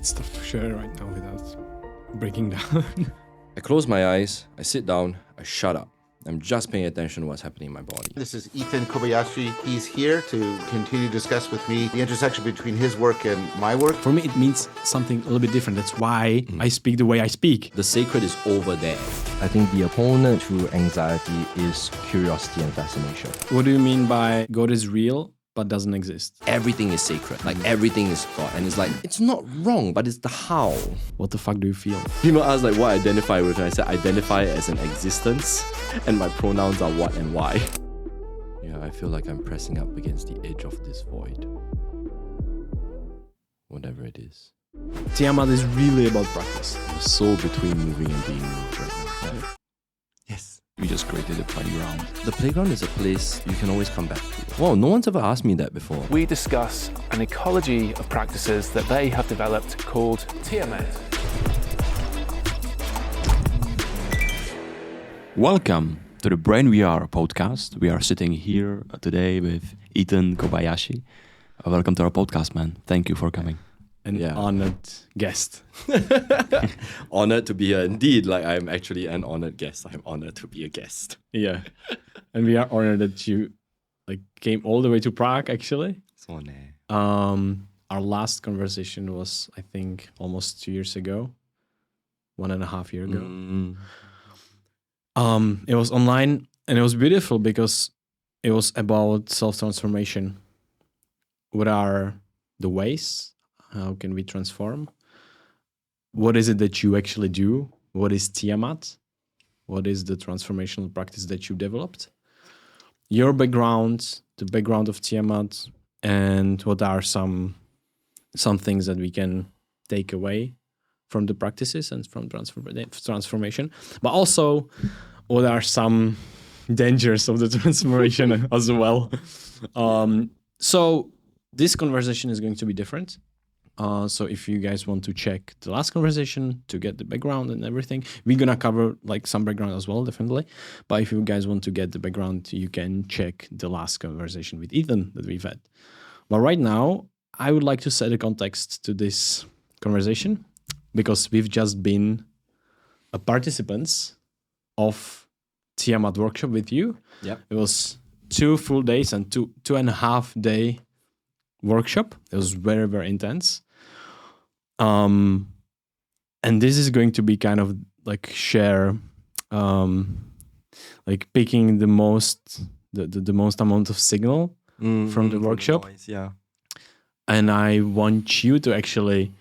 It's tough to share right now without breaking down. I close my eyes, I sit down, I shut up. I'm just paying attention to what's happening in my body. This is Ethan Kobayashi. He's here to continue to discuss with me the intersection between his work and my work. For me, it means something a little bit different. That's why I speak the way I speak. The sacred is over there. I think the opponent to anxiety is curiosity and fascination. What do you mean by God is real but doesn't exist? Everything is sacred. Like everything is God. And it's like, it's not wrong, but it's the how. What the fuck do you feel? People ask like what I identify with, and I said identify as an existence, and my pronouns are what and why. Yeah, I feel like I'm pressing up against the edge of this void. Whatever it is. TIAMAT is really about practice. I'm so between moving and being moved right now. Yeah. Yes. We just created a playground. The playground is a place you can always come back to. Wow, no one's ever asked me that before. We discuss an ecology of practices that they have developed called TIAMAT. Welcome to the Brain We Are podcast. We are sitting here today with Ethan Kobayashi. Welcome to our podcast, man. Thank you for coming. An honored guest. Honored to be here. Indeed, like I'm actually an honored guest. I'm honored to be a guest. Yeah. And we are honored that you came all the way to Prague, actually. So ne. Our last conversation was, I think, almost 2 years ago. 1.5 years ago. It was online and it was beautiful because it was about self-transformation. What are the ways? How can we transform? What is it that you actually do? What is TIAMAT? What is the transformational practice that you developed? Your background, the background of TIAMAT, and what are some things that we can take away from the practices and from transformation. But also, what are some dangers of the transformation as well? So this conversation is going to be different. So if you guys want to check the last conversation to get the background and everything, we're gonna cover some background as well, definitely. But if you guys want to get the background, you can check the last conversation with Ethan that we've had. But right now, I would like to set a context to this conversation because we've just been participants of TIAMAT workshop with you. Yep. It was 2 full days and 2.5 day workshop. It was very, very intense. And this is going to be kind of share, picking the most amount of signal from the workshop. Noise, yeah. And I want you to actually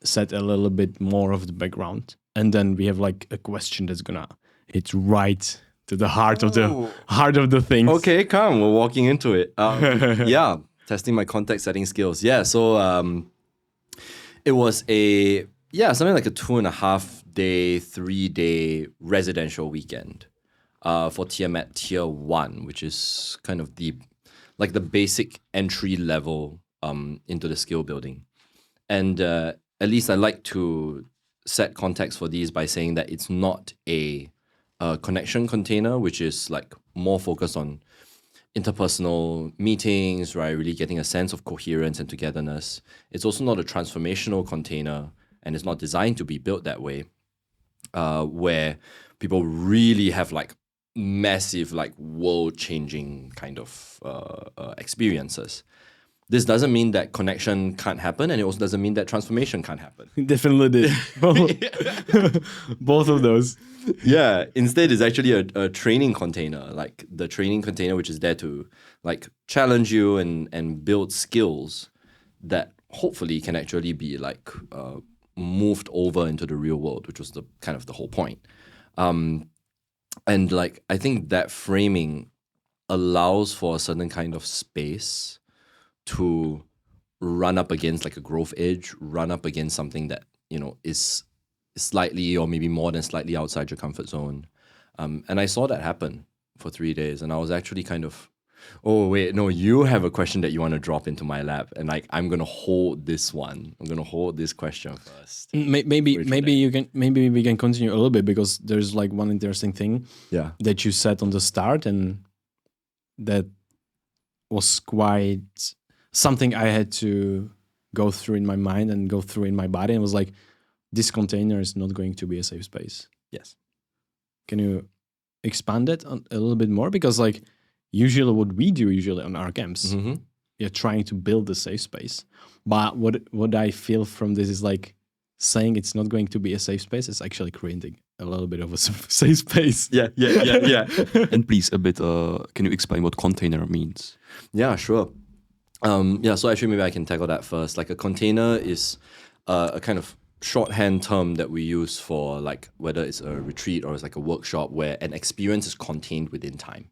set a little bit more of the background. And then we have a question that's gonna hit right to the heart of the things. Okay, come. We're walking into it. Yeah. Testing my context setting skills. Yeah, so it was something like a 2.5 day, 3 day residential weekend for TIAMAT Tier 1, which is kind of the basic entry level into the skill building. And at least I like to set context for these by saying that it's not a connection container, which is more focused on interpersonal meetings, right? Really getting a sense of coherence and togetherness. It's also not a transformational container, and it's not designed to be built that way, where people really have massive, world-changing kind of experiences. This doesn't mean that connection can't happen, and it also doesn't mean that transformation can't happen. Definitely did. Both of those. Yeah, instead it's actually a training container, the training container which is there to challenge you and build skills that hopefully can actually be moved over into the real world, which was the kind of the whole point. And I think that framing allows for a certain kind of space to run up against a growth edge, run up against something that, is slightly or maybe more than slightly outside your comfort zone. And I saw that happen for 3 days. And I was actually kind of, oh, wait, no, you have a question that you want to drop into my lap. And I'm going to hold this one. I'm going to hold this question first. Maybe we can continue a little bit because there's one interesting thing that you said on the start. And that was quite something I had to go through in my mind and go through in my body, and was like, this container is not going to be a safe space. Yes. Can you expand it a little bit more? Because like usually what we do usually on our camps, you're trying to build a safe space. But what I feel from this is like saying it's not going to be a safe space, it's actually creating a little bit of a safe space. Yeah. And please, a bit, can you explain what container means? Yeah, sure. So actually maybe I can tackle that first. Like a container is a kind of shorthand term that we use for like whether it's a retreat or it's like a workshop where an experience is contained within time.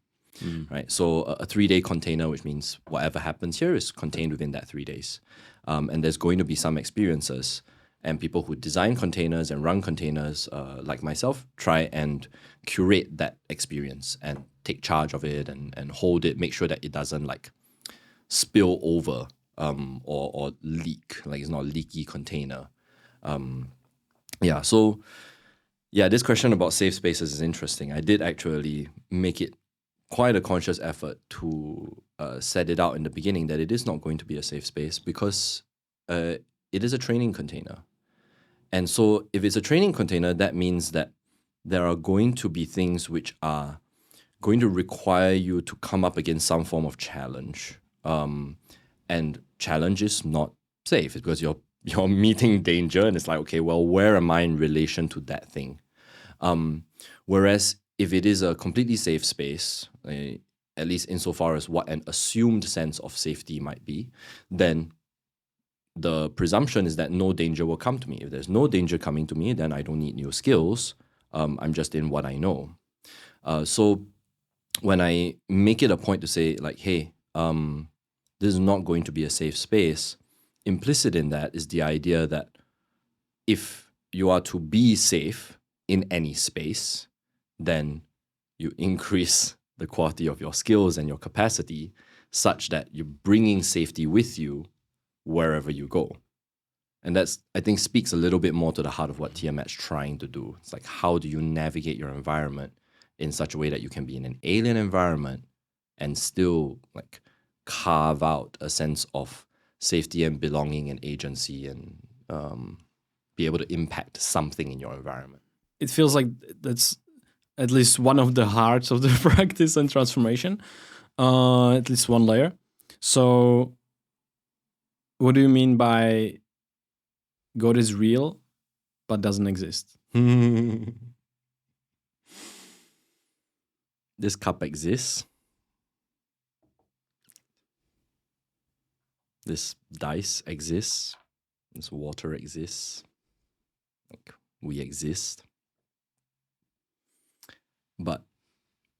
Right? So a 3-day container, which means whatever happens here is contained within that 3 days. And there's going to be some experiences, and people who design containers and run containers, like myself, try and curate that experience and take charge of it and hold it, make sure that it doesn't like spill over or leak, like it's not a leaky container. This question about safe spaces is interesting. I did actually make it quite a conscious effort to set it out in the beginning that it is not going to be a safe space because it is a training container. And so if it's a training container, that means that there are going to be things which are going to require you to come up against some form of challenge. And challenge is not safe because you're meeting danger, and it's like, okay, well, where am I in relation to that thing? Whereas if it is a completely safe space, at least insofar as what an assumed sense of safety might be, then the presumption is that no danger will come to me. If there's no danger coming to me, then I don't need new skills. I'm just in what I know. So when I make it a point to say like, hey, this is not going to be a safe space, implicit in that is the idea that if you are to be safe in any space, then you increase the quality of your skills and your capacity such that you're bringing safety with you wherever you go. And that's, I think, speaks a little bit more to the heart of what TIAMAT's trying to do. It's like, how do you navigate your environment in such a way that you can be in an alien environment and still like carve out a sense of safety and belonging and agency and be able to impact something in your environment. It feels like that's at least one of the hearts of the practice and transformation, at least one layer. So what do you mean by God is real but doesn't exist? This cup exists. This dice exists. This water exists. Like, we exist. But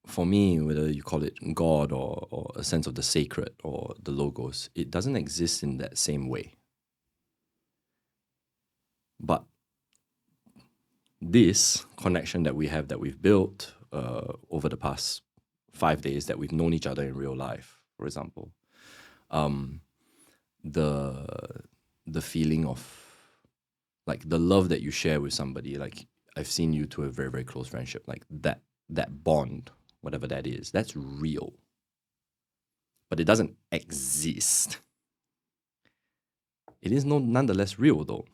for me, whether you call it God or a sense of the sacred or the logos, it doesn't exist in that same way. But this connection that we have, that we've built over the past 5 days that we've known each other in real life, for example, the feeling of like the love that you share with somebody, like I've seen you to a very, very close friendship, like that bond, whatever that is, that's real. But it doesn't exist. It is nonetheless real though.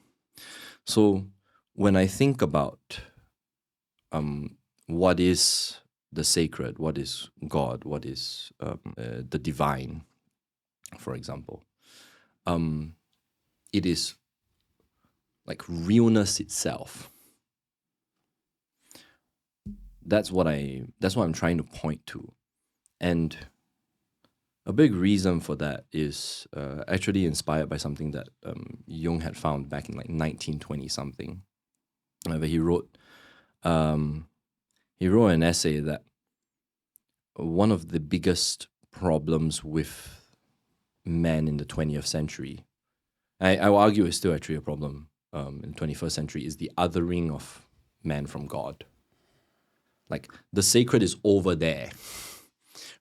So when I think about what is the sacred, what is God, what is the divine, for example, it is like realness itself. That's what I'm trying to point to. And a big reason for that is actually inspired by something that Jung had found back in like 1920 something. Where he wrote an essay that one of the biggest problems with men in the 20th century, I will argue it's still actually a problem in the 21st century, is the othering of man from God. Like the sacred is over there,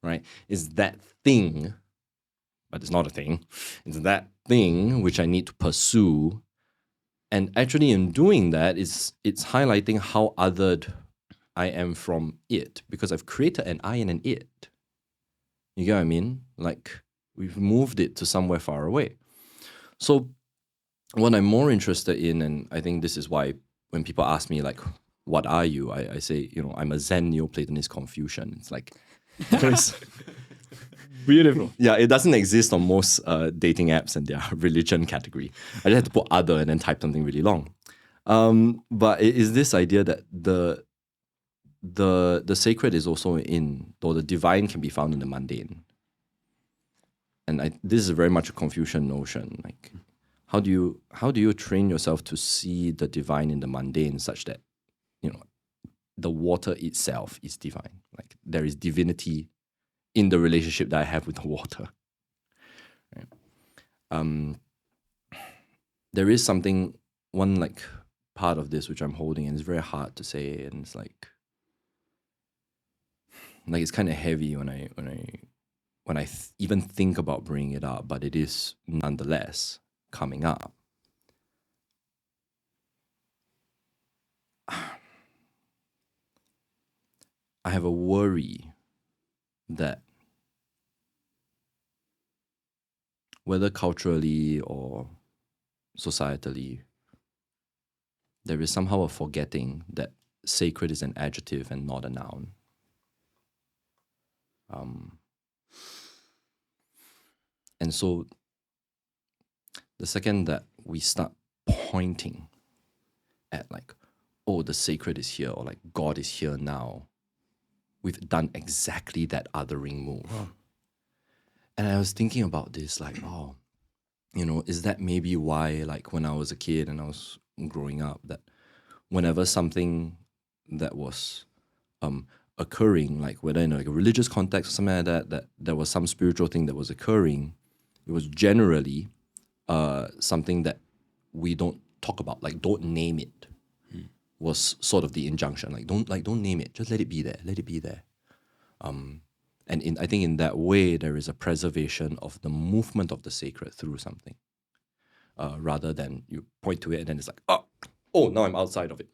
right? It's that thing, but it's not a thing. It's that thing which I need to pursue. And actually in doing that, it's highlighting how othered I am from it, because I've created an I and an it. You get what I mean? Like we've moved it to somewhere far away. So what I'm more interested in, and I think this is why when people ask me like, what are you? I say, I'm a Zen Neoplatonist Confucian. It's like, Beautiful. yeah, it doesn't exist on most dating apps and their religion category. I just had to put other and then type something really long. But it is this idea that the sacred is also though the divine can be found in the mundane. And this is very much a Confucian notion. Like, how do you train yourself to see the divine in the mundane, such that the water itself is divine? Like, there is divinity in the relationship that I have with the water. Right? There is one like part of this which I'm holding, and it's very hard to say, and it's like it's kind of heavy when I even think about bringing it up, but it is nonetheless coming up. I have a worry that whether culturally or societally, there is somehow a forgetting that sacred is an adjective and not a noun. And so the second that we start pointing at like, oh, the sacred is here, or like God is here now, we've done exactly that othering move. Oh. And I was thinking about this, like, oh, is that maybe why, like, when I was a kid and I was growing up, that whenever something that was occurring, like whether in like a religious context or something like that there was some spiritual thing that was occurring, it was generally something that we don't talk about, like don't name it, was sort of the injunction. Like don't name it, just let it be there. And I think in that way there is a preservation of the movement of the sacred through something, rather than you point to it and then it's like, oh, now I'm outside of it.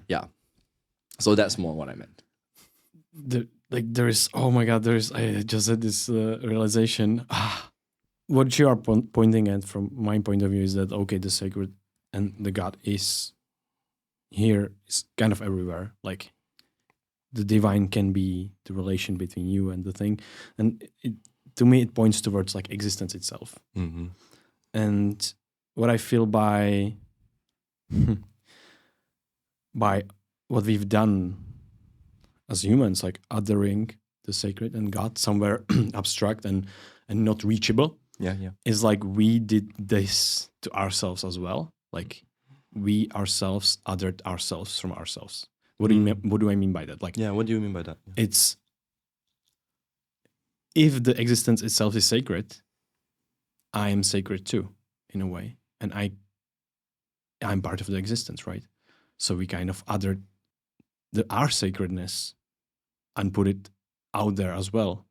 Yeah. So that's more what I meant. I just had this realization. What you are pointing at from my point of view is that, okay, the sacred and the God is here, is kind of everywhere. Like, the divine can be the relation between you and the thing. And to me, it points towards like existence itself. Mm-hmm. And what I feel by what we've done as humans, like othering the sacred and God somewhere abstract and not reachable, is like we did this to ourselves as well. Like, we ourselves othered ourselves from ourselves. What do I mean by that? Like, what do you mean by that? Yeah. It's, if the existence itself is sacred, I am sacred too, in a way, and I'm part of the existence, right? So we kind of othered our sacredness and put it out there as well.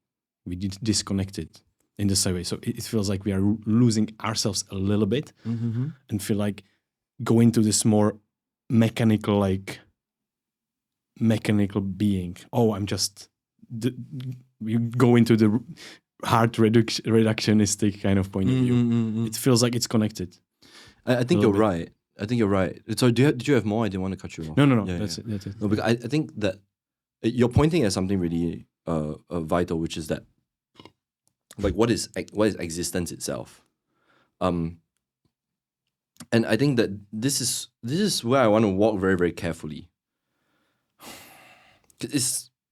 We disconnect it in the same way. So it feels like we are losing ourselves a little bit, and feel like going to this more mechanical being. Oh, I'm just... you go into the hard reductionistic kind of point of view. It feels like it's connected. I think you're right. So did you have more? I didn't want to cut you off. No. That's it. No, because I think that you're pointing at something really vital, which is that, like, what is existence itself? And I think that this is where I want to walk very, very carefully.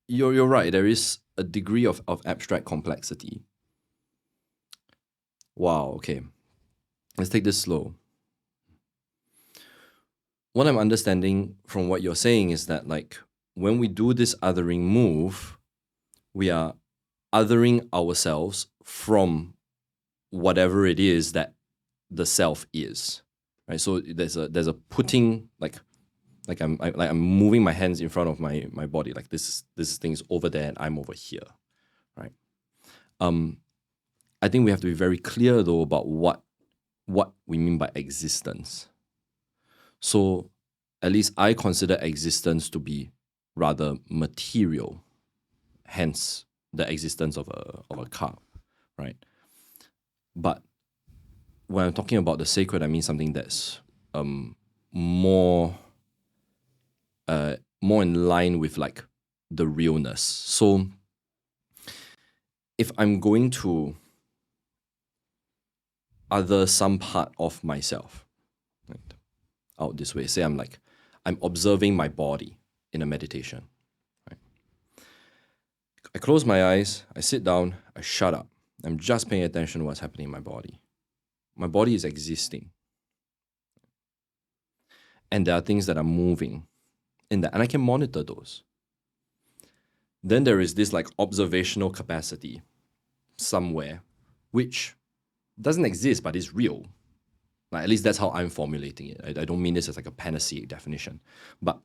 You're right. There is a degree of abstract complexity. Wow. Okay. Let's take this slow. What I'm understanding from what you're saying is that, like, when we do this othering move, we are othering ourselves from whatever it is that the self is, right? So there's a putting, like I'm moving my hands in front of my body, like this thing's over there and I'm over here, right? I think we have to be very clear though about what we mean by existence. So at least I consider existence to be rather material, hence the existence of a cup, right? But when I'm talking about the sacred, I mean something that's more in line with like the realness. So if I'm going to other some part of myself, right, out this way, say I'm observing my body in a meditation, right? I close my eyes, I sit down, I shut up. I'm just paying attention to what's happening in my body. My body is existing. And there are things that are moving in that, and I can monitor those. Then there is this like observational capacity somewhere, which doesn't exist, but is real. Like, at least that's how I'm formulating it. I don't mean this as like a panaceic definition, but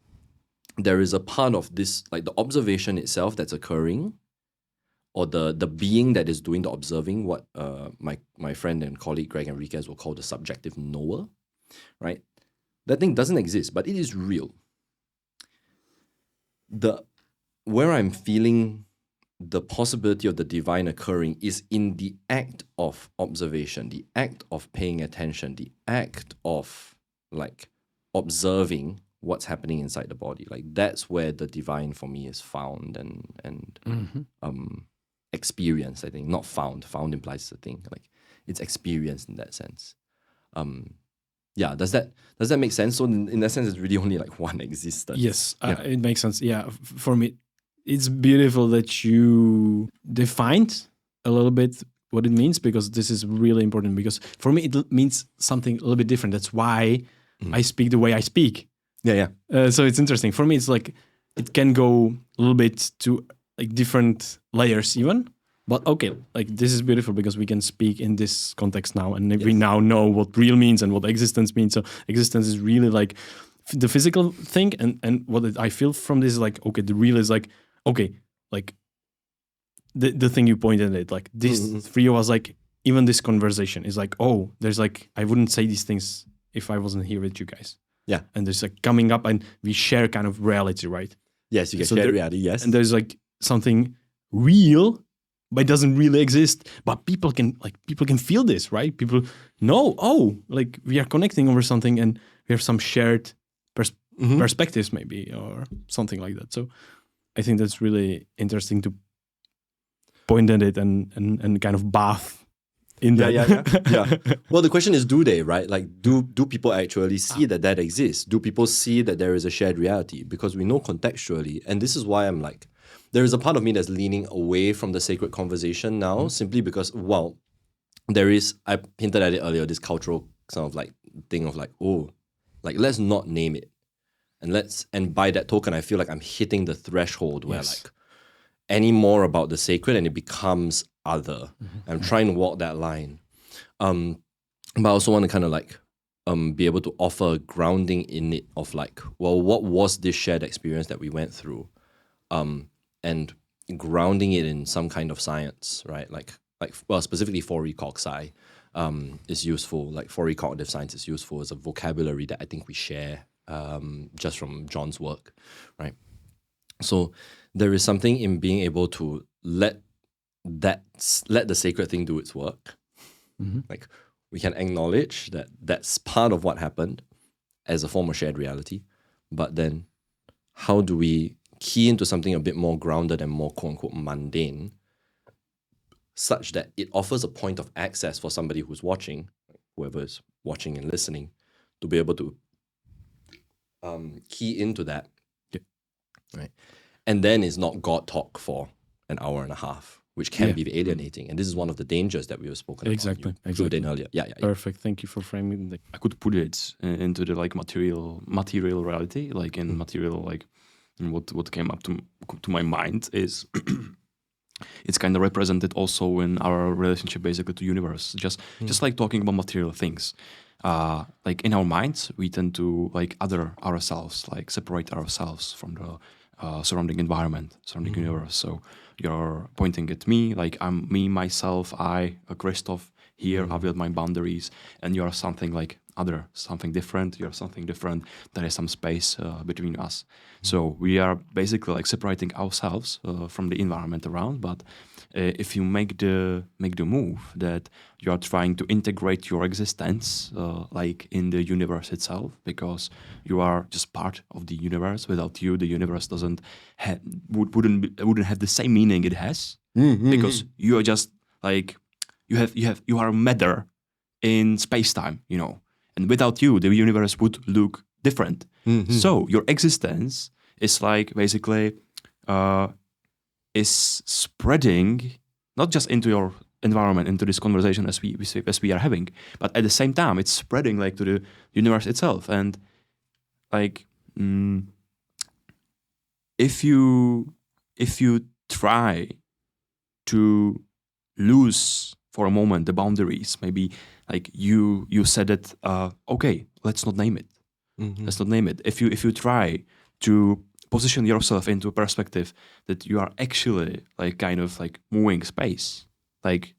there is a part of this, like the observation itself that's occurring, or the being that is doing the observing, what my friend and colleague Greg Enriquez will call the subjective knower, right? That thing doesn't exist, but it is real. Where I'm feeling the possibility of the divine occurring is in the act of observation, the act of paying attention, the act of like observing what's happening inside the body. Like that's where the divine for me is found and experienced, I think. Not found. Found implies a thing. Like it's experienced in that sense. Yeah, does that make sense? So in that sense, it's really only like one existence. Yes, Yeah. it makes sense. Yeah, for me, it's beautiful that you defined a little bit what it means, because this is really important. Because for me, it means something a little bit different. That's why I speak the way I speak. Yeah. So it's interesting. For me, it's like it can go a little bit to like different layers even. But okay, like this is beautiful because we can speak in this context now, and we now know what real means and what existence means. So existence is really like the physical thing, and what I feel from this is like, okay, the real is like, okay, like the thing you pointed at, like this three of us, like even this conversation is like, oh, there's like, I wouldn't say these things if I wasn't here with you guys. Yeah. And there's like coming up and we share kind of reality, right? Yes, you get So shared there- reality, yes. And there's like something real, but it doesn't really exist. But people can feel this, right? People know, oh, like we are connecting over something and we have some shared perspectives maybe, or something like that. So I think that's really interesting to point at it and kind of bath in that. Yeah. Well, the question is, do they, right? Like, do people actually see that exists? Do people see that there is a shared reality? Because we know contextually, and this is why I'm like, there is a part of me that's leaning away from the sacred conversation now, simply because, well, there is, I hinted at it earlier, this cultural sort of like thing of like, oh, like let's not name it. And by that token, I feel like I'm hitting the threshold where like any more about the sacred and it becomes other. I'm trying to walk that line. But I also want to kind of like be able to offer a grounding in it of like, well, what was this shared experience that we went through? And grounding it in some kind of science, right? Like well, specifically 4E Cog-Sci is useful. Like 4E cognitive science is useful as a vocabulary that I think we share just from John's work, right? So there is something in being able to let the sacred thing do its work. Like we can acknowledge that that's part of what happened as a form of shared reality, but then how do we key into something a bit more grounded and more quote-unquote mundane, such that it offers a point of access for somebody who's watching, whoever is watching and listening, to be able to key into that, right? And then it's not God talk for an hour and a half, which can be alienating. And this is one of the dangers that we have spoken Exactly, about. You flew in earlier. Yeah. Perfect. Thank you for framing the. I could put it into the like material reality, like in material, like what came up to my mind is it's kind of represented also in our relationship basically to universe. Just like talking about material things. Like in our minds, we tend to like other ourselves, like separate ourselves from the surrounding environment, surrounding universe. So you're pointing at me, like I'm me, myself, I, Kristof, here, I've got my boundaries, and you're something like other, something different. You're something different. There is some space between us. So we are basically like separating ourselves from the environment around. But if you make the move that you are trying to integrate your existence like in the universe itself, because you are just part of the universe. Without you, the universe wouldn't have the same meaning it has, because you are just like you are matter in space-time, you know. And without you, the universe would look different. So your existence is like basically is spreading not just into your environment, into this conversation as we are having, but at the same time, it's spreading like to the universe itself. And like if you try to lose for a moment the boundaries, maybe like you said that okay, let's not name it. Let's not name it. If you try to position yourself into a perspective that you are actually like kind of like moving space, like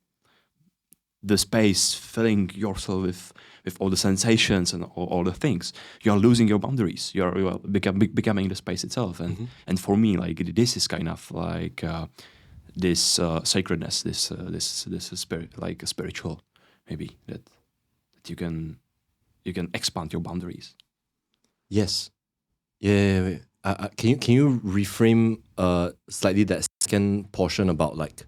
the space filling yourself with all the sensations and all the things, you are losing your boundaries. You are becoming the space itself. And for me, like this is kind of like this sacredness, this spirit, like a spiritual, maybe that you can expand your boundaries. Yes. Yeah. Can you reframe slightly that second portion about like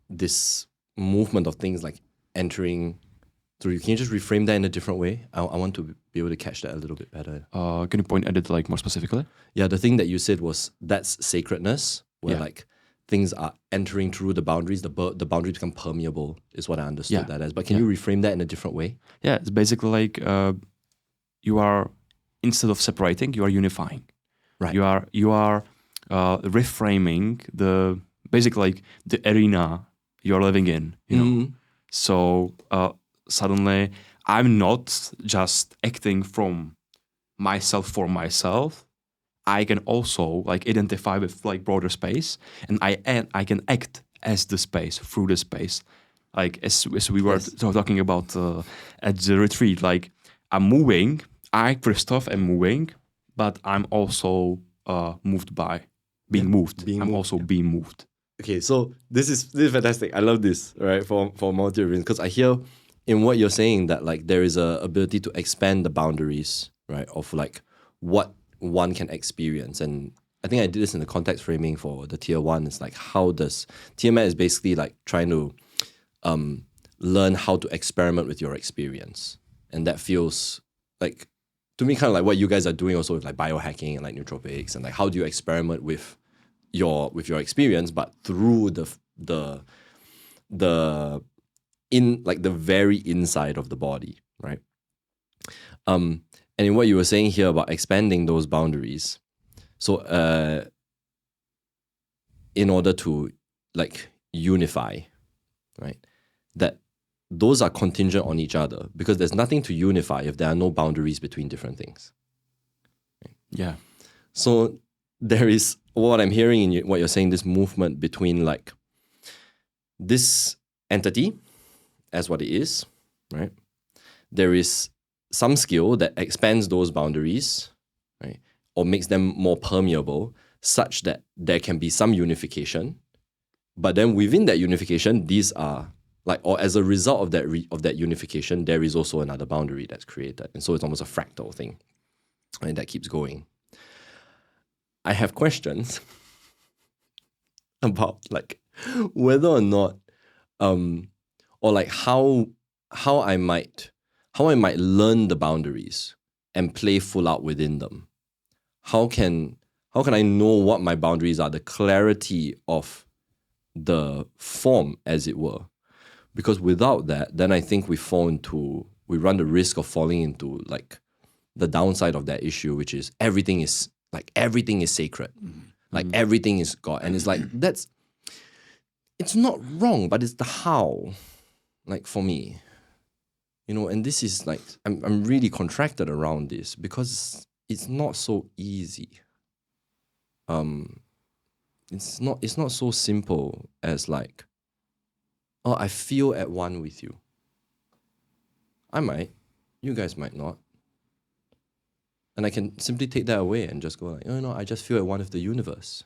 this movement of things like entering through? Can you just reframe that in a different way? I want to be able to catch that a little bit better. Can you point at it like more specifically? Yeah, the thing that you said was that's sacredness, where like things are entering through the boundaries. The boundaries become permeable is what I understood that as. But can you reframe that in a different way? Yeah, it's basically like you are, instead of separating, you are unifying. Right. You are reframing basically like the arena you're living in, you know. So suddenly I'm not just acting from myself for myself. I can also like identify with like broader space, and I can act as the space, through the space. Like as we were talking about at the retreat, like I'm moving, Kristof, am moving, but I'm also moved by being moved. I'm also being moved. Okay, so this is fantastic. I love this, right? For multiple reasons, because I hear in what you're saying that like there is a ability to expand the boundaries, right, of like what one can experience. And I think I did this in the context framing for the tier 1. It's like how does TIAMAT is basically like trying to learn how to experiment with your experience, and that feels like to me kind of like what you guys are doing also with like biohacking and like nootropics, and like how do you experiment with your experience, but through the in like the very inside of the body, right? And in what you were saying here about expanding those boundaries, so in order to like unify, right, that those are contingent on each other, because there's nothing to unify if there are no boundaries between different things. Right? Yeah. So there is what I'm hearing in what you're saying, this movement between like this entity as what it is, right? There is some skill that expands those boundaries, right? Or makes them more permeable such that there can be some unification. But then within that unification, these are like, or as a result of that unification, there is also another boundary that's created. And so it's almost a fractal thing, right? That keeps going. I have questions about like whether or not or like how I might learn the boundaries and play full out within them. How can I know what my boundaries are, the clarity of the form, as it were? Because without that, then I think we run the risk of falling into like the downside of that issue, which is everything is sacred. Like everything is God. And it's like, it's not wrong, but it's the how, like for me, you know, and this is like, I'm really contracted around this because it's not so easy. It's not so simple as like, oh, I feel at one with you. I might, You guys might not. And I can simply take that away and just go like, oh no, I just feel at one with the universe.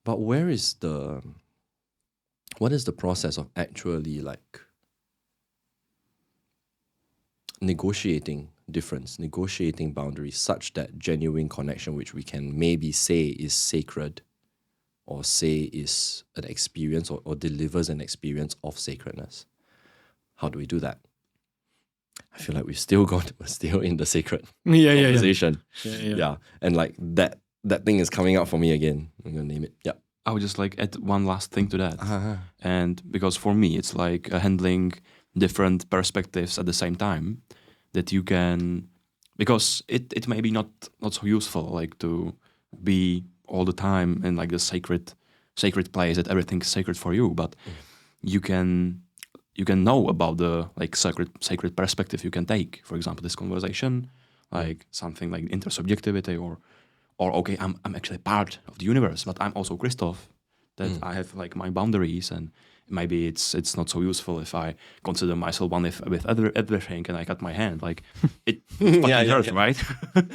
But what is the process of actually like negotiating difference, negotiating boundaries such that genuine connection, which we can maybe say is sacred or say is an experience or delivers an experience of sacredness? How do we do that? I feel like we're still in the sacred conversation. Yeah. And like that thing is coming out for me again. I'm gonna name it. Yeah. I would just like add one last thing to that. And because for me, it's like handling different perspectives at the same time that you can, because it may be not so useful like to be all the time in like the sacred place that everything's sacred for you, but you can know about the like sacred perspective you can take. For example, this conversation, like something like intersubjectivity or okay, I'm actually part of the universe, but I'm also Kristof, that I have like my boundaries, and maybe it's not so useful if I consider myself one with everything and I cut my hand. Like it fucking hurts, right?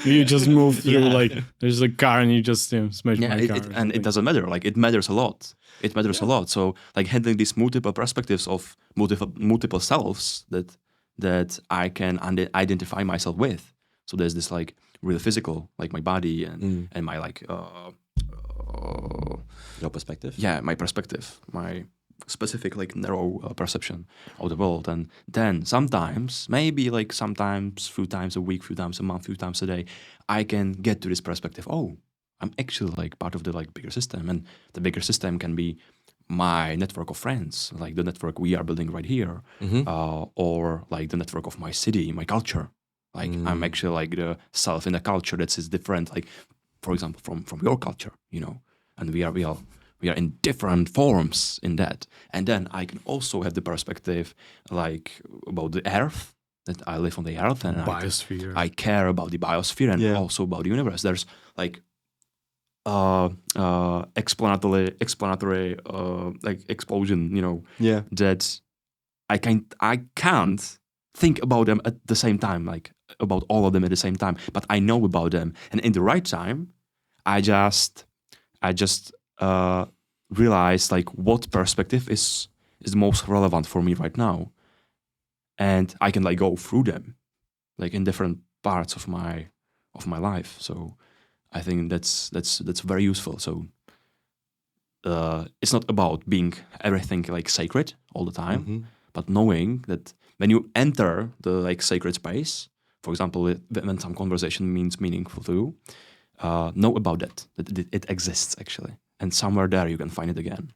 You just move through like there's a car and you just smash my car. And it doesn't matter. Like it matters a lot. It matters a lot. So like handling these multiple perspectives of multiple selves that I can identify myself with. So there's this like real physical, like my body and my like your perspective. Yeah, my perspective, my specific like narrow perception of the world, and then sometimes, maybe like sometimes, few times a week, few times a month, few times a day, I can get to this perspective. Oh, I'm actually like part of the like bigger system, and the bigger system can be my network of friends, like the network we are building right here, or like the network of my city, my culture. Like I'm actually like the self in a culture that is different, like for example from your culture, you know, and we are in different forms in that. And then I can also have the perspective like about the earth, that I live on the earth, and biosphere. I care about the biosphere and also about the universe. There's like explanatory like explosion, you know, that I can't think about them at the same time, like about all of them at the same time, but I know about them, and in the right time I just realize like what perspective is the most relevant for me right now, and I can like go through them like in different parts of my life. So I think that's very useful. So it's not about being everything like sacred all the time, but knowing that when you enter the like sacred space, for example, when some conversation means meaningful to you, know about that it exists actually, and somewhere there you can find it again.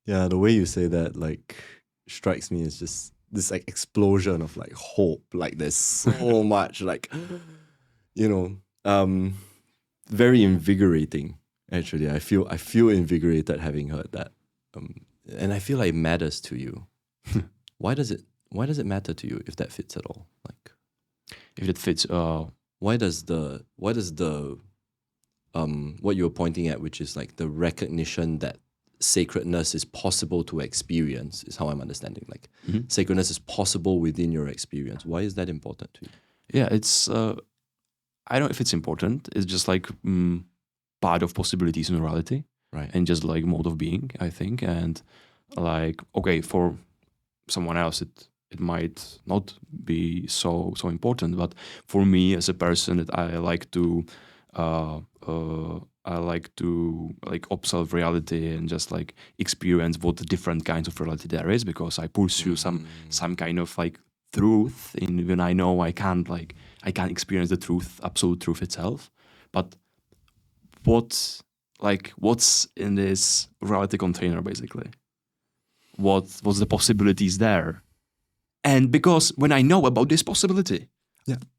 Yeah, the way you say that like strikes me as just this like explosion of like hope. Like there's so much like, you know, very invigorating. Actually, I feel invigorated having heard that, and I feel like it matters to you. Why does it matter to you if that fits at all? Like, if it fits, why does the what you're pointing at, which is like the recognition that sacredness is possible to experience, is how I'm understanding. Like sacredness is possible within your experience. Why is that important to you? Yeah, it's I don't know if it's important. It's just like part of possibilities in reality, right? And just like mode of being, I think. And like, okay, for someone else it might not be so important, but for me as a person, that I like to like observe reality and just like experience what different kinds of reality there is, because I pursue some kind of like truth in when I know I can't experience the truth, absolute truth itself. But what's in this reality container, basically? What's the possibilities there? And because when I know about this possibility,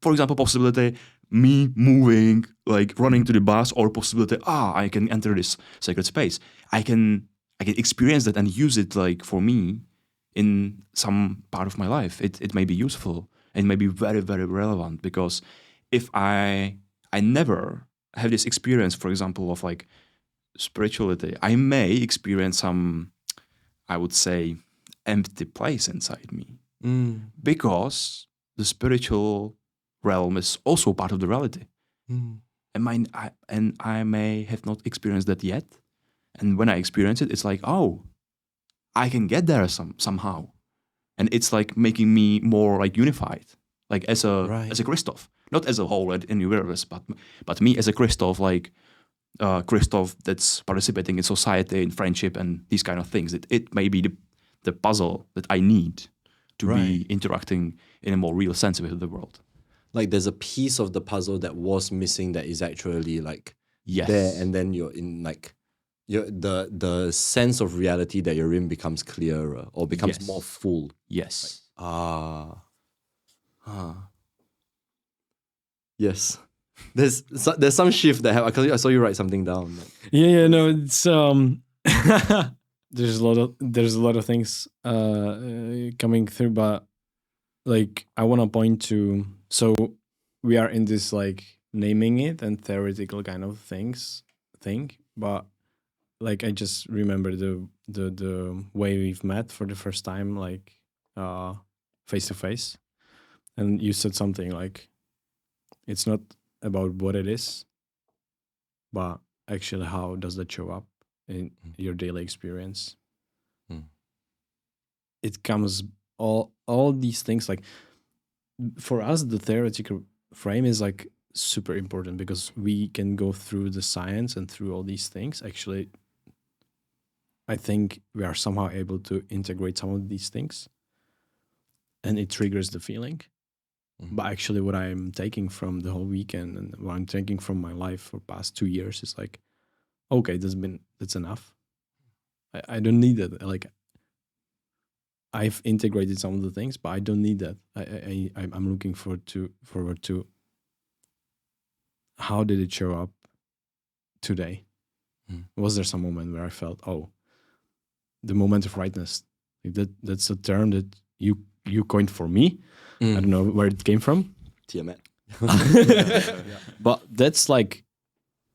for example, possibility me moving, like running to the bus, or possibility I can enter this sacred space, I can experience that and use it like for me in some part of my life. It may be useful and may be very, very relevant, because if I never have this experience, for example, of like spirituality, I may experience some, I would say, empty place inside me. because the spiritual realm is also part of the reality. And I may have not experienced that yet. And when I experience it, it's like, oh, I can get there somehow. And it's like making me more like unified, like as a Kristof, not as a whole in universe, but me as a Kristof, like Kristof that's participating in society, in friendship, and these kind of things. It may be the puzzle that I need to be interacting in a more real sense with the world. Like there's a piece of the puzzle that was missing that is actually like there, and then you're in like the sense of reality that you're in becomes clearer or becomes more full. Yes. Yes. There's some shift that happened. I saw you write something down. No, it's there's a lot of things coming through, but like I want to point to, so we are in this like naming it and theoretical kind of thing, but like I just remember the way we've met for the first time, like face to face, and you said something like, it's not about what it is, but actually how does that show up in your daily experience. It comes all these things, like for us the theoretical frame is like super important because we can go through the science and through all these things. Actually, I think we are somehow able to integrate some of these things and it triggers the feeling. But actually what I'm taking from the whole weekend and what I'm taking from my life for past 2 years is like, okay, that's enough. I don't need that. Like I've integrated some of the things, but I don't need that. I'm looking forward to how did it show up today? Was there some moment where I felt, oh, the moment of rightness? Like that's a term that you coined for me. I don't know where it came from. TIAMAT. But that's like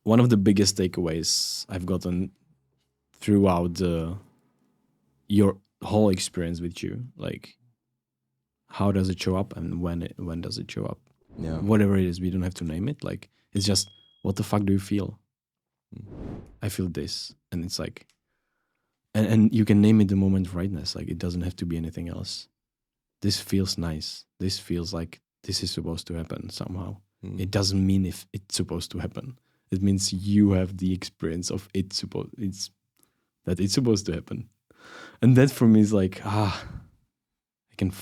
one of the biggest takeaways I've gotten throughout your whole experience with you. Like, how does it show up and when does it show up? Yeah. Whatever it is, we don't have to name it. Like, it's just, what the fuck do you feel? I feel this. And it's like, and you can name it the moment of rightness. Like, it doesn't have to be anything else. This feels nice. This feels like this is supposed to happen somehow. It doesn't mean if it's supposed to happen. It means you have the experience of it's supposed to happen. And that for me is like, I can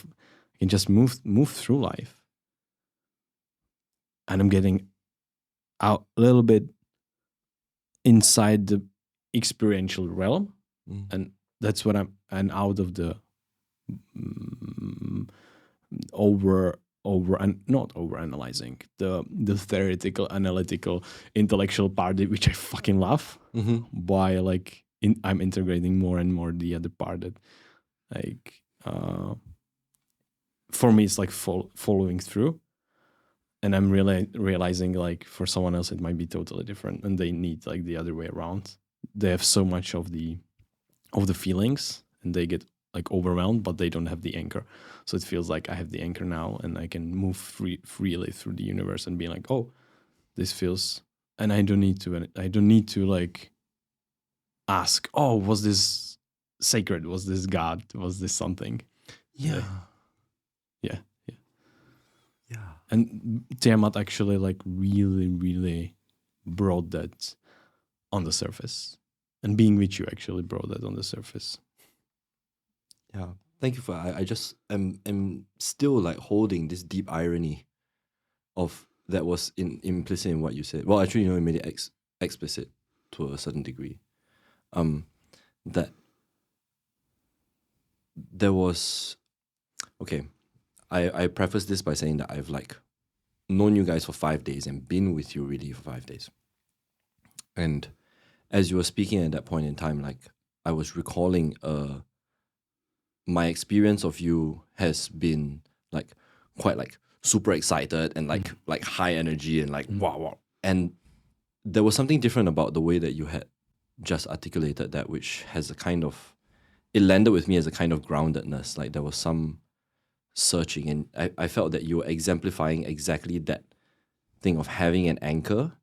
just move through life. And I'm getting out a little bit inside the experiential realm. And that's what and out of the not over analyzing the theoretical, analytical, intellectual part, which I fucking love. By like I'm integrating more and more the other part that like for me it's like following through, and I'm really realizing like for someone else it might be totally different and they need like the other way around. They have so much of the feelings and they get like overwhelmed, but they don't have the anchor. So it feels like I have the anchor now and I can move freely through the universe and be like, oh, this feels, and I don't need to like ask, oh, was this sacred? Was this God? Was this something? Yeah. And TIAMAT actually like really, really brought that on the surface. And being with you actually brought that on the surface. Yeah, thank you for. I just am still like holding this deep irony of that was implicit in what you said. Well, actually, you made it explicit to a certain degree. That there was, okay. I preface this by saying that I've like known you guys for 5 days and been with you really for 5 days. And as you were speaking at that point in time, like I was recalling my experience of you has been like quite like super excited and like high energy and like wow. And there was something different about the way that you had just articulated that, which has a kind of, it landed with me as a kind of groundedness. Like there was some searching, and I felt that you were exemplifying exactly that thing of having an anchor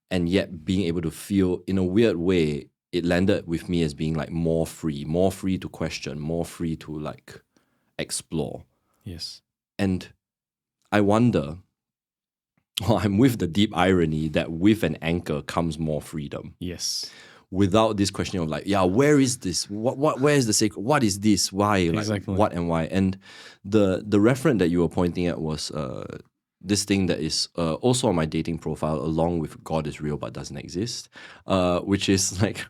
and yet being able to feel, in a weird way, it landed with me as being like more free to question, more free to like explore. Yes. And I wonder, well, I'm with the deep irony that with an anchor comes more freedom. Yes. Without this question of like, yeah, where is this? Where is the sacred? What is this? Why? Like, Exactly. what and why? And the reference that you were pointing at was this thing that is also on my dating profile, along with God is real but doesn't exist, which is like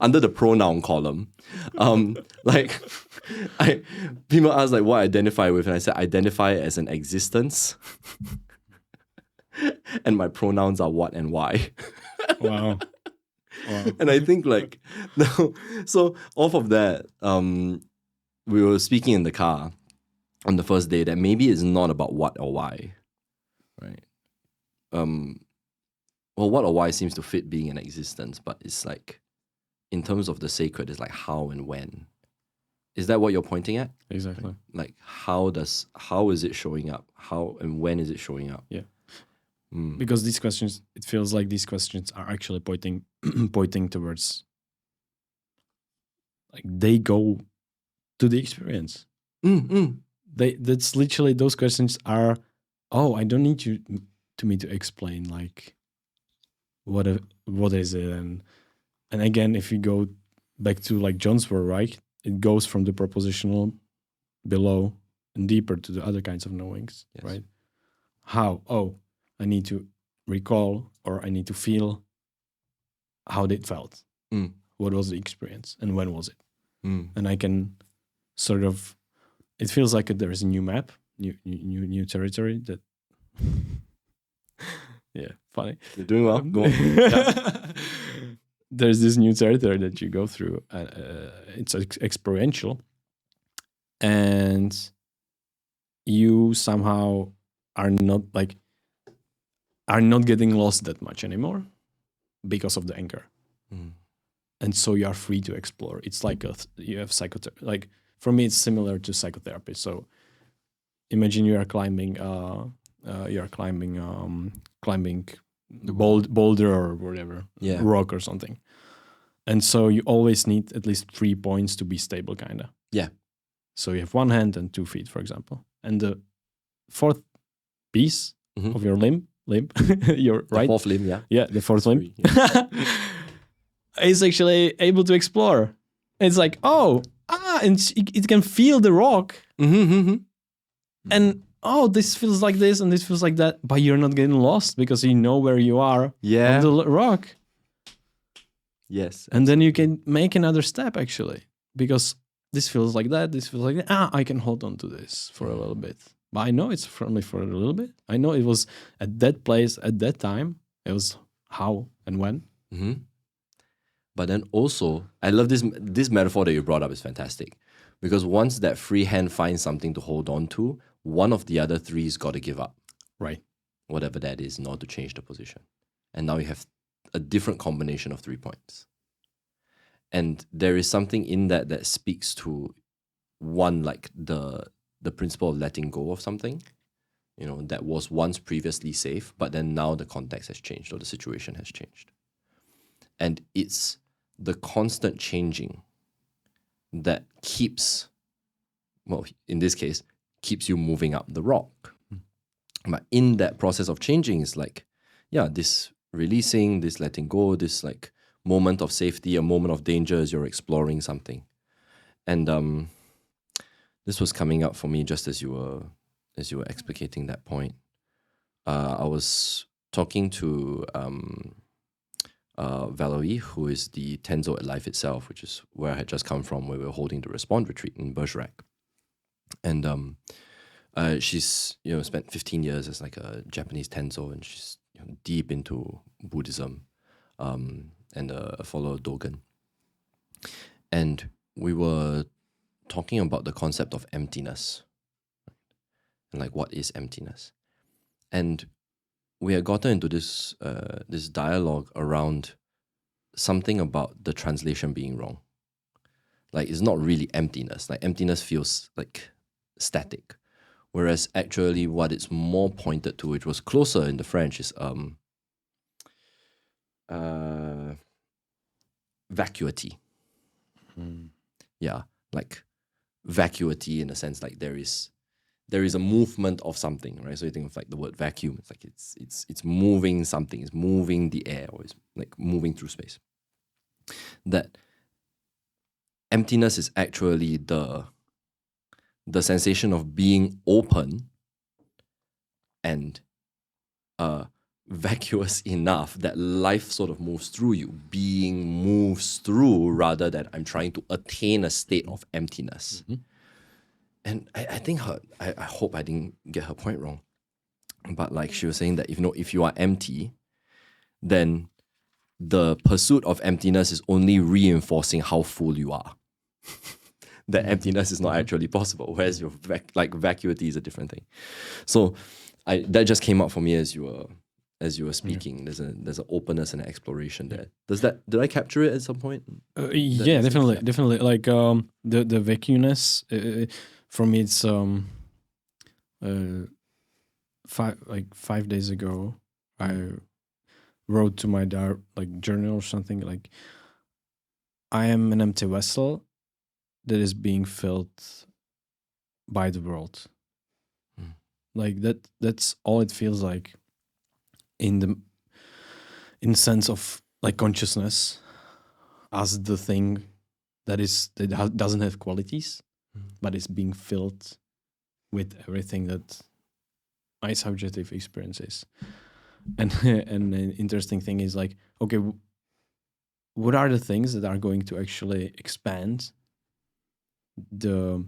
under the pronoun column. Like people ask like what I identify with, and I said identify as an existence, and my pronouns are what and why. Wow. Wow. And I think like so off of that, we were speaking in the car on the first day that maybe it's not about what or why, right? Well, what or why seems to fit being an existence, but it's like in terms of the sacred, it's like how and when. Is that what you're pointing at? Exactly. Like how is it showing up? How and when is it showing up? Yeah. Because these questions, it feels like these questions are actually pointing towards, like, they go to the experience. That's literally, those questions are, oh, I don't need you to explain like what is it, and again, if you go back to like John's word, right, it goes from the propositional below and deeper to the other kinds of knowings. Yes. Right? How? Oh, I need to recall, or I need to feel how it felt. What was the experience and when was it? And I can sort of, it feels like there is a new map, new territory that. Yeah, funny. You're doing well. Go on. Yeah. There's this new territory that you go through. It's experiential, and you somehow are not getting lost that much anymore because of the anchor. And so you are free to explore. It's like you have psychotherapy. Like for me, it's similar to psychotherapy. So imagine you are climbing the boulder or whatever, rock or something. And so you always need at least 3 points to be stable, kind of. Yeah. So you have 1 hand and 2 feet, for example. And the 4th piece of your limb, your right. The 4th limb, yeah. Yeah, the 4th limb. Is actually able to explore. It's like, and it can feel the rock. And this feels like this and this feels like that, but you're not getting lost because you know where you are on the rock. Yes. And then you can make another step, actually, because this feels like that, this feels like that. I can hold on to this for a little bit. But I know it's only for a little bit. I know it was at that place, at that time. It was how and when. But then also, I love this metaphor that you brought up is fantastic. Because once that free hand finds something to hold on to, one of the other three's got to give up. Right. Whatever that is in order to change the position. And now you have a different combination of 3 points. And there is something in that speaks to one, like the principle of letting go of something, that was once previously safe, but then now the context has changed or the situation has changed. And it's the constant changing that keeps, well, in this case, keeps you moving up the rock. But in that process of changing is like, this releasing, this letting go, this like moment of safety, a moment of danger as you're exploring something. And this was coming up for me just as you were explicating that point. I was talking to Valerie, who is the Tenzo at Life Itself, which is where I had just come from, where we were holding the Respond retreat in Bergerac. And she's spent 15 years as like a Japanese Tenzo, and she's deep into Buddhism, and a follower of Dogen. And we were talking about the concept of emptiness, and like what is emptiness. And we had gotten into this dialogue around something about the translation being wrong. Like it's not really emptiness. Like emptiness feels like static. Whereas actually what it's more pointed to, which was closer in the French, is vacuity. Yeah, like vacuity in the sense like there is a movement of something, right? So you think of like the word vacuum. It's like it's moving something. It's moving the air, or it's like moving through space. That emptiness is actually the sensation of being open and vacuous enough that life sort of moves through you. Being moves through rather than I'm trying to attain a state of emptiness. And I think I hope I didn't get her point wrong. But like she was saying that if you are empty, then the pursuit of emptiness is only reinforcing how full you are. That emptiness is not actually possible, whereas your vacuity is a different thing. So that just came up for me as you were speaking. There's an openness and an exploration there. Did I capture it at some point? Yeah, definitely. Like the vacuumness for me, it's 5 days ago, I wrote to my journal or something like, I am an empty vessel that is being filled by the world. Like that's all it feels like in sense of like consciousness as the thing that doesn't have qualities, but is being filled with everything that my subjective experience is. And an interesting thing is like, okay, what are the things that are going to actually expand the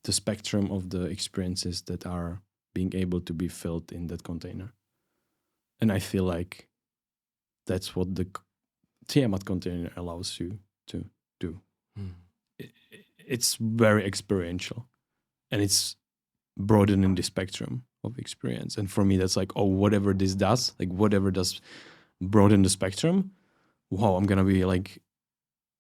spectrum of the experiences that are being able to be filled in that container? And I feel like that's what the TIAMAT container allows you to do. It's very experiential, and it's broadening the spectrum of experience. And for me, that's like, oh, whatever this does, like whatever does broaden the spectrum, wow, I'm gonna be like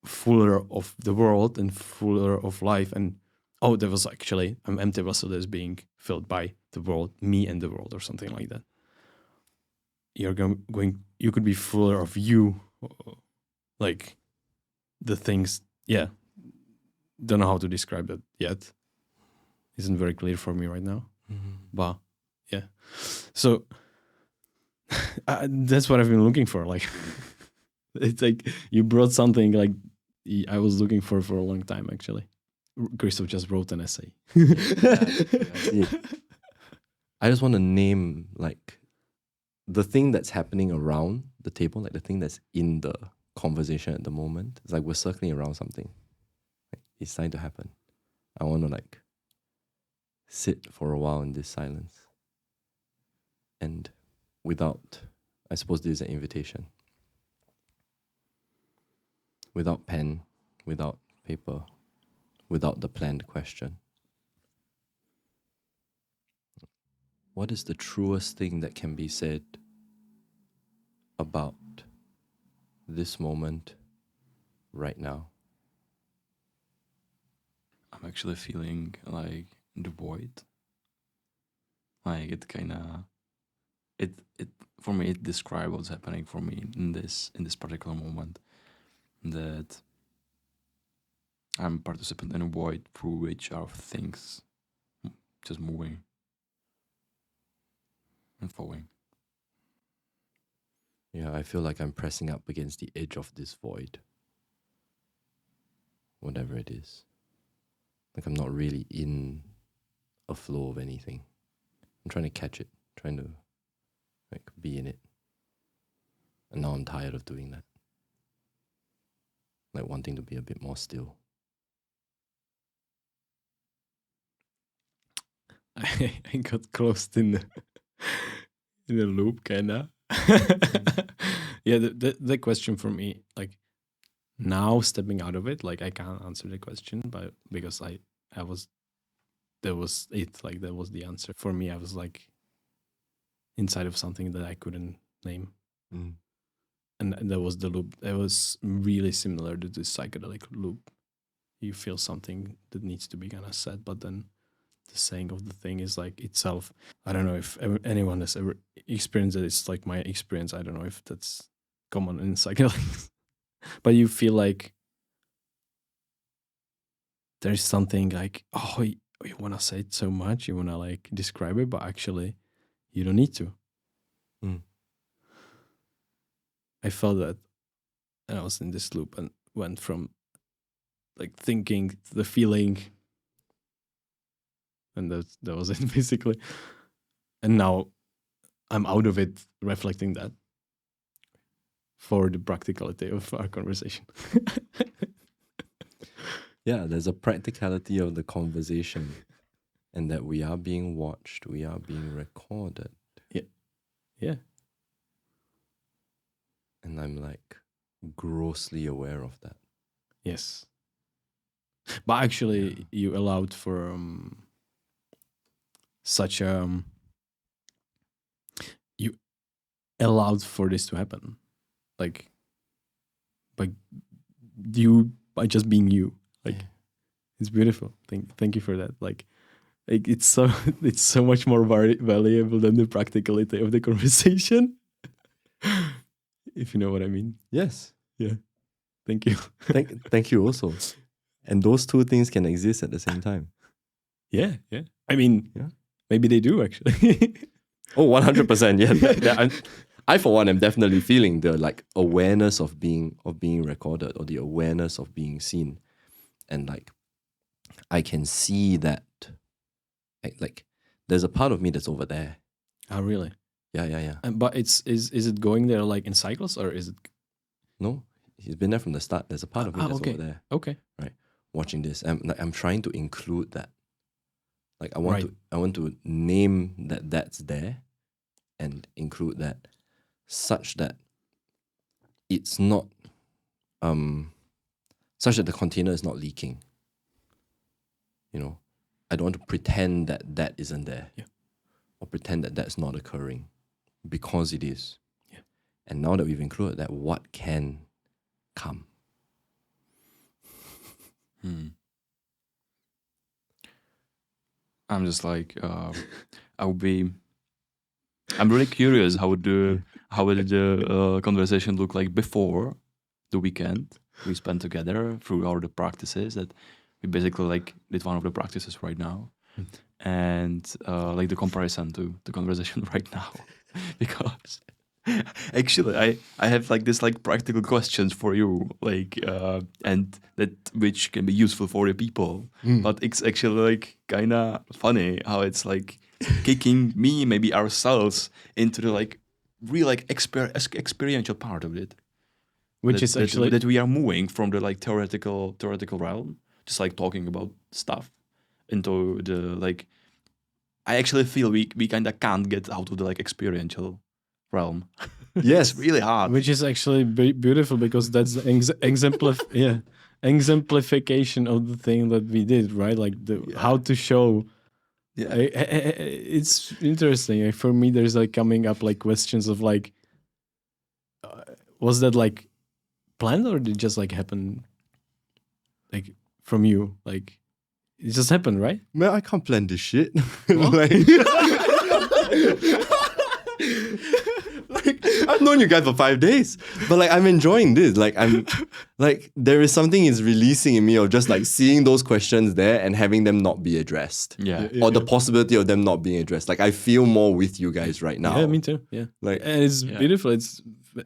fuller of the world and fuller of life. And oh, there was actually an empty vessel that's being filled by the world, me and the world, or something like that. You're you could be fuller of you, like the things. Yeah, don't know how to describe that yet. Isn't very clear for me right now. But yeah, so that's what I've been looking for. Like, it's like you brought something like I was looking for a long time. Actually, Kristof just wrote an essay. I just want to name like the thing that's happening around the table, like the thing that's in the conversation at the moment. It's like we're circling around something. Like, it's starting to happen. I want to like sit for a while in this silence. And without, I suppose this is an invitation. Without pen, without paper, without the planned question. What is the truest thing that can be said about this moment right now? I'm actually feeling like the void. Like it kinda for me it describes what's happening for me in this particular moment. That I'm a participant in a void through which are things just moving and flowing. Yeah, I feel like I'm pressing up against the edge of this void. Whatever it is. Like I'm not really in a flow of anything. I'm trying to catch it, trying to like be in it. And now I'm tired of doing that. Like wanting to be a bit more still. I got closed in the loop, kinda. Yeah, the question for me, like now stepping out of it, like I can't answer the question, but because that was it, like that was the answer for me. I was like inside of something that I couldn't name, and that was the loop. It was really similar to this psychedelic loop. You feel something that needs to be kind of said, but then the saying of the thing is like itself. I don't know if anyone has ever experienced it. It's like my experience. I don't know if that's common in psychedelics, but you feel like there's something like, oh, you want to say it so much, you want to like describe it, but actually you don't need to. I felt that, and I was in this loop and went from like thinking to the feeling, and that was it basically. And now I'm out of it, reflecting that for the practicality of our conversation. Yeah, there's a practicality of the conversation, and that we are being watched, we are being recorded. Yeah. And I'm like grossly aware of that. Yes. But actually, you allowed for such you allowed for this to happen, like by just being you. Like it's beautiful. Thank you for that. Like it's so much more valuable than the practicality of the conversation. If you know what I mean. Yes. Yeah. Thank you. Thank you also. And those two things can exist at the same time. Yeah. I mean, maybe they do actually. Oh, 100%. Yeah. I for one am definitely feeling the like awareness of being recorded, or the awareness of being seen. And like I can see that like there's a part of me that's over there. Oh, really? Yeah. But is it going there like in cycles, or is it? No, he's been there from the start. There's a part of me that's over there. Okay. Right. Watching this. I'm trying to include that. Like I want to name that's there and include that, such that it's not such that the container is not leaking. You know, I don't want to pretend that isn't there. Yeah. Or pretend that that's not occurring, because it is. Yeah. And now that we've included that, what can come? I'm just like, I'm really curious how would the conversation look like before the weekend we spent together through all the practices that we basically like did one of the practices right now, and like the comparison to the conversation right now, because actually I have like this like practical questions for you, like and that which can be useful for the people, but it's actually like kind of funny how it's like kicking me, maybe ourselves, into the like real like experiential part of it, Which is actually that we are moving from the like theoretical realm, just like talking about stuff, into the like I actually feel we kind of can't get out of the like experiential realm. Yes. It's really hard. which is actually beautiful, because that's the exemplification of the thing that we did, right? Like how to show. Yeah. It's interesting. Like, for me, there's like coming up like questions of like, was that like planned, or did it just like happen, like from you? Like it just happened, right? Man, I can't plan this shit. Like, I've known you guys for 5 days, but like I'm enjoying this. Like I'm like there is something is releasing in me of just like seeing those questions there and having them not be addressed. Yeah. Or the possibility of them not being addressed. Like I feel more with you guys right now. Yeah, me too. Yeah, Like and it's beautiful.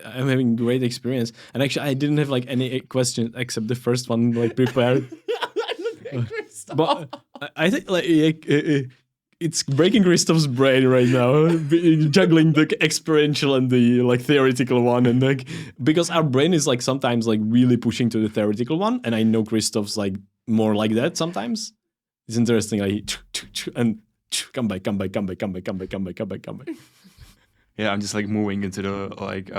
I'm having great experience, and actually, I didn't have like any questions except the first one like prepared. But I think like it's breaking Kristof's brain right now, juggling the experiential and the like theoretical one, and like because our brain is like sometimes like really pushing to the theoretical one, and I know Kristof's like more like that sometimes. It's interesting, like and come back. Yeah, I'm just like moving into the like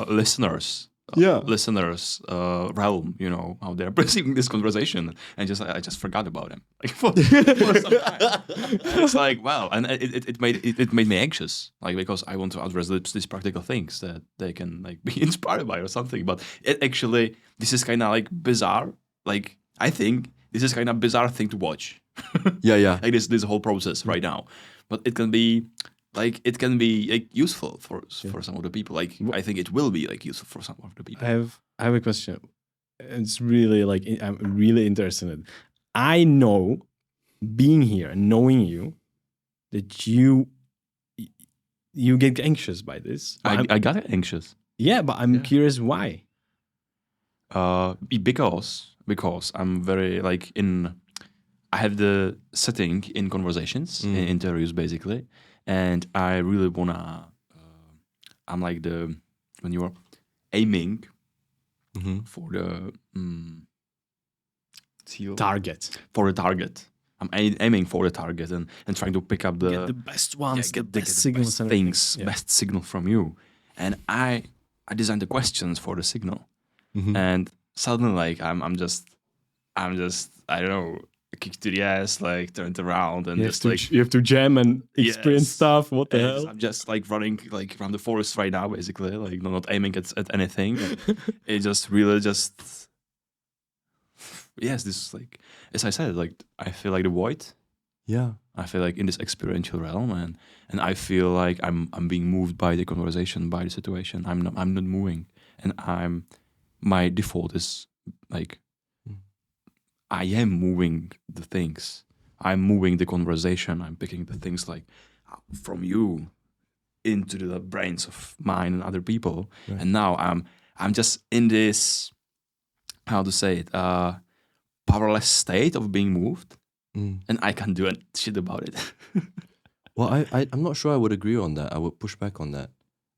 listeners realm, you know, how they're perceiving this conversation, and I just forgot about him like for some time. And it's like wow, and it made me anxious, like because I want to address these practical things that they can like be inspired by or something, but this is kind of like bizarre. Like I think this is kind of bizarre thing to watch Yeah. Like this whole process right now, but it can be like useful for some of the people. Like I think it will be like useful for some of the people. I have a question. It's really like I'm really interested in it. I know, being here and knowing you, that you get anxious by this. I got anxious. Yeah, but I'm curious why. Because I'm very like I have the setting in conversations, in interviews basically, and I really wanna. I'm like when you're aiming for the Target. for the target. I'm aiming for the target and trying to pick up Get the best ones, get the best signals best and things, everything. Yeah. best signal from you. And I designed the questions for the signal, and suddenly like I'm just I don't know, kicked to the ass, like turned around and just like You have to jam and experience Yes. stuff. What the and hell? I'm just like running like around the forest right now, basically, like not aiming at anything. It just really just yes, this is like as I said, like I feel like the void. Yeah. I feel like in this experiential realm, and I feel like I'm being moved by the conversation, by the situation. I'm not moving, and my default is like I am moving the things. I'm moving the conversation. I'm picking the things like from you into the brains of mine and other people, and now I'm just in this, how to say it, powerless state of being moved. And I can't do a shit about it. Well, I'm not sure I would agree on that. I would push back on that.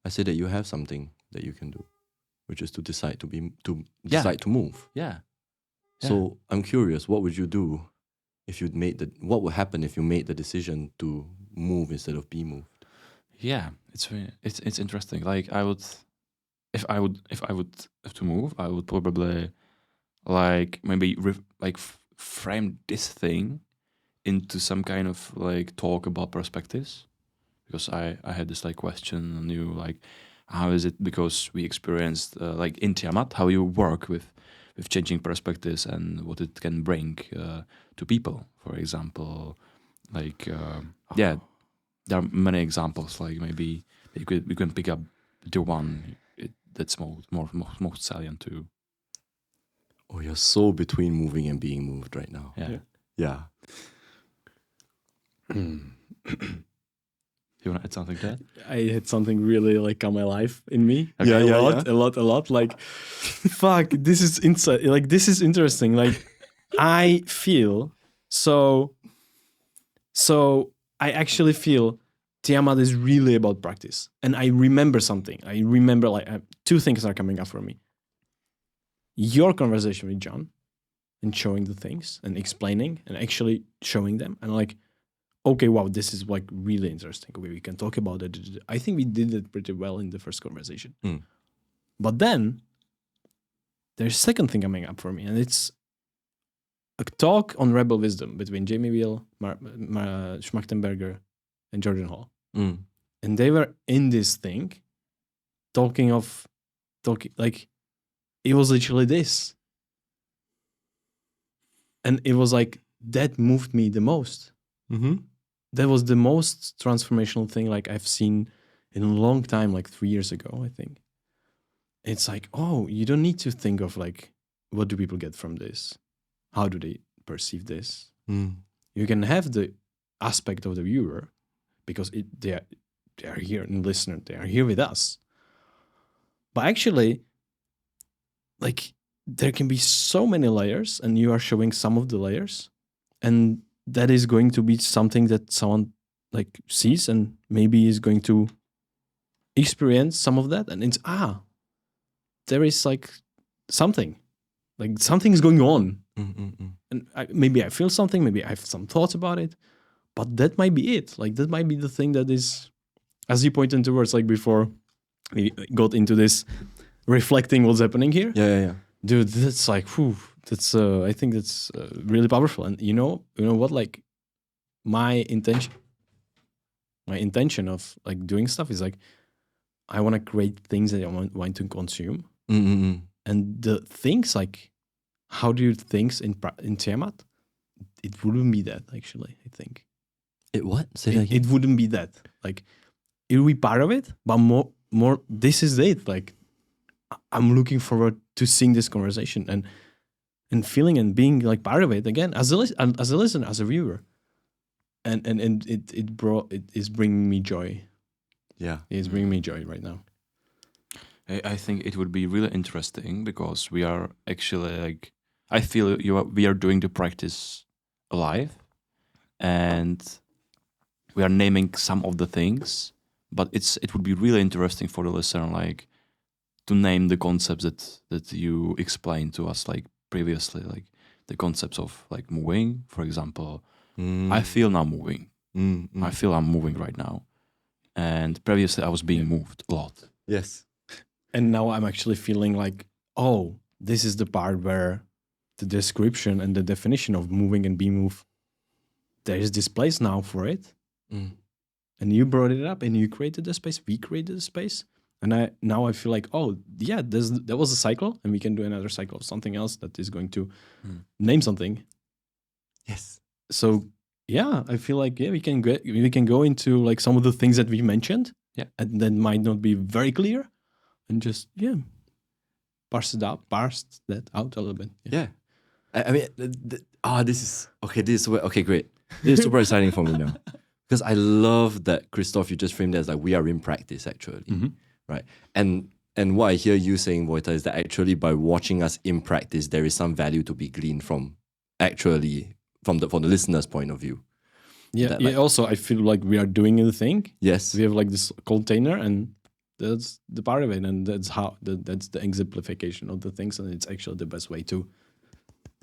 I say that you have something that you can do, which is to decide to move. Yeah. So I'm curious, what would you do if you'd what would happen if you made the decision to move instead of be moved? Yeah, it's interesting. Like I would have to move, I would probably like maybe frame this thing into some kind of like talk about perspectives, because I had this like question on you, like how is it, because we experienced like in TIAMAT how you work with changing perspectives and what it can bring to people, for example, like there are many examples, like maybe we can pick up the one that's most salient to. Oh, you're so between moving and being moved right now. Yeah. Yeah. You want to add something to that? I had something really like come alive in me. Okay. A lot. Like, fuck, this is inside. Like, this is interesting. Like, I feel so. I actually feel TIAMAT is really about practice, and I remember something. I remember like two things are coming up for me. Your conversation with John, and showing the things and explaining and actually showing them, and like, okay, wow, this is like really interesting. We can talk about it. I think we did it pretty well in the first conversation. But then there's a second thing coming up for me, and it's a talk on rebel wisdom between Jamie Wheel, Schmachtenberger, and Jordan Hall. And they were in this thing talking like it was literally this. And it was like that moved me the most. That was the most transformational thing like I've seen in a long time, like 3 years ago, I think. It's like, oh, you don't need to think of like, what do people get from this? How do they perceive this? You can have the aspect of the viewer because they are here and listener, they are here with us. But actually, like, there can be so many layers, and you are showing some of the layers, and that is going to be something that someone like sees and maybe is going to experience some of that, and it's there is like something's going on, and maybe I feel something, maybe I have some thoughts about it, but that might be it. Like that might be the thing that is, as you pointed towards, like before we got into this reflecting what's happening here. Yeah. Dude, that's like, whew, that's I think that's really powerful. And you know what, like my intention of like doing stuff is like, I want to create things that I want to consume. And the things like, how do you things in TIAMAT? it wouldn't be that actually. I think It what? Say that again. it wouldn't be that. Like it will be part of it, but more. This is it. Like I'm looking forward to seeing this conversation and feeling and being like part of it again as a listener, as a viewer, and it is bringing me joy. Yeah. It's bringing me joy right now. I think it would be really interesting because we are actually like, I feel we are doing the practice alive, and we are naming some of the things, but it would be really interesting for the listener like to name the concepts that you explained to us like previously, like the concepts of like moving, for example. I feel now moving. I feel I'm moving right now, and previously I was being moved a lot. Yes. And now I'm actually feeling like, oh, this is the part where the description and the definition of moving and being moved, there is this place now for it. And you brought it up and you created the space. We created the space. And I feel like, oh, yeah, that was a cycle and we can do another cycle of something else that is going to name something. Yes. So, yeah, I feel like, yeah, we can go into like some of the things that we mentioned. Yeah. And that might not be very clear. And just, yeah, parse that out a little bit. Yeah. I mean, this is okay. Okay, great. This is super exciting for me now because I love that, Kristof, you just framed it as like we are in practice actually, right? And what I hear you saying, Wojta, is that actually by watching us in practice, there is some value to be gleaned from actually from the listener's point of view. Yeah. That, Yeah. like- Also, I feel like we are doing the thing. Yes. We have like this container and that's the part of it, and that's the exemplification of the things, and it's actually the best way to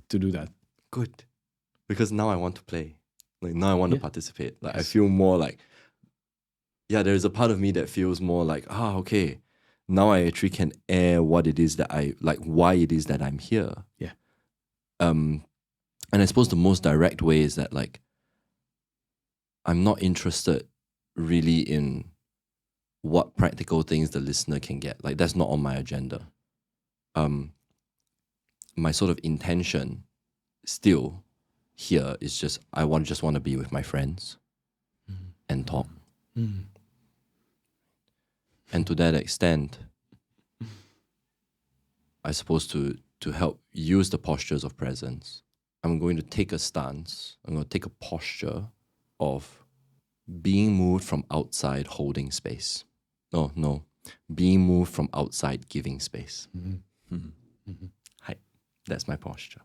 do that. Good. Because now I want to play. Like now I want to participate. Like I Yes. feel more like, yeah, there's a part of me that feels more like, okay, now I actually can air what it is that I like, why it is that I'm here. Yeah. And I suppose the most direct way is that like, I'm not interested really in what practical things the listener can get. Like that's not on my agenda. My sort of intention still here is just I just want to be with my friends and talk. And to that extent, I suppose to help use the postures of presence, I'm going to take a stance, I'm going to take a posture of being moved from outside holding space. No. Being moved from outside giving space. Hi. That's my posture.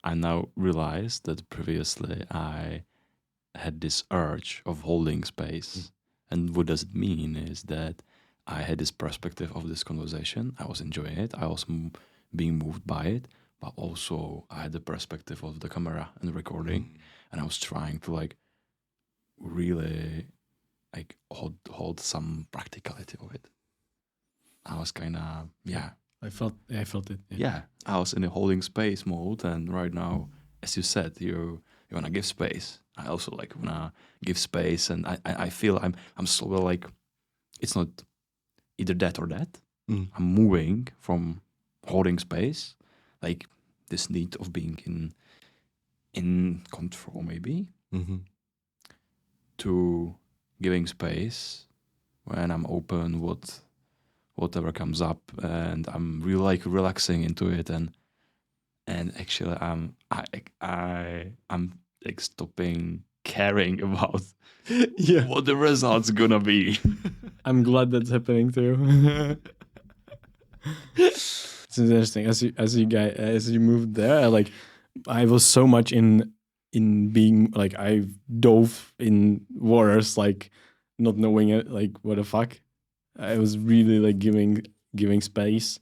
I now realize that previously I had this urge of holding space. And what does it mean is that I had this perspective of this conversation. I was enjoying it. I was being moved by it. But also I had the perspective of the camera and recording. And I was trying to like really like hold some practicality of it. I was kind of, I felt it. yeah, I was in a holding space mode, and right now, as you said, you wanna give space. I also like wanna give space, and I feel I'm so like, it's not either that or that. I'm moving from holding space, like this need of being in control maybe, to giving space when I'm open whatever comes up, and I'm really like relaxing into it, and actually I'm like stopping caring about what the result's gonna be. I'm glad that's happening too. It's interesting as you moved there. I was so much in being like I dove in waters like not knowing it, like what the fuck. I was really like giving space,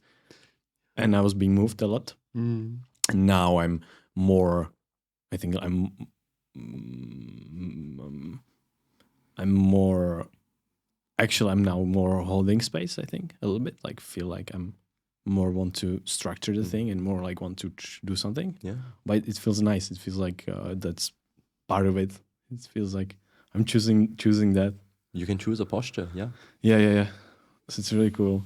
and I was being moved a lot. And now I'm more. I think I'm more. Actually, I'm now more holding space. I think a little bit. Like feel like I'm more want to structure the thing and more like want to do something. Yeah. But it feels nice. It feels like that's part of it. It feels like I'm choosing that. You can choose a posture, yeah. Yeah. So it's really cool.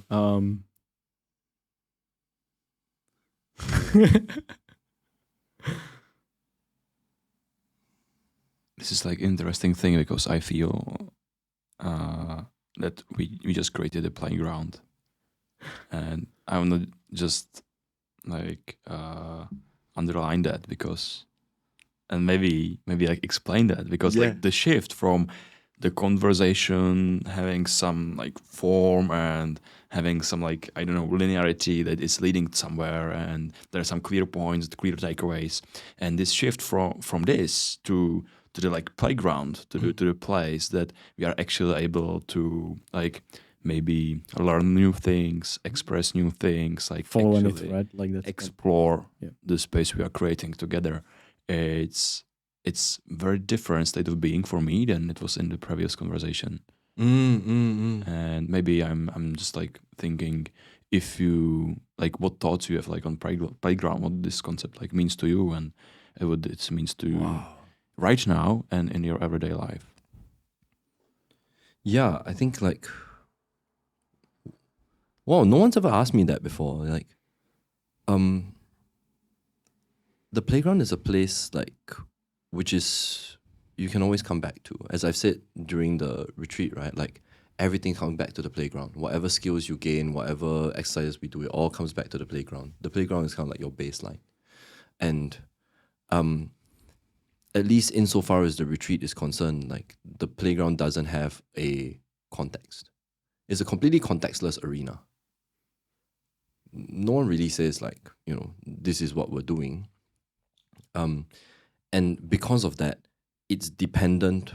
This is like interesting thing because I feel that we just created a playground, and I want to just like underline that because, and maybe like explain that because like the shift from the conversation having some like form and having some like I don't know linearity that is leading somewhere, and there are some clear points, clear takeaways, and this shift from this to the like playground, to the place that we are actually able to like maybe learn new things, express new things, like Follow actually anything, right? Like that. explore Yeah. the space we are creating together. It's very different state of being for me than it was in the previous conversation. And maybe I'm just like thinking if you like what thoughts you have like on playground, what this concept like means to you, and what it means to you right now and in your everyday life. Yeah, I think like, wow, no one's ever asked me that before. Like, the playground is a place like which is you can always come back to. As I've said during the retreat, right? Like everything comes back to the playground. Whatever skills you gain, whatever exercises we do, it all comes back to the playground. The playground is kind of like your baseline. And at least insofar as the retreat is concerned, like the playground doesn't have a context. It's a completely contextless arena. No one really says like, this is what we're doing. And because of that, it's dependent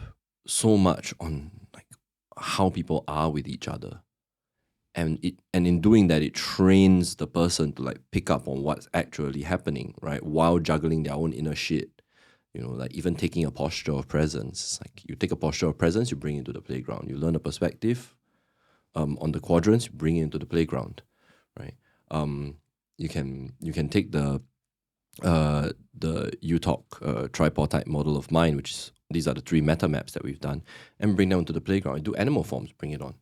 so much on like how people are with each other. And in doing that, it trains the person to like pick up on what's actually happening, right? While juggling their own inner shit. Like even taking a posture of presence. Like you take a posture of presence, you bring it to the playground. You learn a perspective on the quadrants, you bring it into the playground, right? You can take the UTalk tripartite model of mind, which is these are the 3 meta maps that we've done, and bring them into the playground. You do animal forms, bring it on,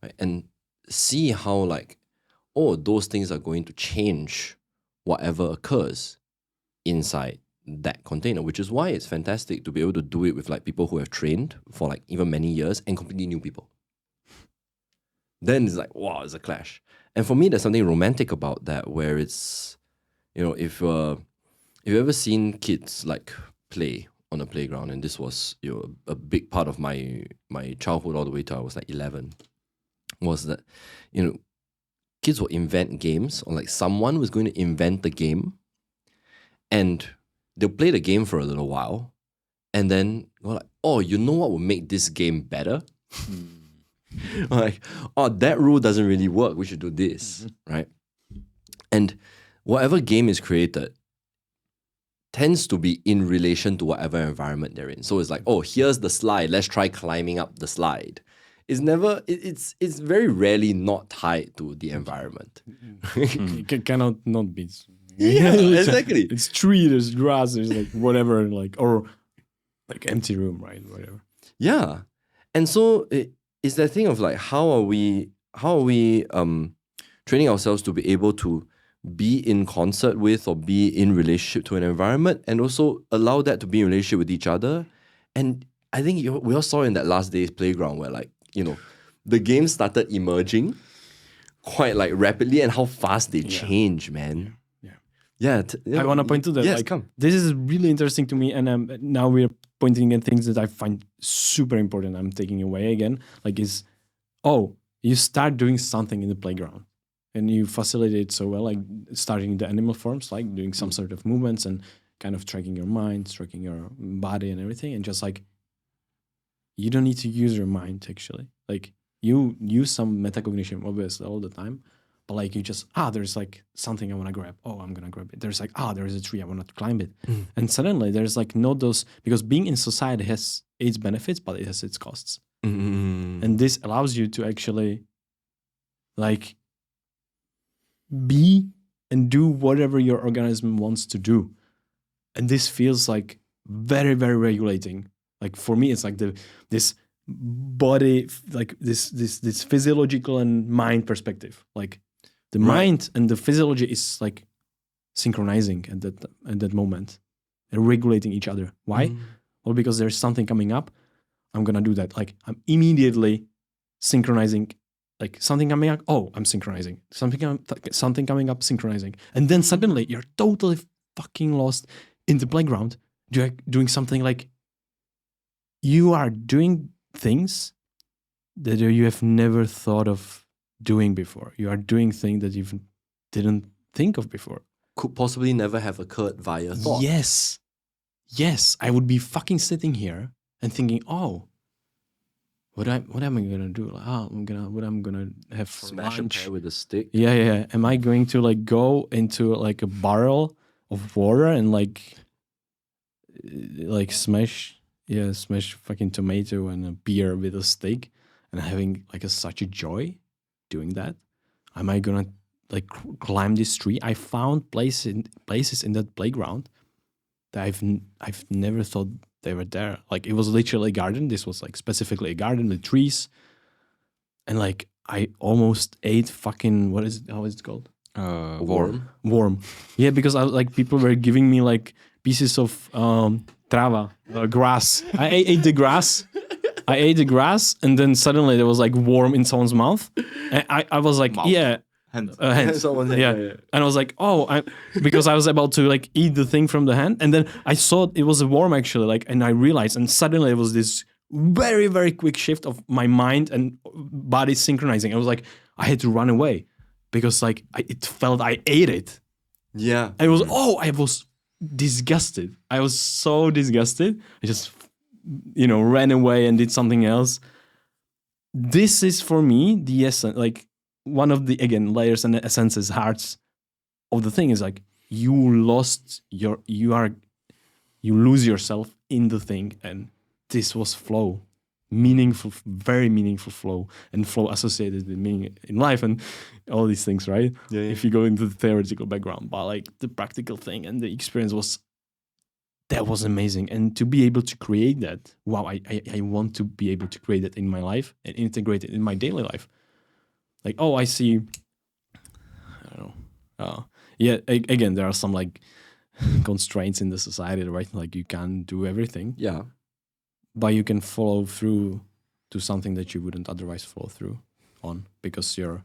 right? And see how like, those things are going to change whatever occurs inside that container, which is why it's fantastic to be able to do it with like people who have trained for like even many years and completely new people. Then it's like, wow, it's a clash. And for me, there's something romantic about that, where it's, if you've ever seen kids like play on a playground, and this was a big part of my childhood all the way till I was like 11, was that kids will invent games, or like someone was going to invent the game, and they'll play the game for a little while, and then go like, what would make this game better? Like, that rule doesn't really work, we should do this, right? And whatever game is created tends to be in relation to whatever environment they're in. So it's like, here's the slide, let's try climbing up the slide. It's never, it's very rarely not tied to the environment. It cannot not be. Yeah, exactly. It's tree, there's grass, there's like whatever, like, or like empty room, right? Whatever. Yeah. And so it's that thing of like, how are we training ourselves to be able to be in concert with or be in relationship to an environment, and also allow that to be in relationship with each other. And I think we all saw in that last day's playground where like, the game started emerging quite like rapidly, and how fast they change, man. Yeah. I want to point to that. Yes, like, come. This is really interesting to me, and now we're pointing at things that I find super important. I'm taking away again. Like, you start doing something in the playground, and you facilitate it so well, like starting the animal forms, like doing some sort of movements and kind of tracking your mind, tracking your body and everything, and just like, you don't need to use your mind actually. Like, you use some metacognition obviously all the time, but like you just, there's like something I want to grab. I'm going to grab it. There's like, there's a tree, I want to climb it. And suddenly there's like not those, because being in society has its benefits, but it has its costs. And this allows you to actually like be and do whatever your organism wants to do. And this feels like very, very regulating. Like for me, it's like this body, like this physiological and mind perspective. Like the mind and the physiology is like synchronizing at that moment and regulating each other. Why? Well, because there's something coming up. I'm gonna do that. Like I'm immediately synchronizing. Like something coming up. Oh, I'm synchronizing. Something coming up. Synchronizing. And then suddenly you're totally fucking lost in the playground. Doing something like you are doing things that you have never thought of doing before. You are doing things that you didn't think of before. Could possibly never have occurred via thought. Yes. I would be fucking sitting here and thinking, oh, what am I gonna do? Like, what I'm gonna have for Smash lunch? a pear with a stick. Yeah. Am I going to like go into like a barrel of water and like smash fucking tomato and a beer with a stick and having like such a joy doing that? Am I gonna like climb this tree? I found places in that playground that I've never thought they were there. Like it was literally a garden. This was like specifically a garden with trees, and like I almost ate fucking how is it called? Worm. Yeah, because people were giving me like pieces of trava, grass. I ate the grass. And then suddenly there was like worm in someone's mouth. And I was like, yeah. Hand. Hands. Someone's hand, Yeah. And I was like, because I was about to like eat the thing from the hand. And then I saw it was a worm actually, like, and I realized, and suddenly it was this very, very quick shift of my mind and body synchronizing. I was like, I had to run away because like it felt I ate it. Yeah. I was disgusted. I was so disgusted. I just, ran away and did something else. This is for me the essence, like one of the, again, layers and essences, hearts of the thing is like you lose yourself in the thing, and this was flow, meaningful, very meaningful flow, and flow associated with meaning in life and all these things, right? Yeah. If you go into the theoretical background, but like the practical thing and the experience was amazing. And to be able to create that, wow, I want to be able to create that in my life and integrate it in my daily life. Like, oh, I see, I don't know. Again, there are some like constraints in the society, right? Like you can't do everything. Yeah. But you can follow through to something that you wouldn't otherwise follow through on because you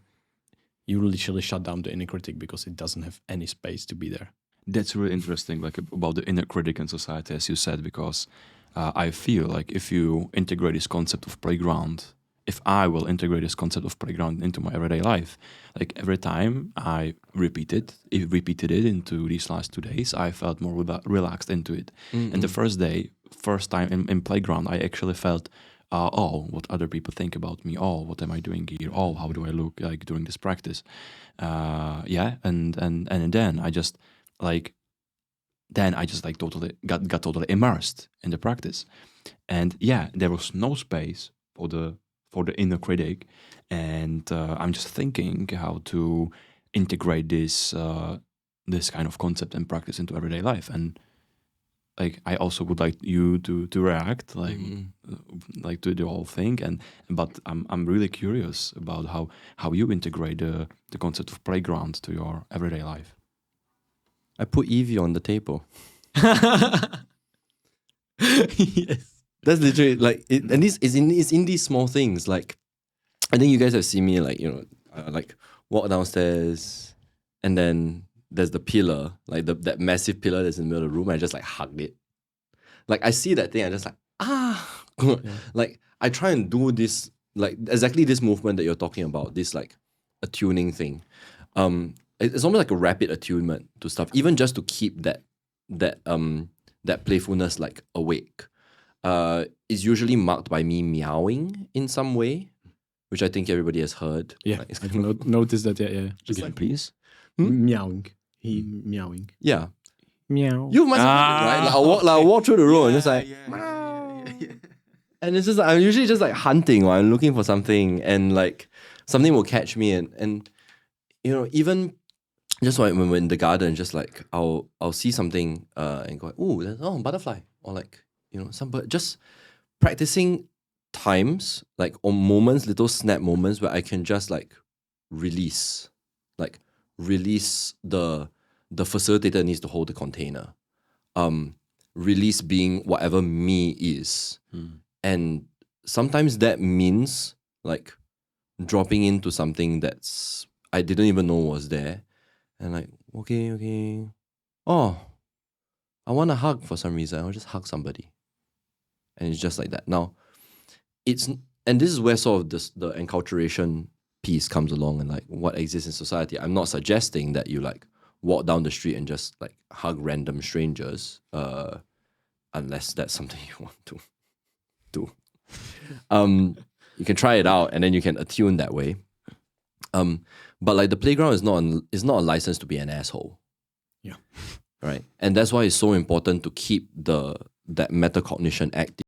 literally shut down the inner critic because it doesn't have any space to be there. That's really interesting, like about the inner critic in society, as you said, because I feel like if you integrate this concept of playground, if I will integrate this concept of playground into my everyday life, like every time I repeated it into these last 2 days, I felt more relaxed into it. Mm-hmm. And the first time in playground, I actually felt, what other people think about me. Oh, what am I doing here? Oh, how do I look like during this practice? And then I just totally got totally immersed in the practice, and there was no space for the inner critic, and I'm just thinking how to integrate this kind of concept and practice into everyday life. And like I also would like you to react like to the whole thing, but I'm really curious about how you integrate the concept of playground to your everyday life. I put Evie on the table. Yes. That's literally like, and this is in these small things. Like, I think you guys have seen me like like walk downstairs, and then there's the pillar, like that massive pillar that's in the middle of the room. I just like hugged it. Like I see that thing, I just like like I try and do this like exactly this movement that you're talking about. This like attuning thing. It's almost like a rapid attunement to stuff, even just to keep that playfulness like awake. Is usually marked by me meowing in some way, which I think everybody has heard. Yeah, Like, I've noticed that. Yeah. Just like, please. Meowing. Meowing. yeah. Meow. You must have heard it, right? Like, I'll walk through the room and just like, and it's just I'm usually just like hunting or I'm looking for something, and like something will catch me, and even just like when we're in the garden, just like I'll see something and go, ooh, there's butterfly, or like some bird. Just practicing times like or moments, little snap moments where I can just like release the the facilitator needs to hold the container. Release being whatever me is. And sometimes that means like dropping into something that's I didn't even know was there. And like, okay. Oh, I want a hug for some reason. I'll just hug somebody. And it's just like that. Now, and this is where sort of the enculturation piece comes along and like what exists in society. I'm not suggesting that you like walk down the street and just like hug random strangers, unless that's something you want to do. You can try it out and then you can attune that way. But like the playground is not a license to be an asshole. Yeah. Right. And that's why it's so important to keep that metacognition active.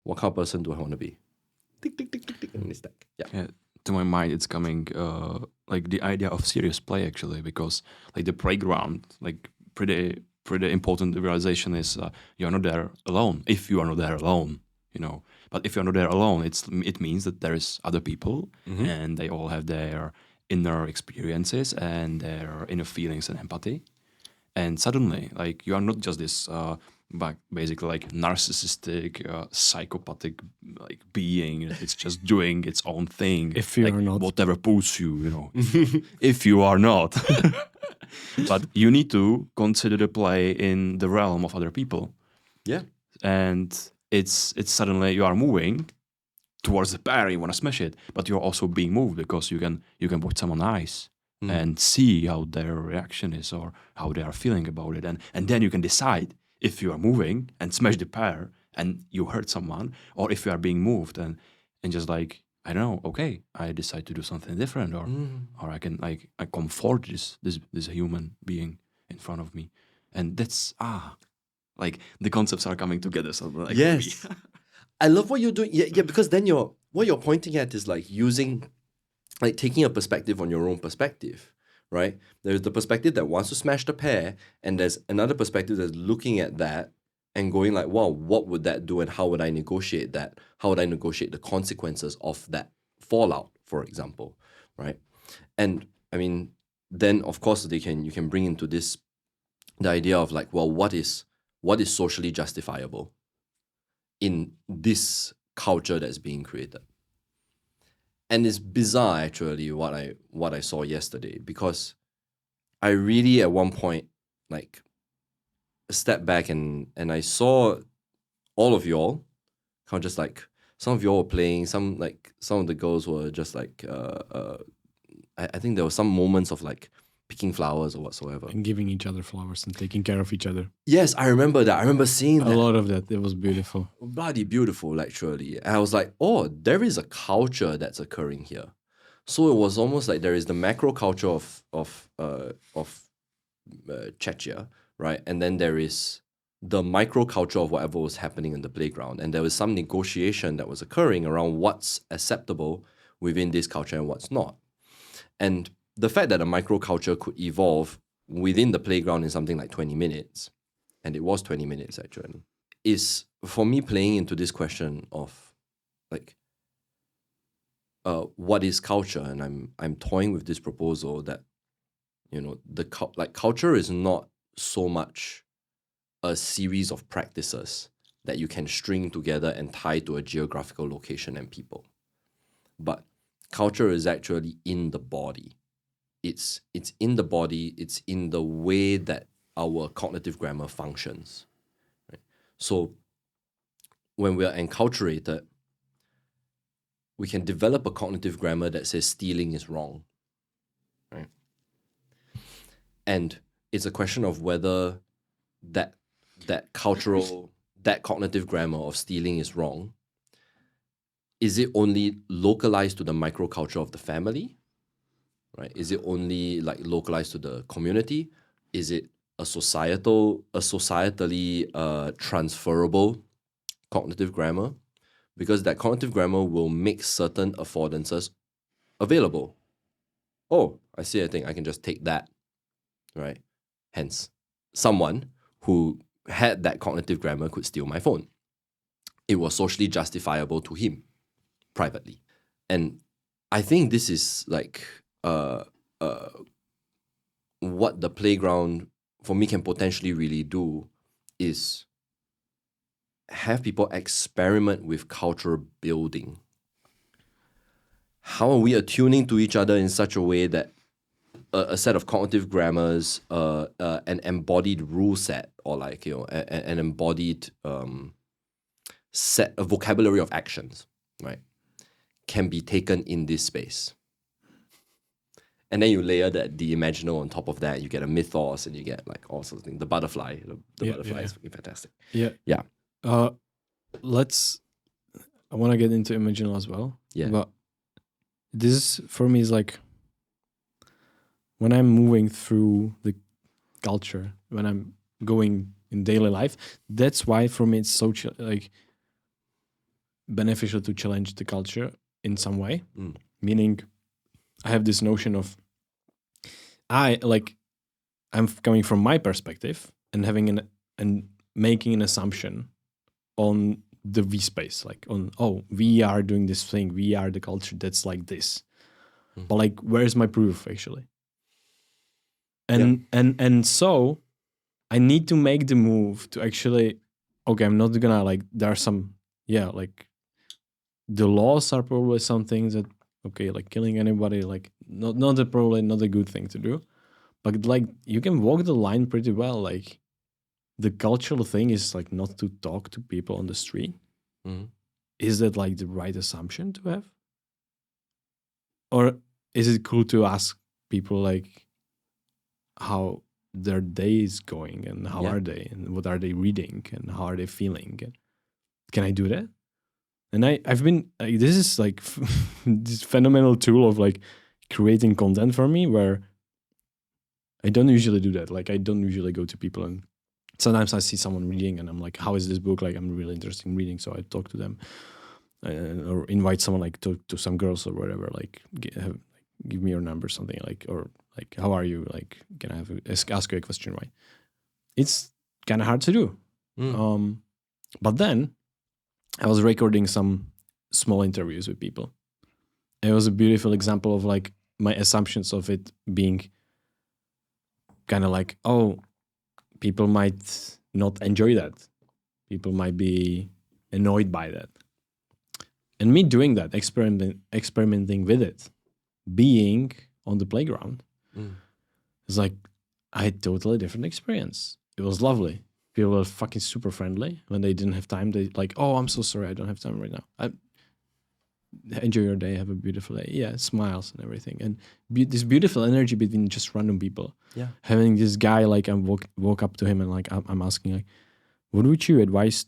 What kind of person do I want to be? Tick, tick, tick, tick, tick in this deck. Yeah. Yeah, to my mind, it's coming like the idea of serious play actually, because like the playground, like pretty important realization is you're not there alone. If you are not there alone, you know. But if you're not there alone, it means that there is other people, and they all have their inner experiences and their inner feelings and empathy. And suddenly, like you are not just this basically like narcissistic, psychopathic like being. It's just doing its own thing. If you like, are not. whatever pulls you, you know. If you are not, but you need to consider the play in the realm of other people. Yeah. And it's suddenly you are moving towards the pair. You want to smash it, but you're also being moved because you can watch someone eyes. And see how their reaction is or how they are feeling about it. And then you can decide if you are moving and smash the pair and you hurt someone, or if you are being moved and just like, I don't know, okay, I decide to do something different, or I can like I comfort this human being in front of me. and that's like the concepts are coming together. So like Yes. I love what you're doing. Yeah, because then what you're pointing at is like taking a perspective on your own perspective, right? There's the perspective that wants to smash the pair, and there's another perspective that's looking at that and going like, wow, what would that do, and how would I negotiate that? How would I negotiate the consequences of that fallout, for example, right? And I mean, then of course you can bring into this the idea of like, well, what is socially justifiable in this culture that's being created? And it's bizarre actually what I saw yesterday, because I really at one point like stepped back and I saw all of y'all kind of just like, some of y'all were playing, some of the girls were just like I think there were some moments of like picking flowers or whatsoever. And giving each other flowers and taking care of each other. Yes, I remember that. I remember seeing A that. lot of that. It was beautiful. Bloody beautiful, actually. And I was like, oh, there is a culture that's occurring here. So it was almost like there is the macro culture of Czechia, right? And then there is the micro culture of whatever was happening in the playground. And there was some negotiation that was occurring around what's acceptable within this culture and what's not. And the fact that a microculture could evolve within the playground in something like 20 minutes, and it was 20 minutes actually, is for me playing into this question of like, what is culture? And I'm toying with this proposal that, you know, culture is not so much a series of practices that you can string together and tie to a geographical location and people, but culture is actually in the body. It's in the body, it's in the way that our cognitive grammar functions. Right? So when we are enculturated, we can develop a cognitive grammar that says stealing is wrong. Right? And it's a question of whether that cognitive grammar of stealing is wrong, is it only localized to the microculture of the family? Right? Is it only like localized to the community? Is it a societally transferable cognitive grammar? Because that cognitive grammar will make certain affordances available. Oh, I see a thing, I can just take that, right? Hence, someone who had that cognitive grammar could steal my phone. It was socially justifiable to him privately. And I think this is like what the playground for me can potentially really do is have people experiment with cultural building. How are we attuning to each other in such a way that a set of cognitive grammars, an embodied rule set, or like, you know, an embodied set, a vocabulary of actions, right, can be taken in this space. And then you layer the imaginal on top of that, you get a mythos, and you get like all sorts of things. The butterfly, the butterfly is fucking fantastic. Yeah. Yeah. I want to get into imaginal as well. Yeah. But this for me is like when I'm moving through the culture, when I'm going in daily life, that's why for me it's so like beneficial to challenge the culture in some way. Meaning I have this notion of I'm coming from my perspective and having and making an assumption on the V space, like on, oh, we are doing this thing, we are the culture that's like this. But like, where's my proof actually? And so I need to make the move to actually, okay, I'm not gonna like, there are some, like the laws are probably some things that, okay, like killing anybody, like probably not a good thing to do. But like you can walk the line pretty well. Like the cultural thing is like not to talk to people on the street. Is that like the right assumption to have? Or is it cool to ask people like how their day is going and how are they and what are they reading and how are they feeling? And can I do that? And I've been this is like this phenomenal tool of like creating content for me where I don't usually do that. Like I don't usually go to people, and sometimes I see someone reading and I'm like, how is this book? Like I'm really interested in reading. So I talk to them or invite someone like to some girls or whatever, like give me your number, something like, or like, how are you? Like, can I ask you a question, right? It's kind of hard to do. But then I was recording some small interviews with people. It was a beautiful example of like my assumptions of it being kind of like, oh, people might not enjoy that. People might be annoyed by that. And me doing that, experimenting with it, being on the playground, it's like I had totally different experience. It was lovely. People were fucking super friendly. When they didn't have time, they like, oh, I'm so sorry, I don't have time right now. Enjoy your day, have a beautiful day. Yeah, smiles and everything. And this beautiful energy between just random people. Yeah. Having this guy, like I woke up to him and like I'm asking like, what would your advice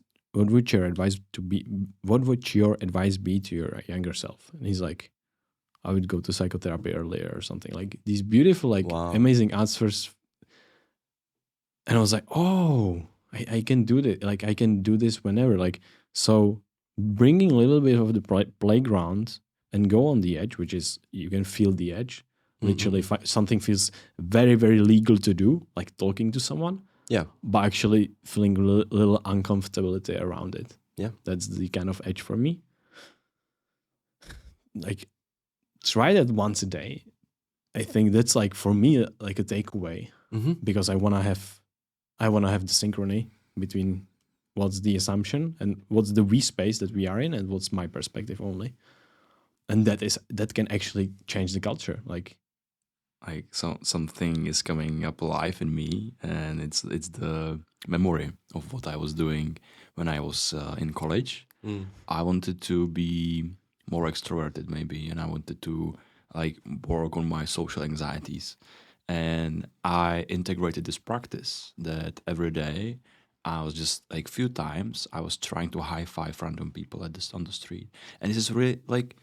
be to your younger self? And he's like, I would go to psychotherapy earlier or something. Like these beautiful, like amazing answers. And I was like, oh, I can do this. Like I can do this whenever. Like, so bringing a little bit of the playground and go on the edge, which is you can feel the edge. Literally, something feels very, very legal to do, like talking to someone. Yeah. But actually feeling a little uncomfortability around it. Yeah. That's the kind of edge for me. Like, try that once a day. I think that's like, for me, like a takeaway. Because I want to have the synchrony between what's the assumption and what's the we space that we are in and what's my perspective only. And that can actually change the culture. Like something is coming up alive in me, and it's the memory of what I was doing when I was in college. I wanted to be more extroverted maybe, and I wanted to like work on my social anxieties. And I integrated this practice that every day I was just like few times I was trying to high five random people on the street. And this is really like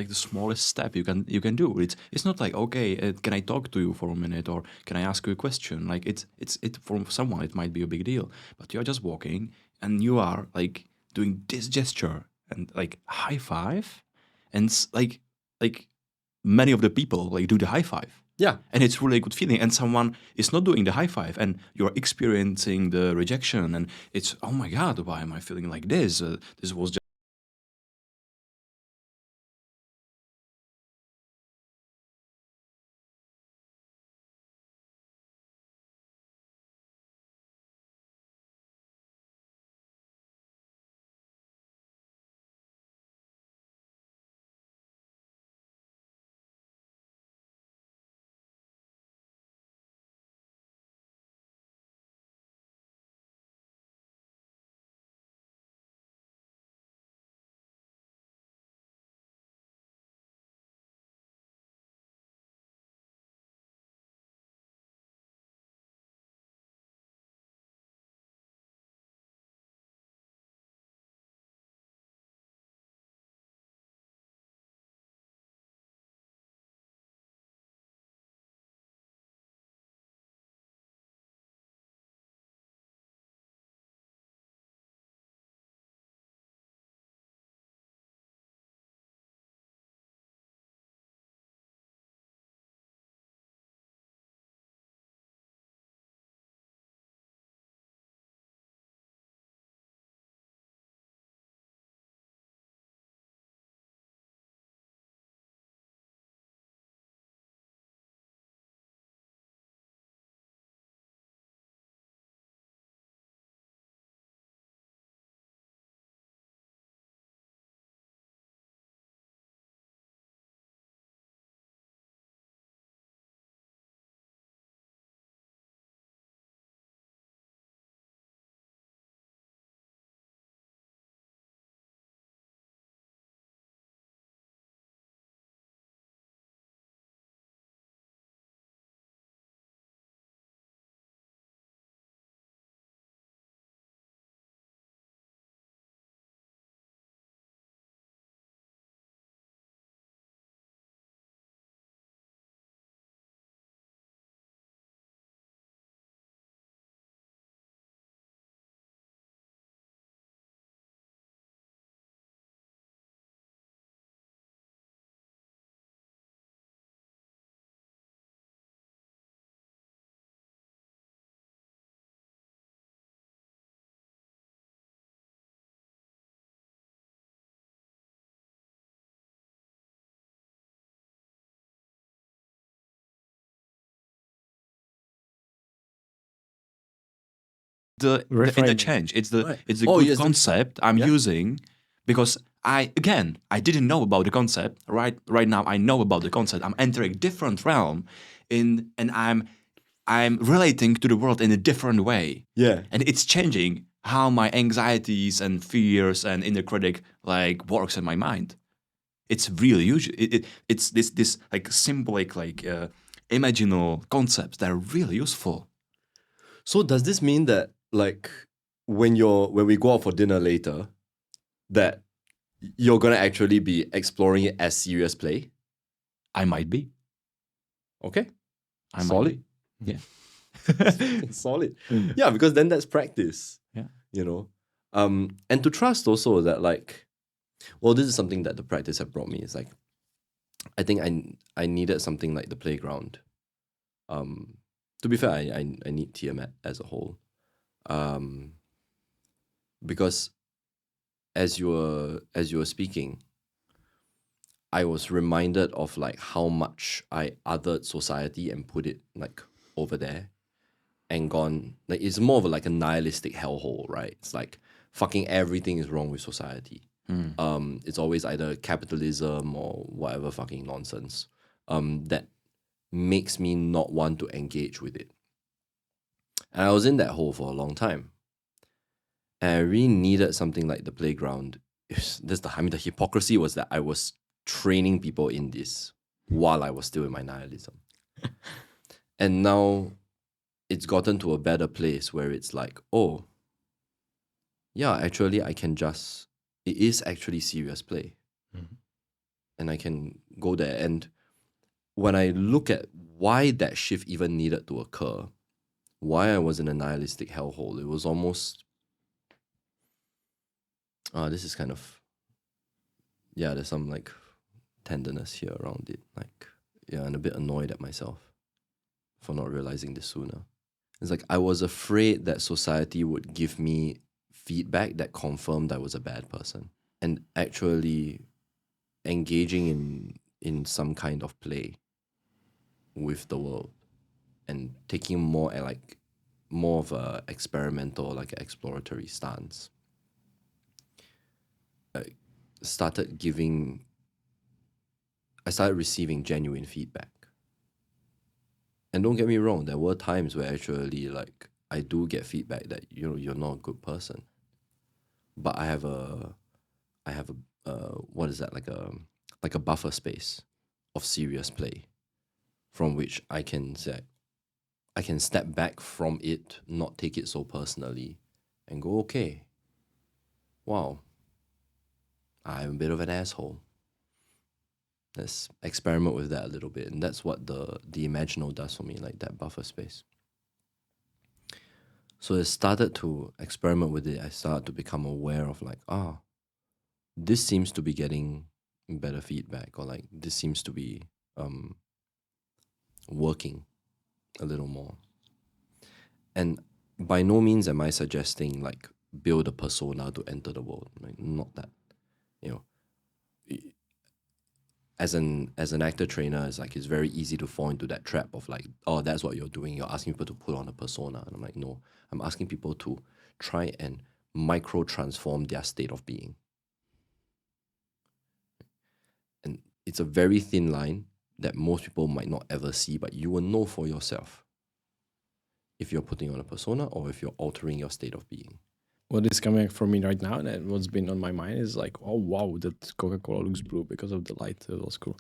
the smallest step you can do. It's not like, okay, can I talk to you for a minute, or can I ask you a question? Like it's for someone it might be a big deal, but you're just walking and you are like doing this gesture and like high five, and like many of the people like do the high five. Yeah. And it's really a good feeling. And someone is not doing the high five, and you're experiencing the rejection, and it's, oh my God, why am I feeling like this? This was just the Reframing. interchange. It's the Right. it's the Oh, good yes, the- concept I'm using because I didn't know about the concept. Right now I know about the concept. I'm entering a different realm and I'm relating to the world in a different way. Yeah. And it's changing how my anxieties and fears and inner critic like works in my mind. It's really huge. It's this like symbolic like imaginal concepts that are really useful. So does this mean that like when we go out for dinner later, that you're gonna actually be exploring it as serious play? I might be. Okay. I might Solid. be. Yeah. Solid. Yeah, because then that's practice. Yeah. You know? And to trust also that like, well, this is something that the practice have brought me. It's like I think I needed something like the playground. To be fair, I need TIAMAT as a whole. Because as you were speaking, I was reminded of like how much I othered society and put it like over there and gone like it's more of like a nihilistic hellhole, right? It's like fucking everything is wrong with society. It's always either capitalism or whatever fucking nonsense that makes me not want to engage with it. And I was in that hole for a long time. And I really needed something like the playground. The hypocrisy was that I was training people in this while I was still in my nihilism. And now it's gotten to a better place where it's like, oh, yeah, actually it is actually serious play. And I can go there. And when I look at why that shift even needed to occur, why I was in a nihilistic hellhole, it was almost, this is kind of, yeah, there's some like tenderness here around it. Like, yeah, and a bit annoyed at myself for not realizing this sooner. It's like I was afraid that society would give me feedback that confirmed I was a bad person. And actually engaging in some kind of play with the world and taking more of a experimental, like an exploratory stance. I started receiving genuine feedback. And don't get me wrong, there were times where actually like I do get feedback that you're not a good person. But I have a what is that, like a buffer space of serious play from which I can step back from it, not take it so personally, and go, okay, wow, I'm a bit of an asshole. Let's experiment with that a little bit. And that's what the imaginal does for me, like that buffer space. So I started to experiment with it. I started to become aware of like, this seems to be getting better feedback, or like this seems to be working a little more. And by no means am I suggesting like build a persona to enter the world. Like, not that. As an actor trainer, it's very easy to fall into that trap of like, oh, that's what you're doing. You're asking people to put on a persona. And I'm like, no, I'm asking people to try and micro transform their state of being. And it's a very thin line that most people might not ever see, but you will know for yourself if you're putting on a persona or if you're altering your state of being. What is coming up for me right now, and what's been on my mind is like, oh wow, that Coca-Cola looks blue because of the light. That was cool.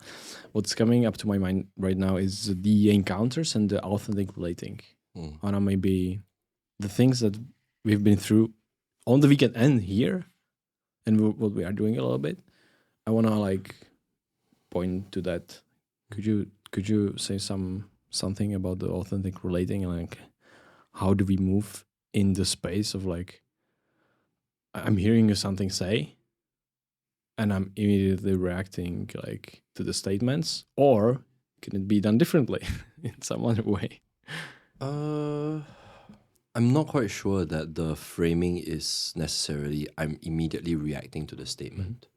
What's coming up to my mind right now is the encounters and the authentic relating. And maybe the things that we've been through on the weekend and here, and what we are doing a little bit. I want to like point to that. Could you say something about the authentic relating and like how do we move in the space of like, I'm hearing you something say and I'm immediately reacting like to the statements, or can it be done differently in some other way? I'm not quite sure that the framing is necessarily I'm immediately reacting to the statement.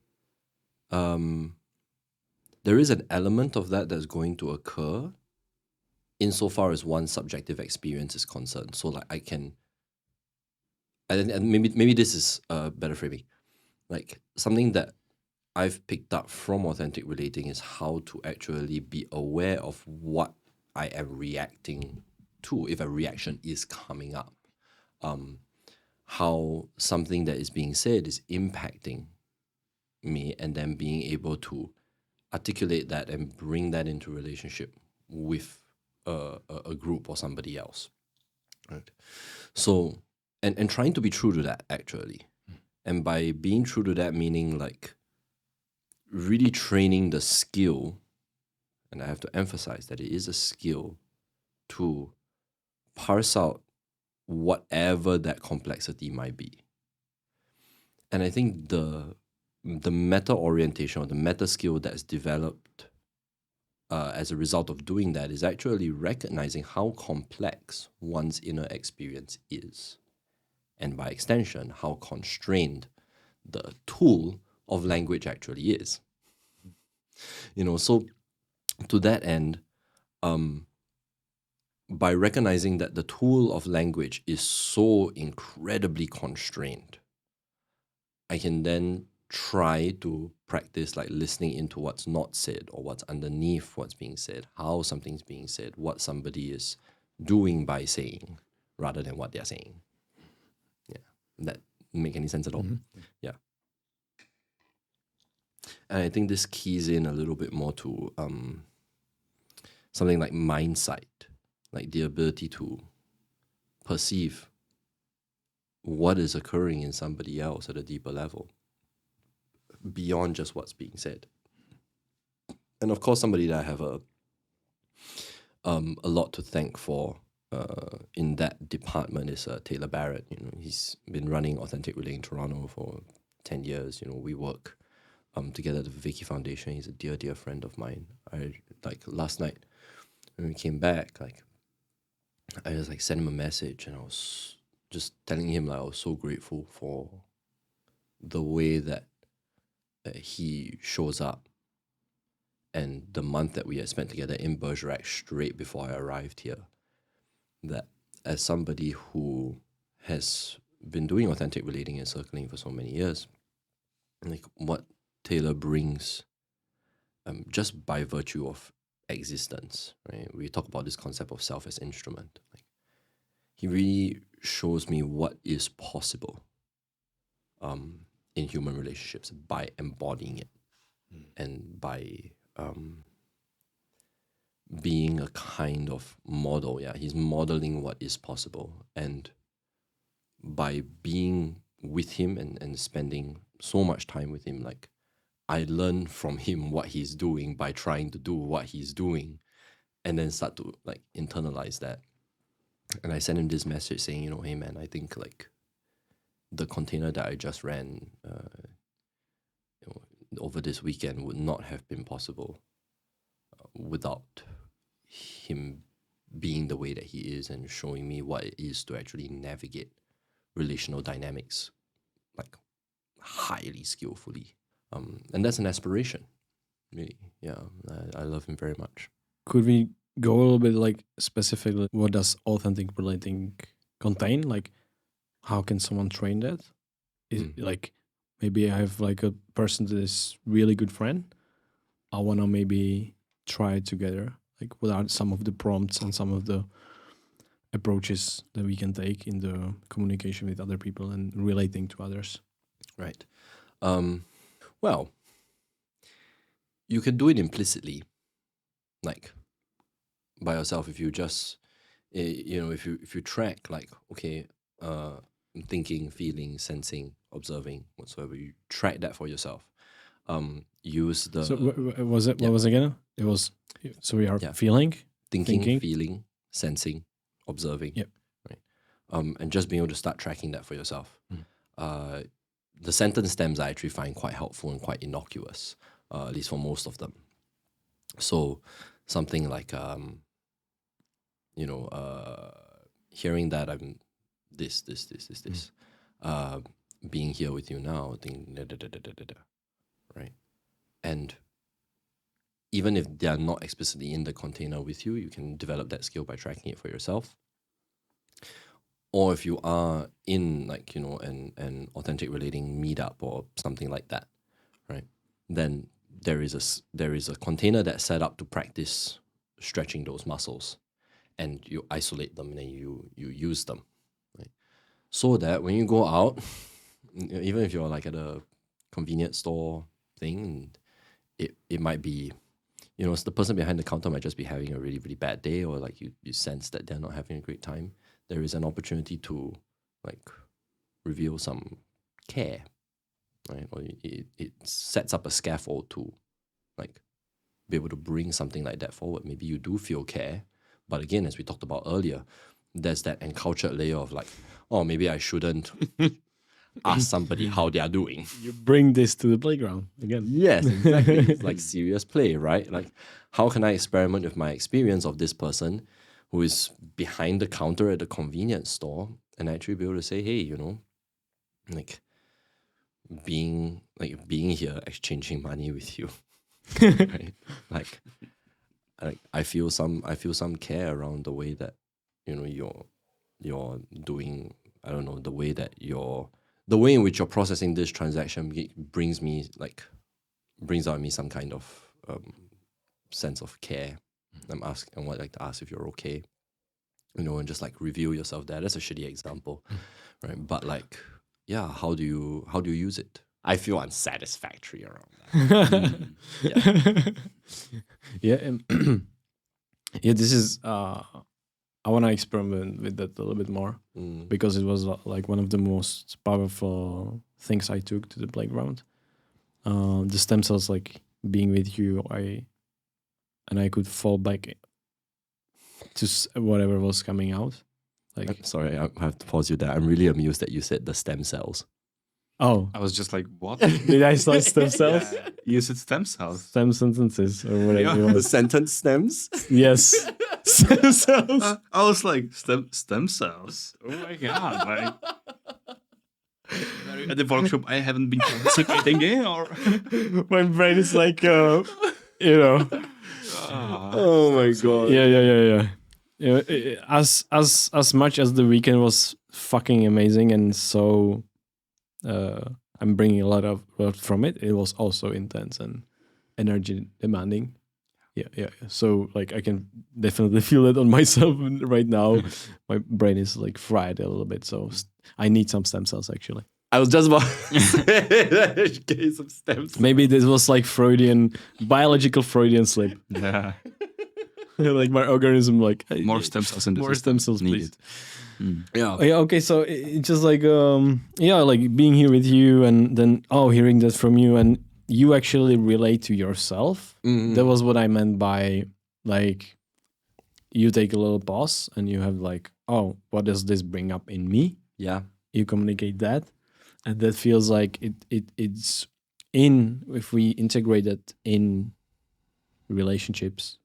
There is an element of that that's going to occur insofar as one's subjective experience is concerned. So like I can and maybe this is better framing. Like something that I've picked up from authentic relating is how to actually be aware of what I am reacting to, if a reaction is coming up. How something that is being said is impacting me, and then being able to articulate that and bring that into relationship with a group or somebody else. Right. So, and trying to be true to that actually. And by being true to that, meaning like really training the skill, and I have to emphasize that it is a skill, to parse out whatever that complexity might be. And I think the meta orientation or the meta skill that's developed as a result of doing that is actually recognizing how complex one's inner experience is, and by extension, how constrained the tool of language actually is. So to that end, by recognizing that the tool of language is so incredibly constrained, I can then try to practice like listening into what's not said, or what's underneath what's being said, how something's being said, what somebody is doing by saying, rather than what they're saying. Yeah, that make any sense at all? Yeah. And I think this keys in a little bit more to something like mind sight, like the ability to perceive what is occurring in somebody else at a deeper level, beyond just what's being said. And of course, somebody that I have a lot to thank for in that department is Taylor Barrett. He's been running Authentic Relating Toronto for 10 years. We work together at the Vicky Foundation. He's a dear, dear friend of mine. Last night when we came back, I just sent him a message, and I was just telling him I was so grateful for the way that he shows up, and the month that we had spent together in Bergerac straight before I arrived here. That as somebody who has been doing authentic relating and circling for so many years, what Taylor brings, just by virtue of existence, right? We talk about this concept of self as instrument. He really shows me what is possible in human relationships by embodying it, and by being a kind of model. Yeah, he's modeling what is possible, and by being with him and spending so much time with him, I learn from him what he's doing by trying to do what he's doing, and then start to internalize that. And I sent him this message saying, hey man, I think the container that I just ran over this weekend would not have been possible without him being the way that he is, and showing me what it is to actually navigate relational dynamics highly skillfully. And that's an aspiration, really. Yeah, I love him very much. Could we go a little bit specifically, what does authentic relating contain? How can someone train that? Is maybe I have a person that is really good friend. I want to maybe try it together, without some of the prompts and some of the approaches that we can take in the communication with other people and relating to others. Right. Well, you can do it implicitly, by yourself. If you just, if you track, thinking, feeling, sensing, observing, whatsoever, you track that for yourself. Use the. So was it? What was it again? It was. So we are feeling, thinking, feeling, sensing, observing. Yep. Right. And just being able to start tracking that for yourself. The sentence stems I actually find quite helpful and quite innocuous, at least for most of them. So something hearing that I'm this. Being here with you now, right? And even if they are not explicitly in the container with you, you can develop that skill by tracking it for yourself. or if you are in like, an authentic relating meetup or something like that, right? Then there is a container that's set up to practice stretching those muscles, and you isolate them and then you use them, right? So that when you go out, even if you're like at a convenience store thing, it might be, the person behind the counter might just be having a really, really bad day, or like you sense that they're not having a great time. There is an opportunity to like reveal some care, right? Or it sets up a scaffold to like be able to bring something like that forward. Maybe you do feel care, but again, as we talked about earlier, there's that encultured layer of like, oh, maybe I shouldn't ask somebody how they are doing. You bring this to the playground again. Yes, exactly. It's like serious play, right? Like, how can I experiment with my experience of this person who is behind the counter at the convenience store and actually be able to say, hey, like being here, exchanging money with you, right? Like I feel some care around the way that you're doing. I don't know, the way in which you're processing this transaction brings out in me some kind of sense of care. I would like to ask if you're okay, and just like reveal yourself there. That's a shitty example, right? But like, yeah, how do you use it? I feel unsatisfactory around that. Yeah, yeah. This is I want to experiment with that a little bit more because it was like one of the most powerful things I took to the playground. The stem cells, like being with you, I could fall back to whatever was coming out. Like, sorry, I have to pause you there. I'm really amused that you said the stem cells. Oh, I was just like, what? did I say stem cells? Yeah, you said stem cells. Stem sentences or whatever. Yeah. You want. The sentence stems? Yes. Stem cells. I was like, stem cells. Oh my god! Like, at the workshop, I haven't been participating in, or My brain is like, Oh my god. Yeah. As much as the weekend was fucking amazing, and so I'm bringing a lot from it. It was also intense and energy demanding. Yeah. So like I can definitely feel it on myself right now. My brain is like fried a little bit, so I need some stem cells actually. I was just about to say case of stem cells. Maybe this was like biological Freudian slip. yeah, Like my organism, like more stem cells in the more system stem cells, needed. please. Yeah. Yeah, okay, so it's just like like being here with you, and then hearing that from you, and you actually relate to yourself. That was what I meant by like you take a little pause and you have like, oh, what does this bring up in me? Yeah. You communicate that, and that feels like it's if we integrate it in relationships,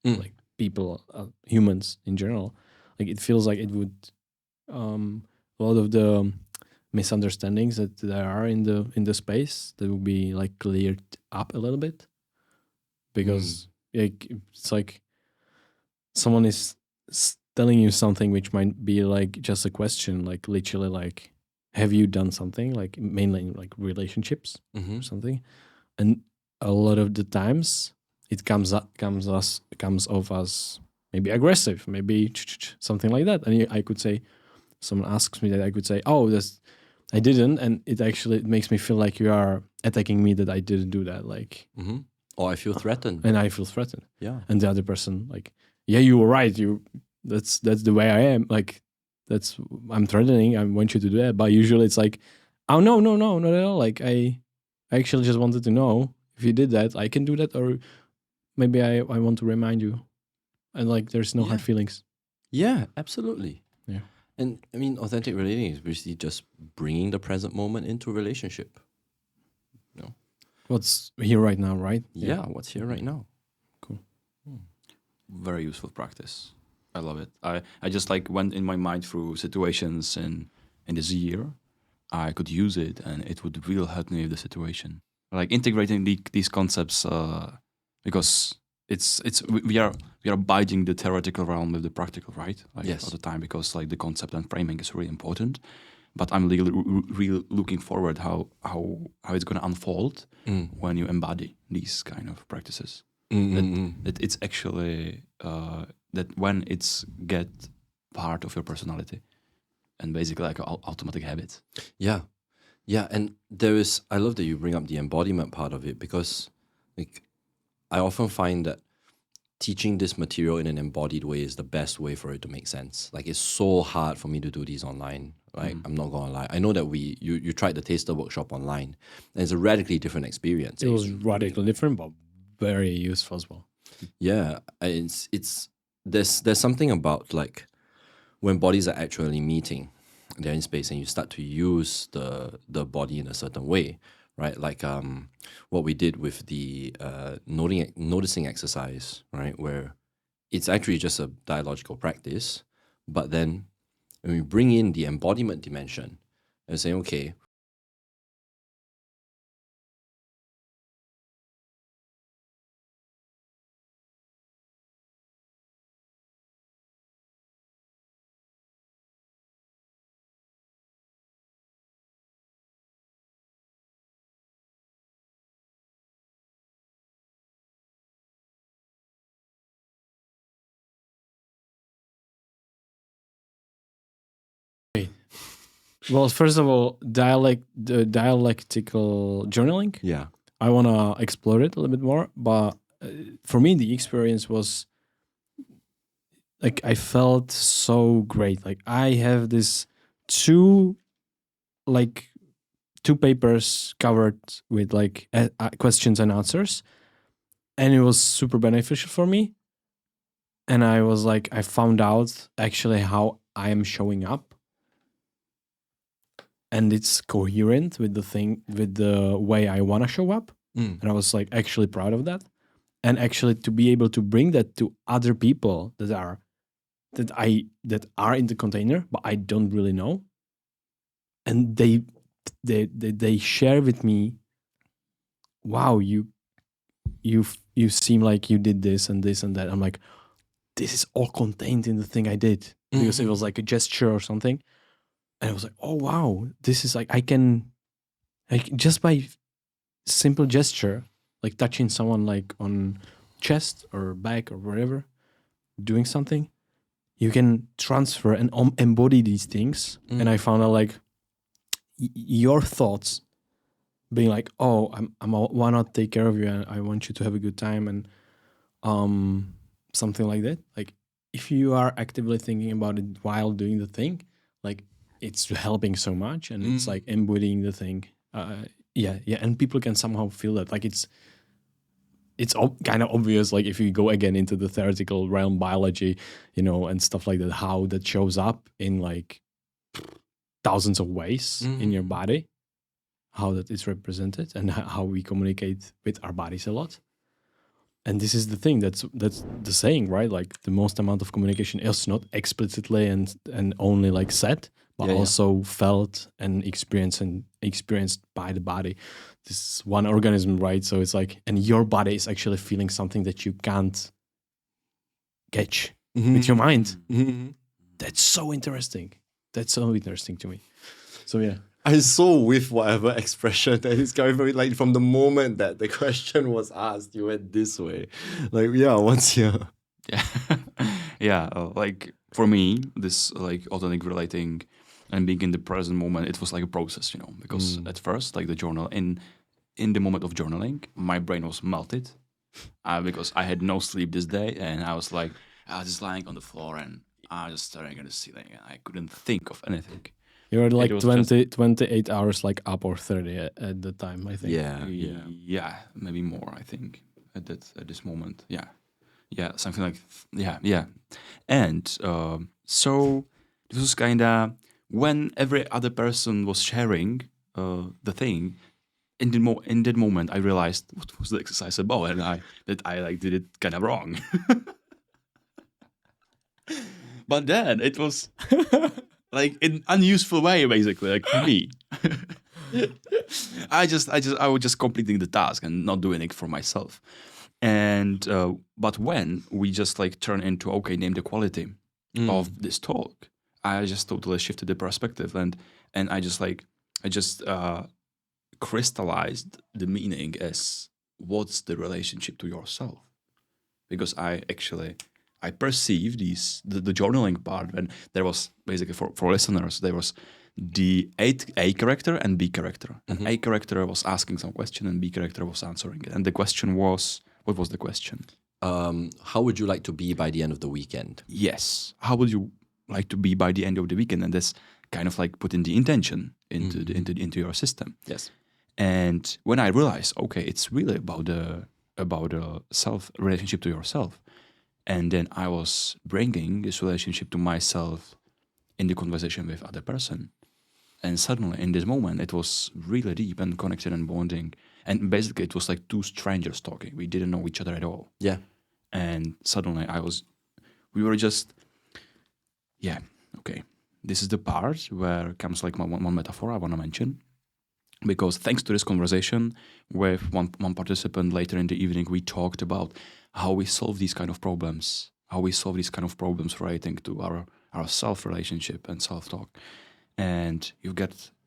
like people, humans in general, like it feels like it would a lot of the misunderstandings that there are in the space that will be like cleared up a little bit, because it's like someone is telling you something which might be like just a question, like literally like, have you done something, like mainly in like relationships or something, and a lot of the times it comes off as maybe aggressive, maybe something like that, and I could say, someone asks me that, I could say, oh, I didn't, and it makes me feel like you are attacking me that I didn't do that, like, Or I feel threatened. and I feel threatened. Yeah. And the other person like, yeah, you were right. That's the way I am. Like, I'm threatening. I want you to do that. But usually it's like, oh no, not at all. Like I actually just wanted to know if you did that, I can do that, or maybe I want to remind you. And like, there's no hard feelings. Yeah, absolutely. Yeah. And I mean, authentic relating is basically just bringing the present moment into a relationship. What's here right now, right? Yeah, what's here right now. Cool. Very useful practice. I love it. I just like went in my mind through situations in this year. I could use it, and it would really help me with the situation. Like integrating these concepts, because we are abiding the theoretical realm with the practical, right? Like Yes. all the time, because like the concept and framing is really important. But I'm really looking forward how it's going to unfold when you embody these kind of practices. That it's actually that when it's get part of your personality and basically like an automatic habit. Yeah. Yeah. And I love that you bring up the embodiment part of it, because like I often find that teaching this material in an embodied way is the best way for it to make sense. Like it's so hard for me to do these online. Like I'm not gonna lie. I know that you tried the taster workshop online, and it's a radically different experience. It was radically different, but very useful as well. Yeah, it's there's something about like when bodies are actually meeting, they're in space, and you start to use the body in a certain way, right? Like what we did with the noticing exercise, right? Where it's actually just a dialogical practice, but then when we bring in the embodiment dimension and say, okay, Well, first of all, the dialectical journaling. yeah, I want to explore it a little bit more, but for me, the experience was like I felt so great. Like I have this two papers covered with like questions and answers, and it was super beneficial for me. And I was like, I found out actually how I am showing up, and it's coherent with the way I want to show up. And I was like actually proud of that, and actually to be able to bring that to other people that are in the container, but I don't really know, and they share with me, wow, you seem like you did this and this and that. I'm like, this is all contained in the thing I did, because it was like a gesture or something, and I was like, oh wow, this is like I can, like, just by simple gesture, like touching someone like on chest or back or wherever, doing something, you can transfer and embody these things. And I found out like your thoughts being like, oh, I want to take care of you and I want you to have a good time, and something like that. Like if you are actively thinking about it while doing the thing, like it's helping so much, and it's like embodying the thing. Yeah, and people can somehow feel that. Like it's kind of obvious, like if you go again into the theoretical realm, biology, and stuff like that, how that shows up in like thousands of ways in your body, how that is represented, and how we communicate with our bodies a lot. And this is the thing, that's the saying, right? Like the most amount of communication is not explicitly and only like said, but also felt and experienced by the body. This is one organism, right? So it's like, and your body is actually feeling something that you can't catch with your mind. That's so interesting. That's so interesting to me. So yeah. I so with whatever expression that is coming from it. Like from the moment that the question was asked, you went this way. Like, yeah, once here. Yeah. Yeah. Like for me, this like authentic relating and being in the present moment, it was like a process, because at first, like the journal, in the moment of journaling, my brain was melted because I had no sleep this day, and I was just lying on the floor and I was just staring at the ceiling, and I couldn't think of anything. You were like 28 hours like up, or 30 at the time, I think. Yeah. Maybe more, I think, at this moment. Yeah, something like yeah. And so this was kind of when every other person was sharing the thing. In that moment, I realized what was the exercise about, and I like did it kind of wrong. But then it was like in unuseful way, basically, like for me. I was just completing the task and not doing it for myself. And but when we just like turn into okay, name the quality of this talk, I just totally shifted the perspective, and I just crystallized the meaning as what's the relationship to yourself, because I perceive the journaling part, and there was basically for listeners there was the A character and B character. And A character was asking some question and B character was answering it. And the question was, what was the question? How would you like to be by the end of the weekend? Yes. How would you like to be by the end of the weekend? And that's kind of like putting the intention into your system. Yes. And when I realized, okay, it's really about the self relationship to yourself. And then I was bringing this relationship to myself in the conversation with other person. And suddenly in this moment, it was really deep and connected and bonding. And basically it was like two strangers talking. We didn't know each other at all. Yeah. And suddenly we were just, yeah, okay. This is the part where comes like one metaphor I want to mention. Because thanks to this conversation with one participant later in the evening, we talked about how we solve these kind of problems, relating to our self-relationship and self-talk. And you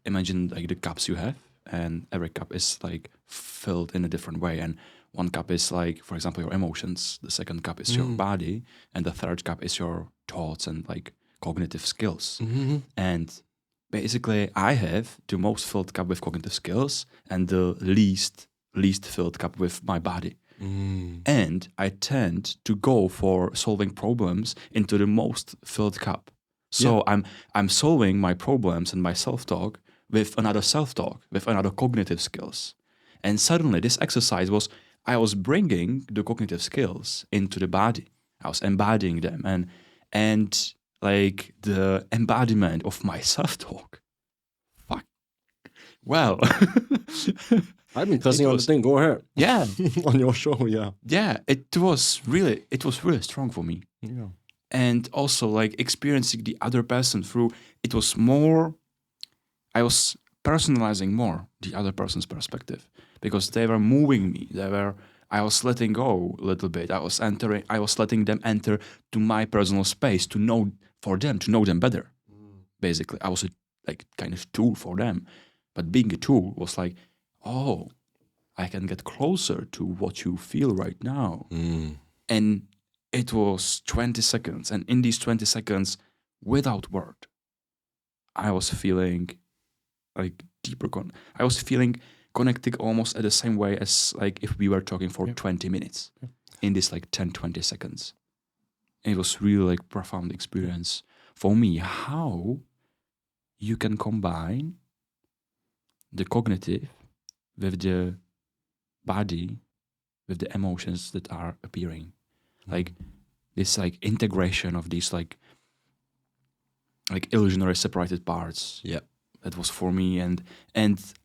imagine like the cups you have, and every cup is like filled in a different way. And one cup is like, for example, your emotions. The second cup is your body. And the third cup is your thoughts and like cognitive skills. And basically, I have the most filled cup with cognitive skills and the least filled cup with my body. And I tend to go for solving problems into the most filled cup. So I'm solving my problems and my self-talk with another self-talk, with another cognitive skills. And suddenly this exercise I was bringing the cognitive skills into the body. I was embodying them, and like the embodiment of my self-talk. Fuck. Well, I've been cussing on the thing. Go ahead. yeah, On your show, yeah. yeah. It was really strong for me. Yeah. And also like experiencing the other person through, it was more, I was personalizing more the other person's perspective, because they were moving me. I was letting go a little bit. I was letting them enter to my personal space to know them better. Basically, I was a like kind of tool for them. But being a tool was like, oh, I can get closer to what you feel right now. And it was 20 seconds. And in these 20 seconds, without word, I was feeling like I was feeling connected almost at the same way as like if we were talking for 20 minutes in this like 10, 20 seconds. It was really like profound experience for me, how you can combine the cognitive with the body, with the emotions that are appearing. Like this like integration of these like illusionary separated parts. Yeah. That was for me, and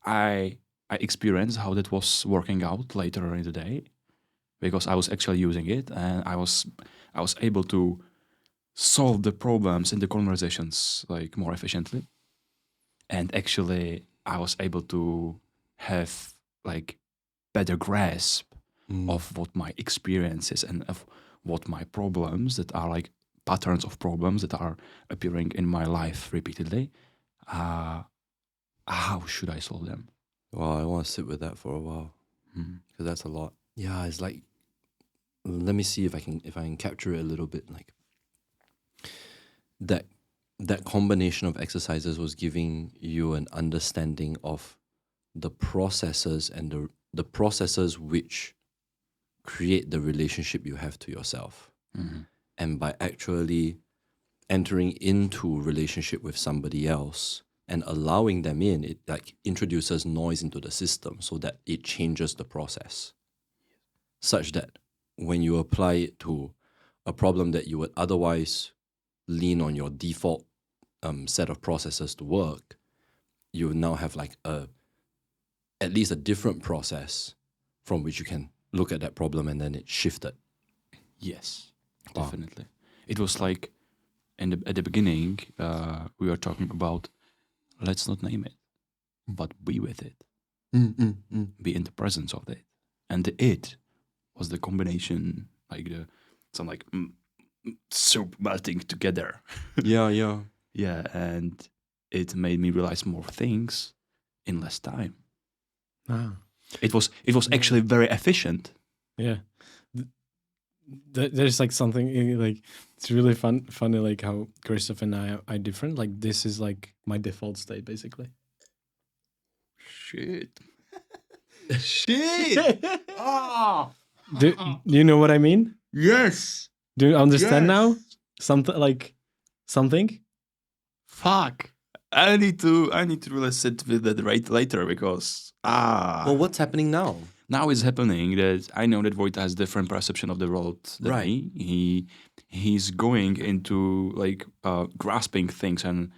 I experienced how that was working out later in the day, because I was actually using it, and I was able to solve the problems in the conversations like more efficiently. And actually I was able to have like better grasp of what my experience is and of what my problems that are like patterns of problems that are appearing in my life repeatedly. How should I solve them? Well, I want to sit with that for a while, because that's a lot. Yeah, it's like, let me see if I can capture it a little bit. Like that combination of exercises was giving you an understanding of the processes and the processes which create the relationship you have to yourself. And by actually entering into relationship with somebody else and allowing them in, it like introduces noise into the system so that it changes the process, such that when you apply it to a problem that you would otherwise lean on your default set of processes to work, you now have like at least a different process from which you can look at that problem, and then it shifted. Yes, definitely. It was like at the beginning, we were talking about, let's not name it, but be with it. Be in the presence of it. And the it was the combination, like some like soup melting together. Yeah. Yeah, and it made me realize more things in less time. Ah, It was actually very efficient. yeah. There's like something like it's really funny like how Kristof and I are different. Like this is like my default state basically. Shit. Shit! Do you know what I mean? Yes. Do you understand Yes. now? Something? Fuck. I need to really sit with that right later because Well, what's happening now? now it's happening that I know that Vojta has different perception of the world than Right. me. He's going into like grasping things and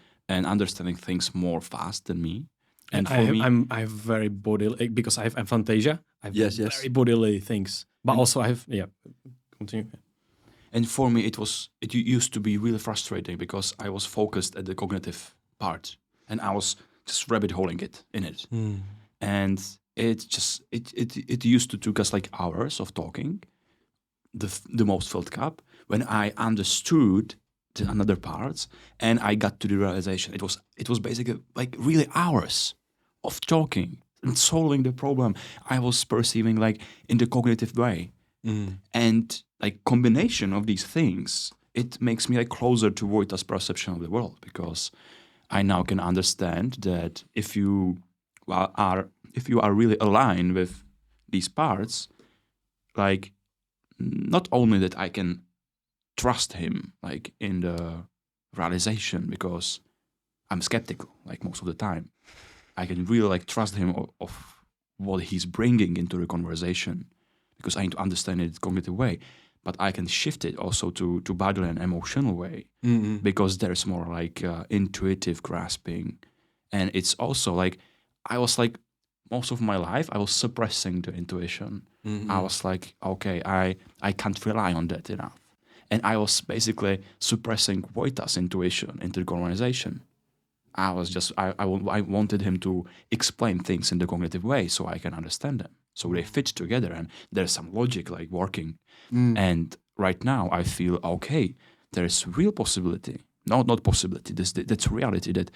understanding things more fast than me. And for me, I have very bodily because I have aphantasia. I have Yes. very bodily things, but also I have Continue. and for me, it used to be really frustrating because I was focused at the cognitive part and I was just rabbit holing it in it, and it used to took us like hours of talking, the most filled cup when I understood the another parts and I got to the realization it was basically like really hours of talking and solving the problem I was perceiving like in the cognitive way. And like combination of these things, it makes me like closer to Vojta's perception of the world because I now can understand that if you are really aligned with these parts, like not only that I can trust him like in the realization because I'm skeptical like most of the time. I can really like trust him of what he's bringing into the conversation because I need to understand it in a cognitive way, but I can shift it also to bodily and emotional way because there's more like intuitive grasping, and it's also like I was like most of my life I was suppressing the intuition. I was like, okay, I can't rely on that enough. And I was basically suppressing Vojta's intuition into the conversation. I was just, I wanted him to explain things in the cognitive way so I can understand them. So they fit together and there's some logic like working. And right now I feel, okay, there's real possibility. No, not possibility. That's reality that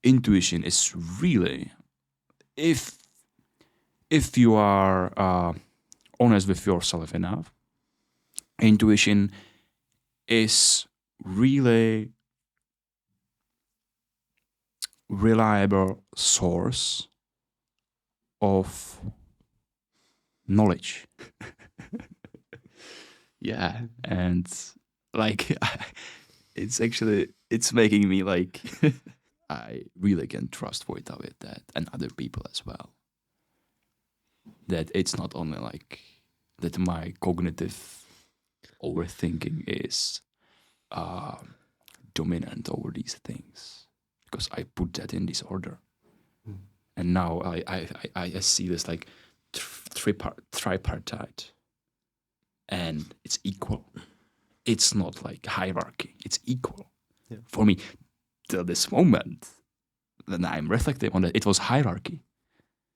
intuition is really, if you are honest with yourself enough, intuition is really reliable source of knowledge. Yeah, and like it's making me like I really can trust Vojta with that and other people as well. That it's not only like that my cognitive overthinking is dominant over these things because I put that in disorder, and now I see this like tripartite, and it's equal. It's not like hierarchy; it's equal. Yeah. For me, till this moment, then I'm reflecting on that. It was hierarchy,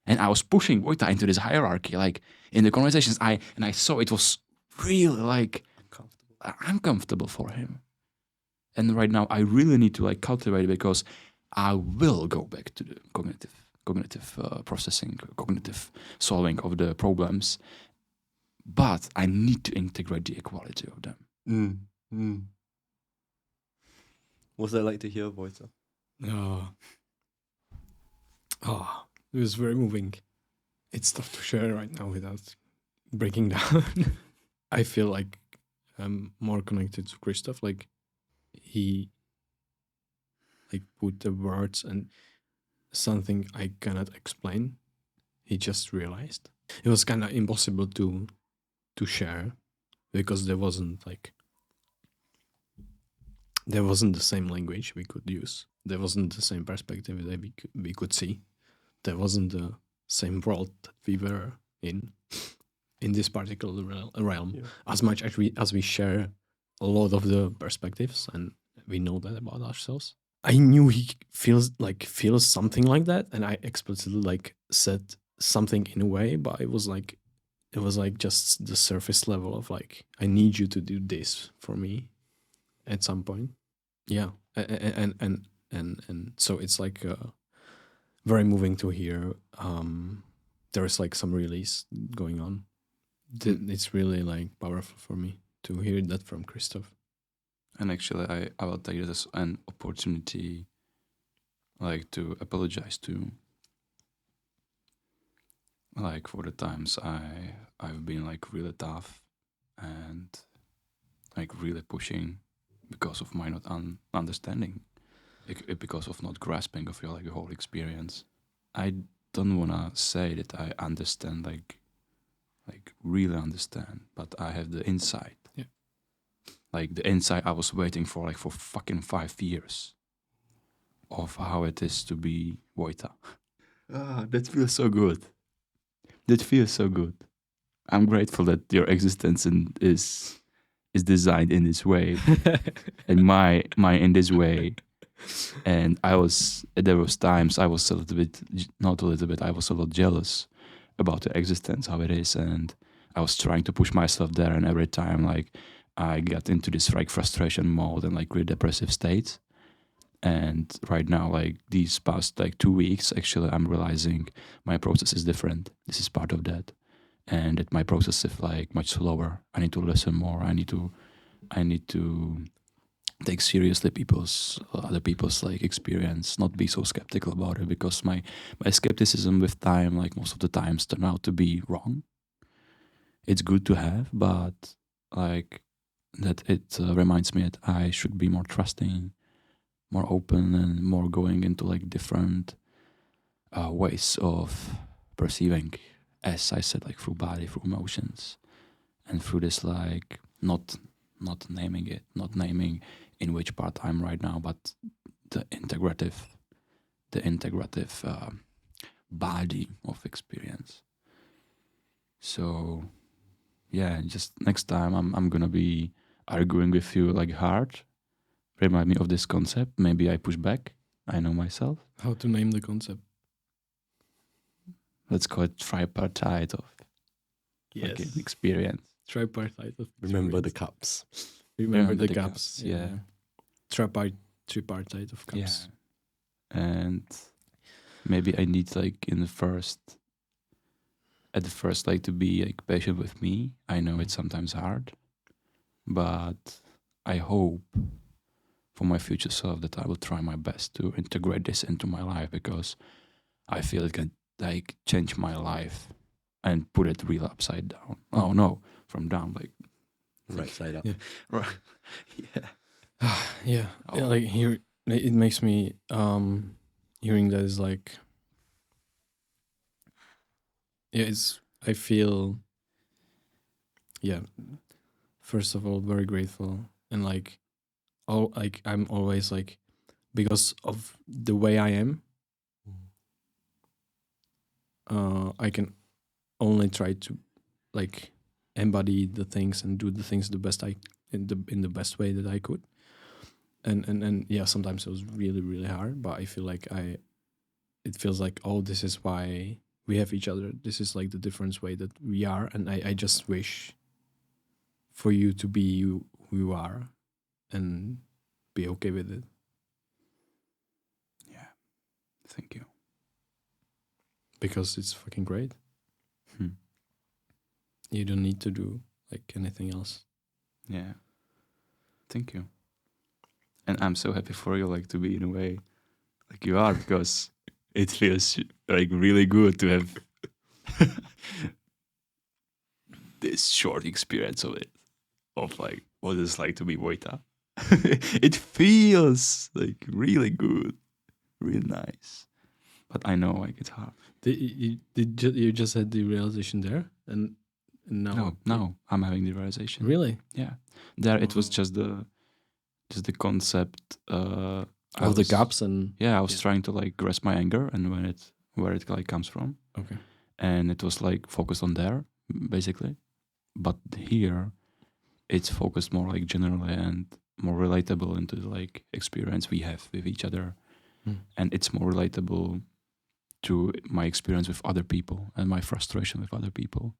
and I was pushing Vojta into this hierarchy. Like in the conversations, I saw it was really like uncomfortable for him. And right now, I really need to like cultivate it because I will go back to the cognitive processing, cognitive solving of the problems. But I need to integrate the equality of them. What's that like to hear, Vojta? It was very moving. It's tough to share right now without breaking down. I feel like I'm more connected to Kristof. Like he like put the words and something I cannot explain. He just realized. It was kind of impossible to share because there wasn't the same language we could use. There wasn't the same perspective that we could see. There wasn't the same world that we were in this particular realm. Yeah. As much as we share a lot of the perspectives and we know that about ourselves. I knew he feels something like that, and I explicitly like said something in a way, but it was like it was like just the surface level of like, I need you to do this for me at some point. Yeah. And so it's like very moving to hear there's like some release going on. It's really like powerful for me to hear that from Kristof. And actually, I will take it as an opportunity, like, to apologize to, like, for the times I've been like really tough and like really pushing because of my not understanding, because of not grasping of your like whole experience. I don't wanna say that I understand, like really understand, but I have the insight. Yeah. Like the insight I was waiting for like for fucking 5 years of how it is to be Vojta. That feels so good. That feels so good. I'm grateful that your existence is designed in this way, and my in this way. And there was times I was a little bit, not a little bit, I was a lot jealous about the existence, how it is, and I was trying to push myself there, and every time like I got into this like frustration mode and like really depressive states. And right now, like these past like 2 weeks, actually I'm realizing my process is different. This is part of that. And that my process is like much slower. I need to listen more. I need to take seriously other people's like experience, not be so skeptical about it, because my skepticism with time, like most of the times, turn out to be wrong. It's good to have, but like that it reminds me that I should be more trusting, more open, and more going into like different ways of perceiving, as I said, like through body, through emotions, and through this like not naming it, not naming in which part I'm right now, but the integrative body of experience. So yeah, just next time I'm gonna be arguing with you like hard. Remind me of this concept. Maybe I push back. I know myself. How to name the concept? Let's call it tripartite of fucking experience. Tripartite of Remember the experience. cups. Remember the cups. Yeah. Tripartite of cups. Yeah. And maybe I need like at the first like to be like patient with me. I know it's sometimes hard, but I hope for my future self that I will try my best to integrate this into my life, because I feel it can like change my life and put it real upside down. Oh no, from down, like Right side up. Yeah. right. Yeah. Yeah. Oh. Yeah, like here it makes me hearing that is like, yeah, I feel, yeah, first of all very grateful, and like I'm always like, because of the way I am, I can only try to like embody the things and do the things the best in the best way that I could. And yeah, sometimes it was really, really hard, but I feel like it feels like, oh, this is why we have each other. This is like the different way that we are. And I just wish for you to be who you are and be okay with it. Yeah. Thank you. Because it's fucking great. You don't need to do like anything else. Yeah. Thank you. And I'm so happy for you, like, to be in a way like you are, because it feels like really good to have this short experience of it, of like what it's like to be Vojta. It feels like really good, really nice. But I know like it's hard. You just had the realization there, and now No, I'm having the realization. Really? Yeah. There it was just the concept of the gaps and I was trying to like grasp my anger and where it like comes from. Okay. And it was like focused on there basically. But here it's focused more like generally and more relatable into the like experience we have with each other. And it's more relatable to my experience with other people and my frustration with other people.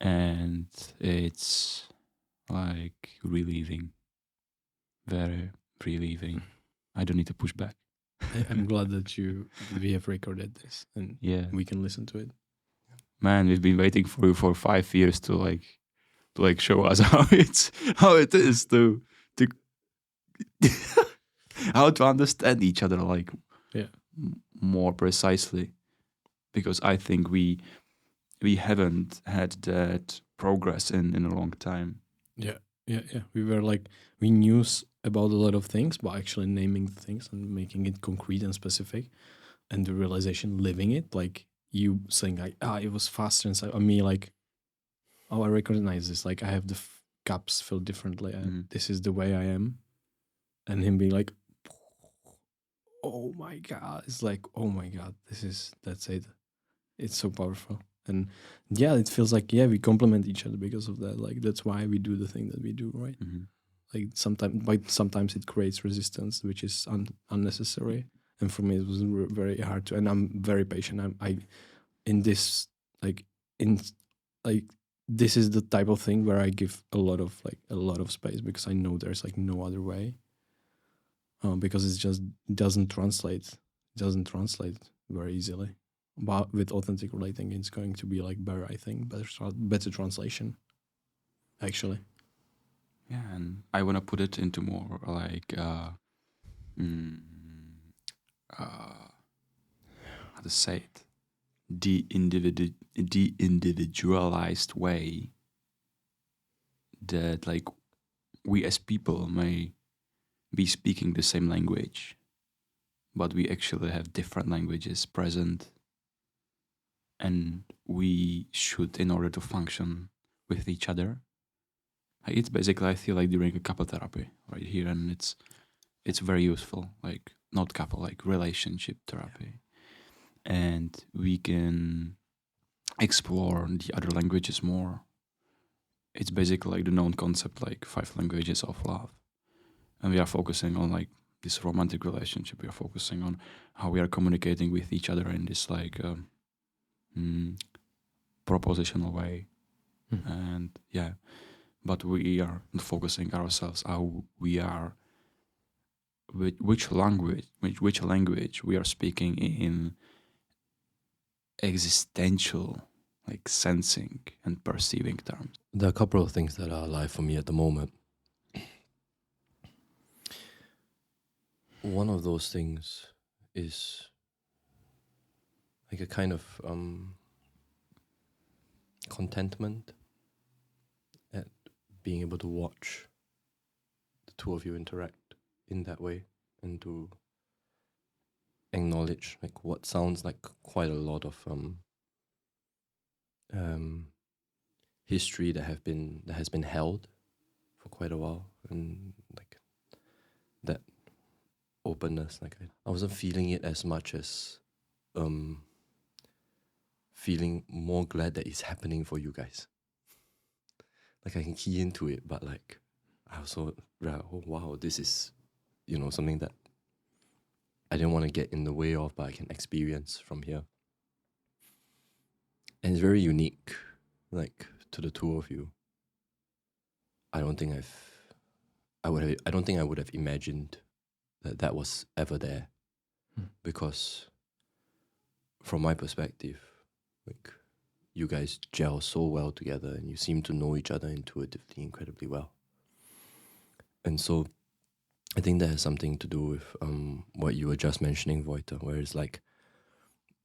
and it's like relieving, very relieving. I don't need to push back. I'm glad that we have recorded this and Yeah, we can listen to it. man, we've been waiting for you for 5 years to show us how it is to how to understand each other more precisely, because I think we haven't had that progress in a long time. Yeah. We were we knew about a lot of things, but actually naming the things and making it concrete and specific, and the realization, living it, like you saying it was faster inside of me, I recognize this, I have the cups filled differently, and this is the way I am, and him being like, oh my god, it's oh my god, that's it. It's so powerful. And yeah, it feels we complement each other because of that. That's why we do the thing that we do, right? Sometimes it creates resistance, which is unnecessary. And for me, it was very hard to. And I'm very patient. This is the type of thing where I give a lot of space, because I know there's no other way. Because it just doesn't translate. It doesn't translate very easily. But with authentic relating, it's going to be better, I think, better translation, actually. Yeah, and I want to put it into more how to say it, de-individualized way, that we as people may be speaking the same language, but we actually have different languages present, and we should, in order to function with each other. It's basically, I feel during a couple therapy right here, and it's very useful, not couple, relationship therapy. And we can explore the other languages more. It's basically the known concept, 5 languages of love. And we are focusing on this romantic relationship. We are focusing on how we are communicating with each other in this propositional way. And yeah, but we are not focusing ourselves how we are, which language we are speaking in existential, sensing and perceiving terms. There are a couple of things that are alive for me at the moment. One of those things is a kind of contentment at being able to watch the two of you interact in that way, and to acknowledge what sounds like quite a lot of history that has been held for quite a while, and that openness. I wasn't feeling it as much as feeling more glad that it's happening for you guys. I can key into it, but I also oh wow, this is something that I didn't want to get in the way of, but I can experience from here. And it's very unique, to the two of you. I don't think I would have imagined that was ever there, because from my perspective, you guys gel so well together, and you seem to know each other intuitively incredibly well. And so I think that has something to do with what you were just mentioning, Voita, where it's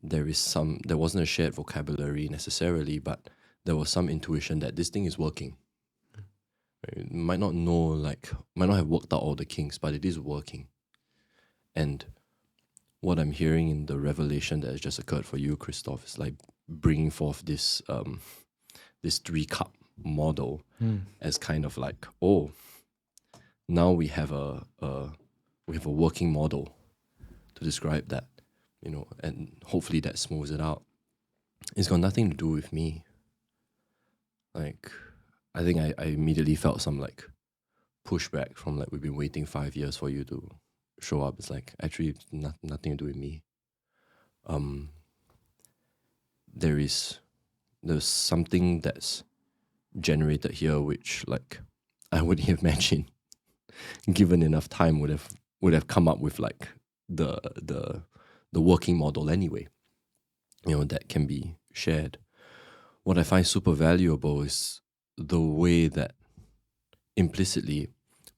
there wasn't a shared vocabulary necessarily, but there was some intuition that this thing is working. Right? Might not have worked out all the kinks, but it is working. And what I'm hearing in the revelation that has just occurred for you, Kristof, is bringing forth this 3-cup model as kind of now we have a working model to describe that, and hopefully that smooths it out. It's got nothing to do with me. I think I immediately felt some pushback from we've been waiting 5 years for you to show up. It's actually nothing to do with me. There's something that's generated here, which like I would imagine, given enough time, would have come up with like the working model anyway. That can be shared. What I find super valuable is the way that implicitly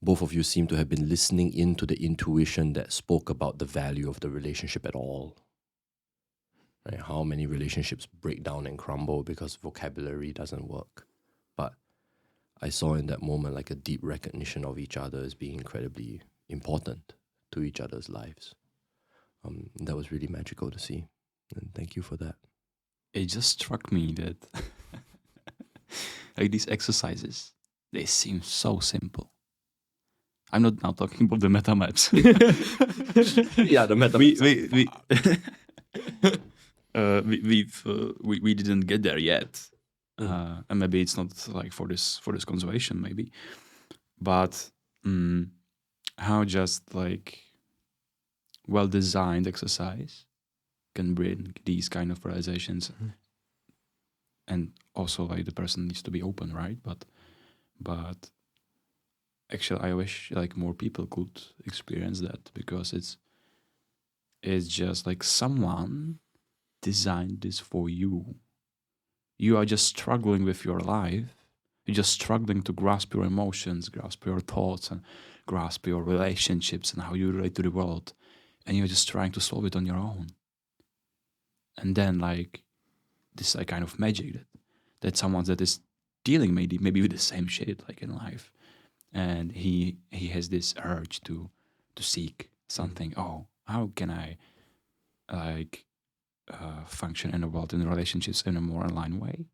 both of you seem to have been listening into the intuition that spoke about the value of the relationship at all. Right? How many relationships break down and crumble because vocabulary doesn't work. But I saw in that moment like a deep recognition of each other as being incredibly important to each other's lives. That was really magical to see. And thank you for that. It just struck me that like these exercises, they seem so simple. I'm not now talking about the meta maps. Yeah, the meta. We didn't get there yet, and maybe it's not like for this conservation maybe, but how just like well-designed exercise can bring these kind of realizations, and also like the person needs to be open, right? But actually, I wish like more people could experience that, because it's just like someone designed this for you. You are just struggling with your life. You're just struggling to grasp your emotions, grasp your thoughts, and grasp your relationships and how you relate to the world. And you're just trying to solve it on your own. And then like this like kind of magic that someone that is dealing maybe with the same shit like in life, and he has this urge to seek something. Oh, how can I like function in the world, in relationships in a more aligned way?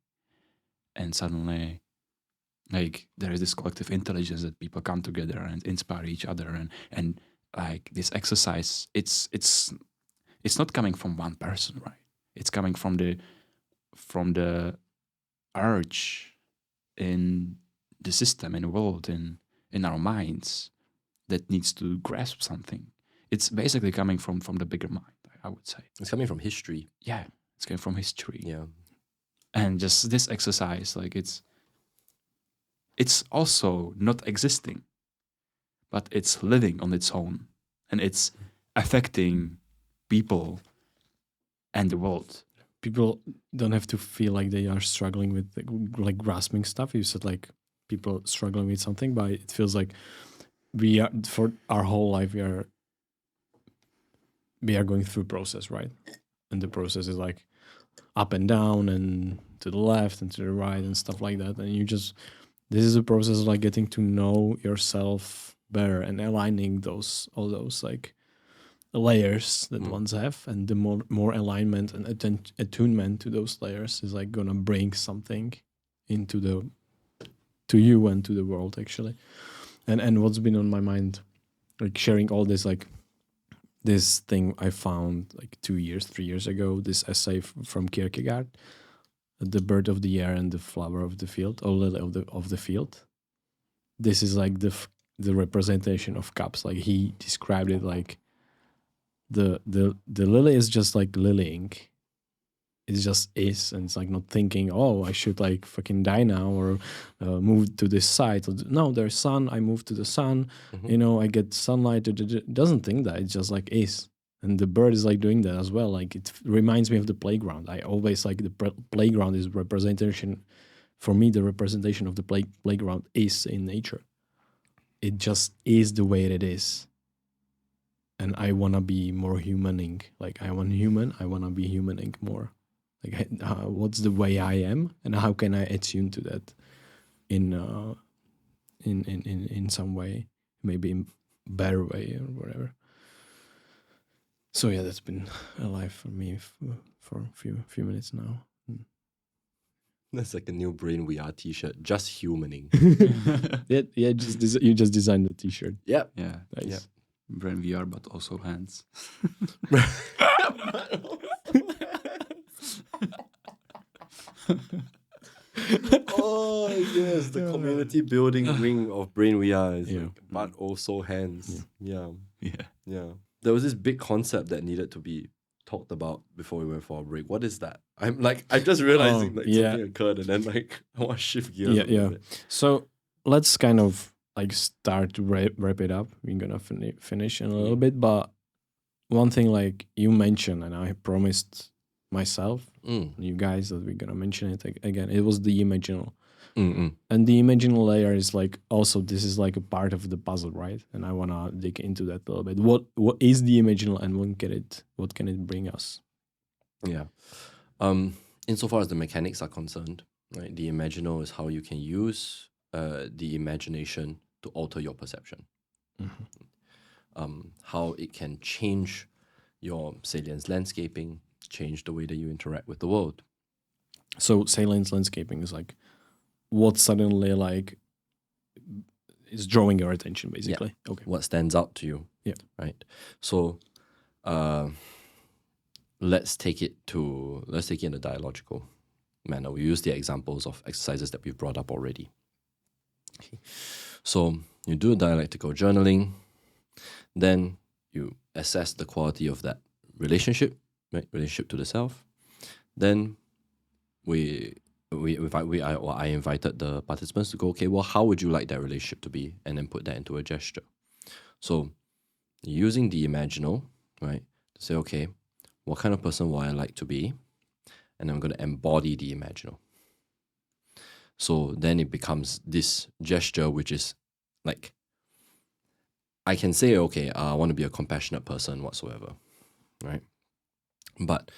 And suddenly like there is this collective intelligence that people come together and inspire each other, and like this exercise, it's not coming from one person, right? It's coming from the urge in the system, in the world, in our minds, that needs to grasp something. It's basically coming from the bigger mind, I would say. It's coming from history. Yeah, it's coming from history. Yeah. And just this exercise, like it's also not existing, but it's living on its own, and it's affecting people and the world. People don't have to feel like they are struggling with like grasping stuff. You said like people struggling with something, but it feels like we are, for our whole life, we are going through process, right? And the process is like up and down and to the left and to the right and stuff like that. And this is a process of like getting to know yourself better and aligning all those like layers that ones have, and the more alignment and attunement to those layers is like gonna bring something to you and to the world actually. And what's been on my mind, like sharing all this, like this thing I found like 3 years ago, this essay from Kierkegaard, The Bird of the Air and the Flower of the Field, or Lily of the Field. This is like the representation of cups. Like he described it like the lily is just like lilying. It just is, and it's like not thinking, oh, I should like fucking die now or move to this side. No, there's sun, I move to the sun, I get sunlight. It doesn't think that, it just like is. And the bird is like doing that as well. Like it reminds me of the playground. I always like the playground is representation. For me, the representation of the playground is in nature. It just is the way it is. And I want to be more humaning. Like I want to be humaning more. Like what's the way I am, and how can I attune to that in some way, maybe in better way or whatever. So yeah, that's been alive for me for a few minutes now. That's like a new Brain We Are t-shirt, just humaning. Yeah, you just designed the t-shirt. Yeah. Yeah. Nice. Yeah. Brain VR, but also hands. Oh yes, the community building wing of Brain We Are is like, but also hands. Yeah. Yeah. Yeah. There was this big concept that needed to be talked about before we went for a break. What is that? I'm just realizing something occurred, and then I want to shift gears a little bit. So let's kind of start to wrap it up. We're gonna finish in a little bit, but one thing you mentioned, and I promised myself, you guys, that we're gonna mention it again. It was the imaginal. And the imaginal layer is also, this is a part of the puzzle, right? And I wanna dig into that a little bit. What is the imaginal, and what can it bring us? Yeah. Insofar as the mechanics are concerned, right, the imaginal is how you can use the imagination to alter your perception. How it can change your salience landscaping, change the way that you interact with the world. So salience landscaping is what suddenly is drawing your attention, basically. Yeah. Okay. What stands out to you. Yeah. Right. So let's take it in a dialogical manner. We use the examples of exercises that we've brought up already. Okay. So you do dialectical journaling, then you assess the quality of that relationship, right? Relationship to the self. Then I invited the participants to go, okay, well, how would you like that relationship to be? And then put that into a gesture. So using the imaginal, right, to say, okay, what kind of person would I like to be? And I'm going to embody the imaginal. So then it becomes this gesture, which is I can say, okay, I want to be a compassionate person whatsoever, right? But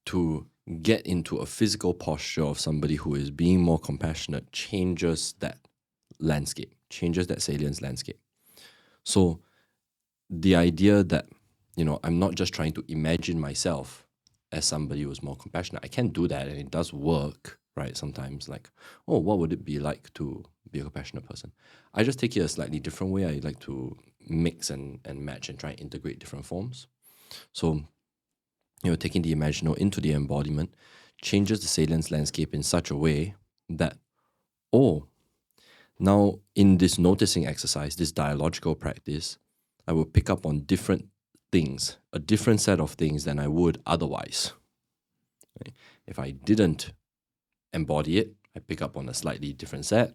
to get into a physical posture of somebody who is being more compassionate changes that landscape, changes that salience landscape. So the idea that, I'm not just trying to imagine myself as somebody who's more compassionate. I can do that, and it does work, right? Sometimes what would it be like to be a compassionate person? I just take it a slightly different way. I like to mix and match and try and integrate different forms. So, taking the imaginal into the embodiment changes the salience landscape in such a way that, now in this noticing exercise, this dialogical practice, I will pick up on different things, a different set of things than I would otherwise. Right? If I didn't embody it, I pick up on a slightly different set.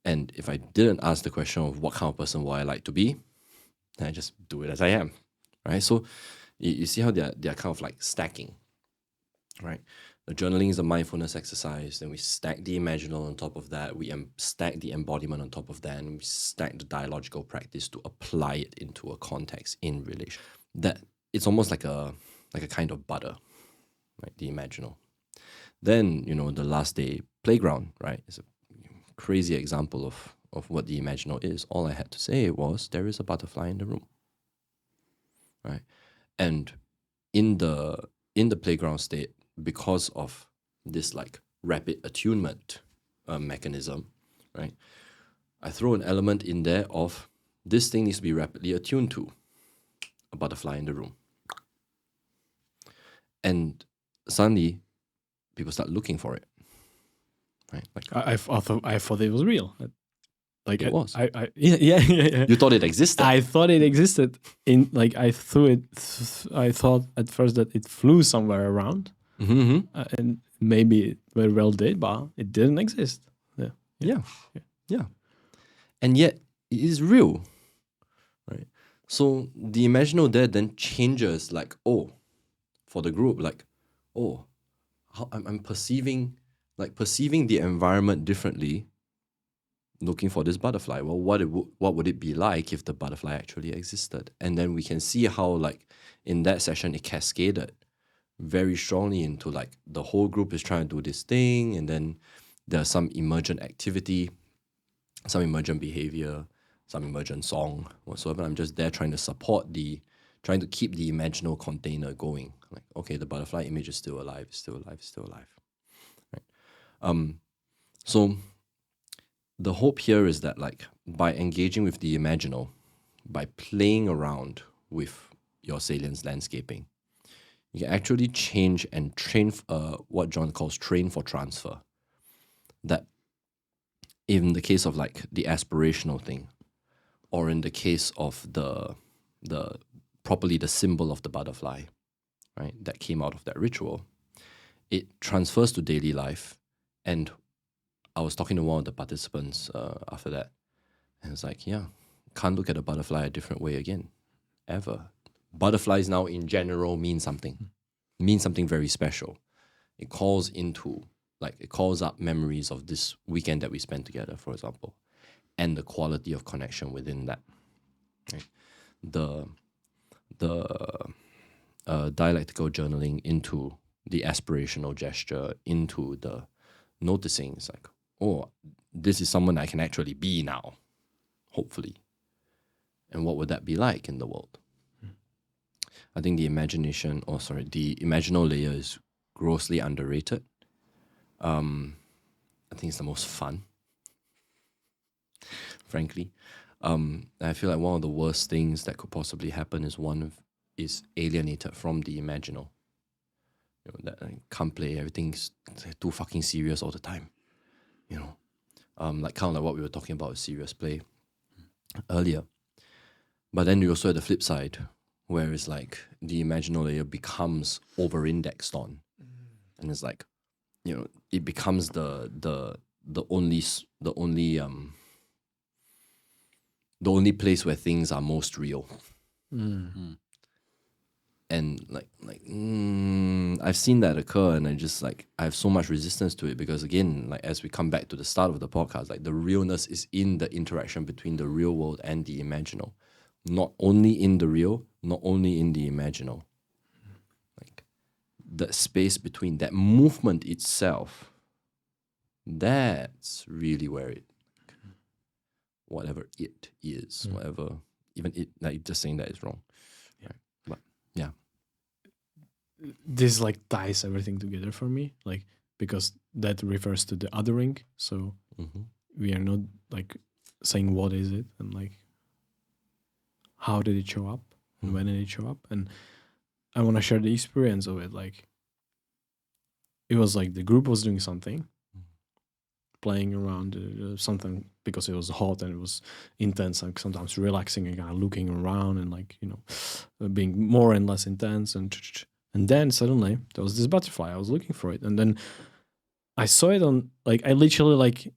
And if I didn't ask the question of what kind of person would I like to be, then I just do it as I am, right? So you see how they're kind of stacking, right? The journaling is a mindfulness exercise. Then we stack the imaginal on top of that. We stack the embodiment on top of that, and we stack the dialogical practice to apply it into a context in relation. That it's almost like a kind of butter, right? The imaginal. Then the last day playground, right? It's a crazy example of what the imaginal is. All I had to say was there is a butterfly in the room, right? And in the playground state, because of this rapid attunement mechanism, right? I throw an element in there of this thing needs to be rapidly attuned to a butterfly in the room. And suddenly people start looking for it. Right? I thought it was real. It was. Yeah. You thought it existed. I thought it existed. I thought at first that it flew somewhere around, and maybe it very well did, but it didn't exist. Yeah. And yet it is real, right? So the imaginal there then changes, for the group, how I'm perceiving the environment differently, looking for this butterfly. Well, what would it be like if the butterfly actually existed? And then we can see how in that session it cascaded very strongly into the whole group is trying to do this thing, and then there's some emergent activity, some emergent behavior, some emergent song whatsoever. I'm just there trying to keep the imaginal container going. Okay, the butterfly image is still alive, still alive. Right? So the hope here is that by engaging with the imaginal, by playing around with your salience landscaping, you can actually change and train what John calls train for transfer. That in the case of the aspirational thing, or in the case of the symbol of the butterfly, right, that came out of that ritual, it transfers to daily life. And I was talking to one of the participants after that, and it's like, yeah, can't look at a butterfly a different way again, ever. Butterflies now in general mean something very special. It calls up memories of this weekend that we spent together, for example, and the quality of connection within that. Right? The dialectical journaling into the aspirational gesture, into the noticing. It's like, oh, this is someone I can actually be now, hopefully. And what would that be like in the world? I think the imaginal layer is grossly underrated. I think it's the most fun, frankly. I feel like one of the worst things that could possibly happen is alienated from the imaginal. You know, that can't play, everything's too fucking serious all the time. You know, like kind of like what we were talking about with serious play earlier. But then you also have the flip side, where it's like the imaginal layer becomes over-indexed on, and it's like, you know, it becomes the only place where things are most real. And I've seen that occur, and I have so much resistance to it, because again, like as we come back to the start of the podcast, like the realness is in the interaction between the real world and the imaginal, not only in the real, not only in the imaginal. Like the space between that movement itself, that's really where it, whatever it is, whatever, even it, like just saying that is wrong. Yeah. This like ties everything together for me, like, because that refers to the othering. So we are not like saying what is it and like how did it show up and when did it show up. And I want to share the experience of it. Like, it was like the group was doing something, playing around something, because it was hot and it was intense, like sometimes relaxing and kind of looking around and like, you know, being more and less intense. And then suddenly there was this butterfly. I was looking for it, and then I saw it on, like, I literally, like,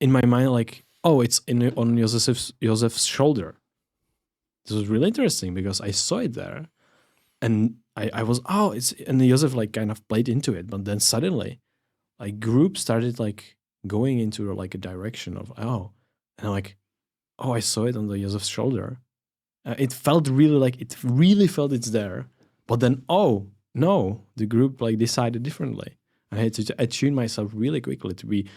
in my mind, like, oh, it's on Joseph's shoulder. This was really interesting because I saw it there, and I was, oh, it's, and Joseph like kind of played into it, but then suddenly, like, group started like going into like a direction of, oh, and I'm like, oh, I saw it on the Joseph's shoulder. It felt really like, it really felt it's there. But then, oh, no, the group like decided differently. I had to attune myself really quickly to be,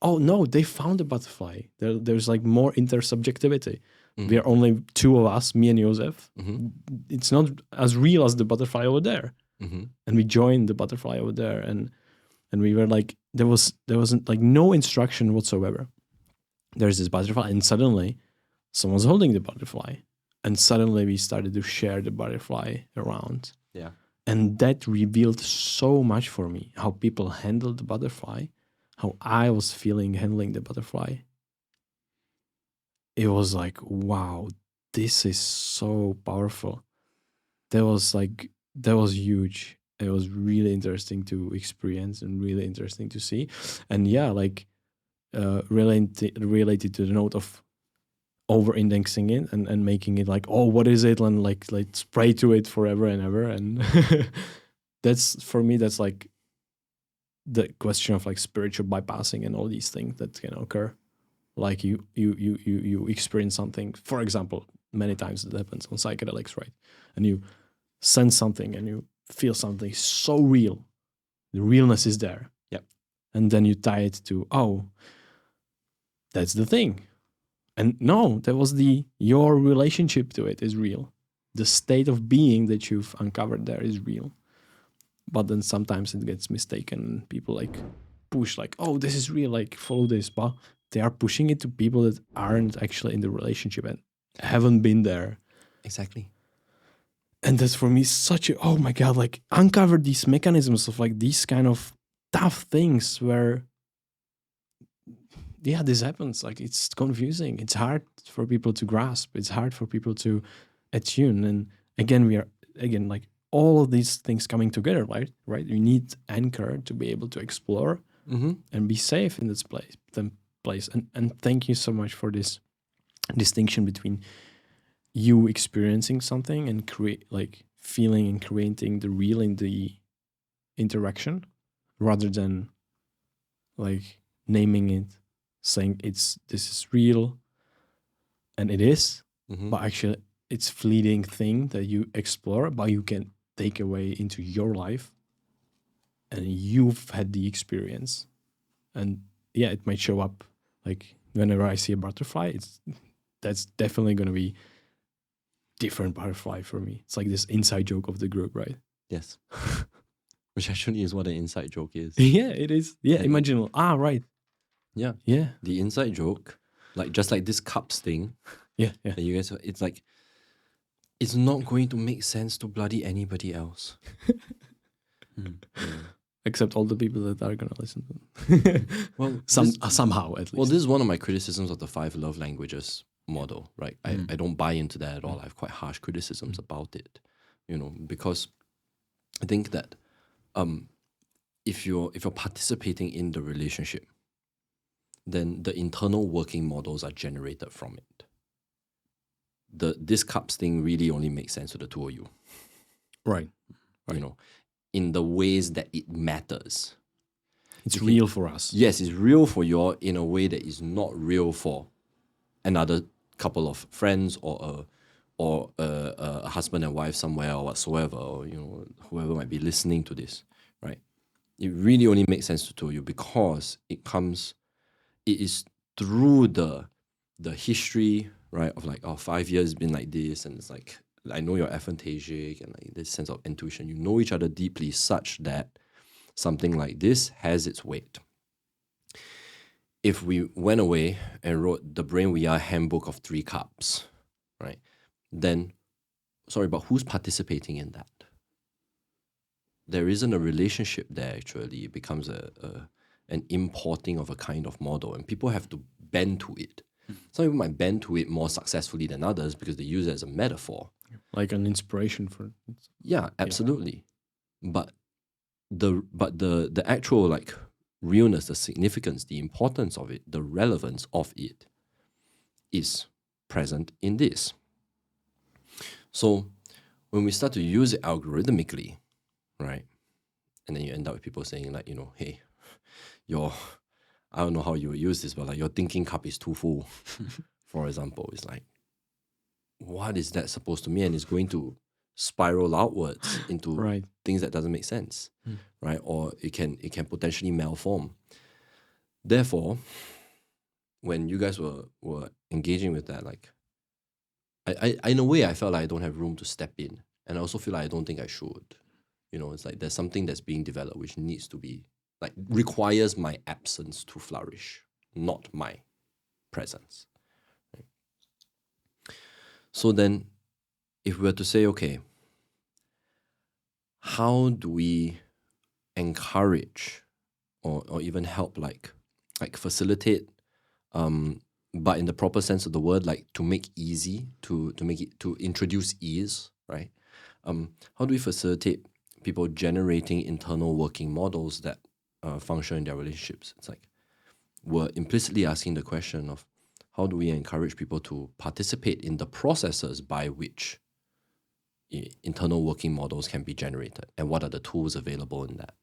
oh, no, they found the butterfly. There's like more intersubjectivity. We are only two of us, me and Joseph. It's not as real as the butterfly over there. And we joined the butterfly over there. And we were like, there wasn't like no instruction whatsoever. There's this butterfly, and suddenly someone's holding the butterfly. And suddenly we started to share the butterfly around. Yeah. And that revealed so much for me, how people handled the butterfly, how I was feeling handling the butterfly. It was like, wow, this is so powerful. That was huge. It was really interesting to experience and really interesting to see. And yeah, like related to the note of over-indexing it and making it like, oh, what is it? And like pray to it forever and ever. And that's, for me, that's like the question of like spiritual bypassing and all these things that can occur. Like you experience something, for example, many times it happens on psychedelics, right? And you sense something and you feel something so real. The realness is there. Yep. And then you tie it to, oh, that's the thing. And no, that was your relationship to it is real. The state of being that you've uncovered there is real. But then sometimes it gets mistaken. People like push like, oh, this is real, like follow this. But they are pushing it to people that aren't actually in the relationship and haven't been there. Exactly. And that's for me such a, oh my God, like uncover these mechanisms of like these kind of tough things where, yeah, this happens. Like it's confusing. It's hard for people to grasp. It's hard for people to attune. And again, like all of these things coming together, right? Right. You need anchor to be able to explore and be safe in this place. And thank you so much for this distinction between you experiencing something and feeling and creating the real in the interaction, rather than like naming it, saying this is real, and it is, but actually it's fleeting thing that you explore, but you can take away into your life, and you've had the experience. And yeah, it might show up like whenever I see a butterfly, that's definitely going to be different butterfly for me. It's like this inside joke of the group, right? Yes. Which actually is what an inside joke is. Yeah, it is. Yeah, And- imagine. Right. Yeah. Yeah. The inside joke, like just like this cups thing, Yeah. Yeah. that you guys, it's like, it's not going to make sense to bloody anybody else. Except all the people that are gonna listen to them. Well, somehow at least. Well, this is one of my criticisms of the 5 love languages model, right? I don't buy into that at all. I have quite harsh criticisms about it, because I think that if you're participating in the relationship, then the internal working models are generated from it. This cups thing really only makes sense to the two of you, right. In the ways that it matters. It's real for us. Yes, it's real for you all in a way that is not real for another couple of friends or a husband and wife somewhere or whatsoever, or whoever might be listening to this, right? It really only makes sense to two of you because it is through the history, right, of like, 5 years has been like this, and it's like, I know you're aphantasia and like this sense of intuition. You know each other deeply such that something like this has its weight. If we went away and wrote the Brain We Are Handbook of 3 Cups, right, then, sorry, but who's participating in that? There isn't a relationship there, actually. It becomes an importing of a kind of model, and people have to bend to it. Some people might bend to it more successfully than others because they use it as a metaphor. Like an inspiration for. Yeah, absolutely. But the actual like realness, the significance, the importance of it, the relevance of it is present in this. So when we start to use it algorithmically, right, and then you end up with people saying like, hey, I don't know how you would use this, but like your thinking cup is too full, for example. It's like, what is that supposed to mean? And it's going to spiral outwards into things that doesn't make sense, right? Or it can potentially malform. Therefore, when you guys were engaging with that, like, I in a way I felt like I don't have room to step in, and I also feel like I don't think I should. It's like there's something that's being developed which needs to be like requires my absence to flourish, not my presence. Right? So then, if we were to say, okay, how do we encourage or even help like facilitate, but in the proper sense of the word, like to make easy, to introduce ease, right? How do we facilitate people generating internal working models that function in their relationships? It's like we're implicitly asking the question of how do we encourage people to participate in the processes by which internal working models can be generated, and what are the tools available in that?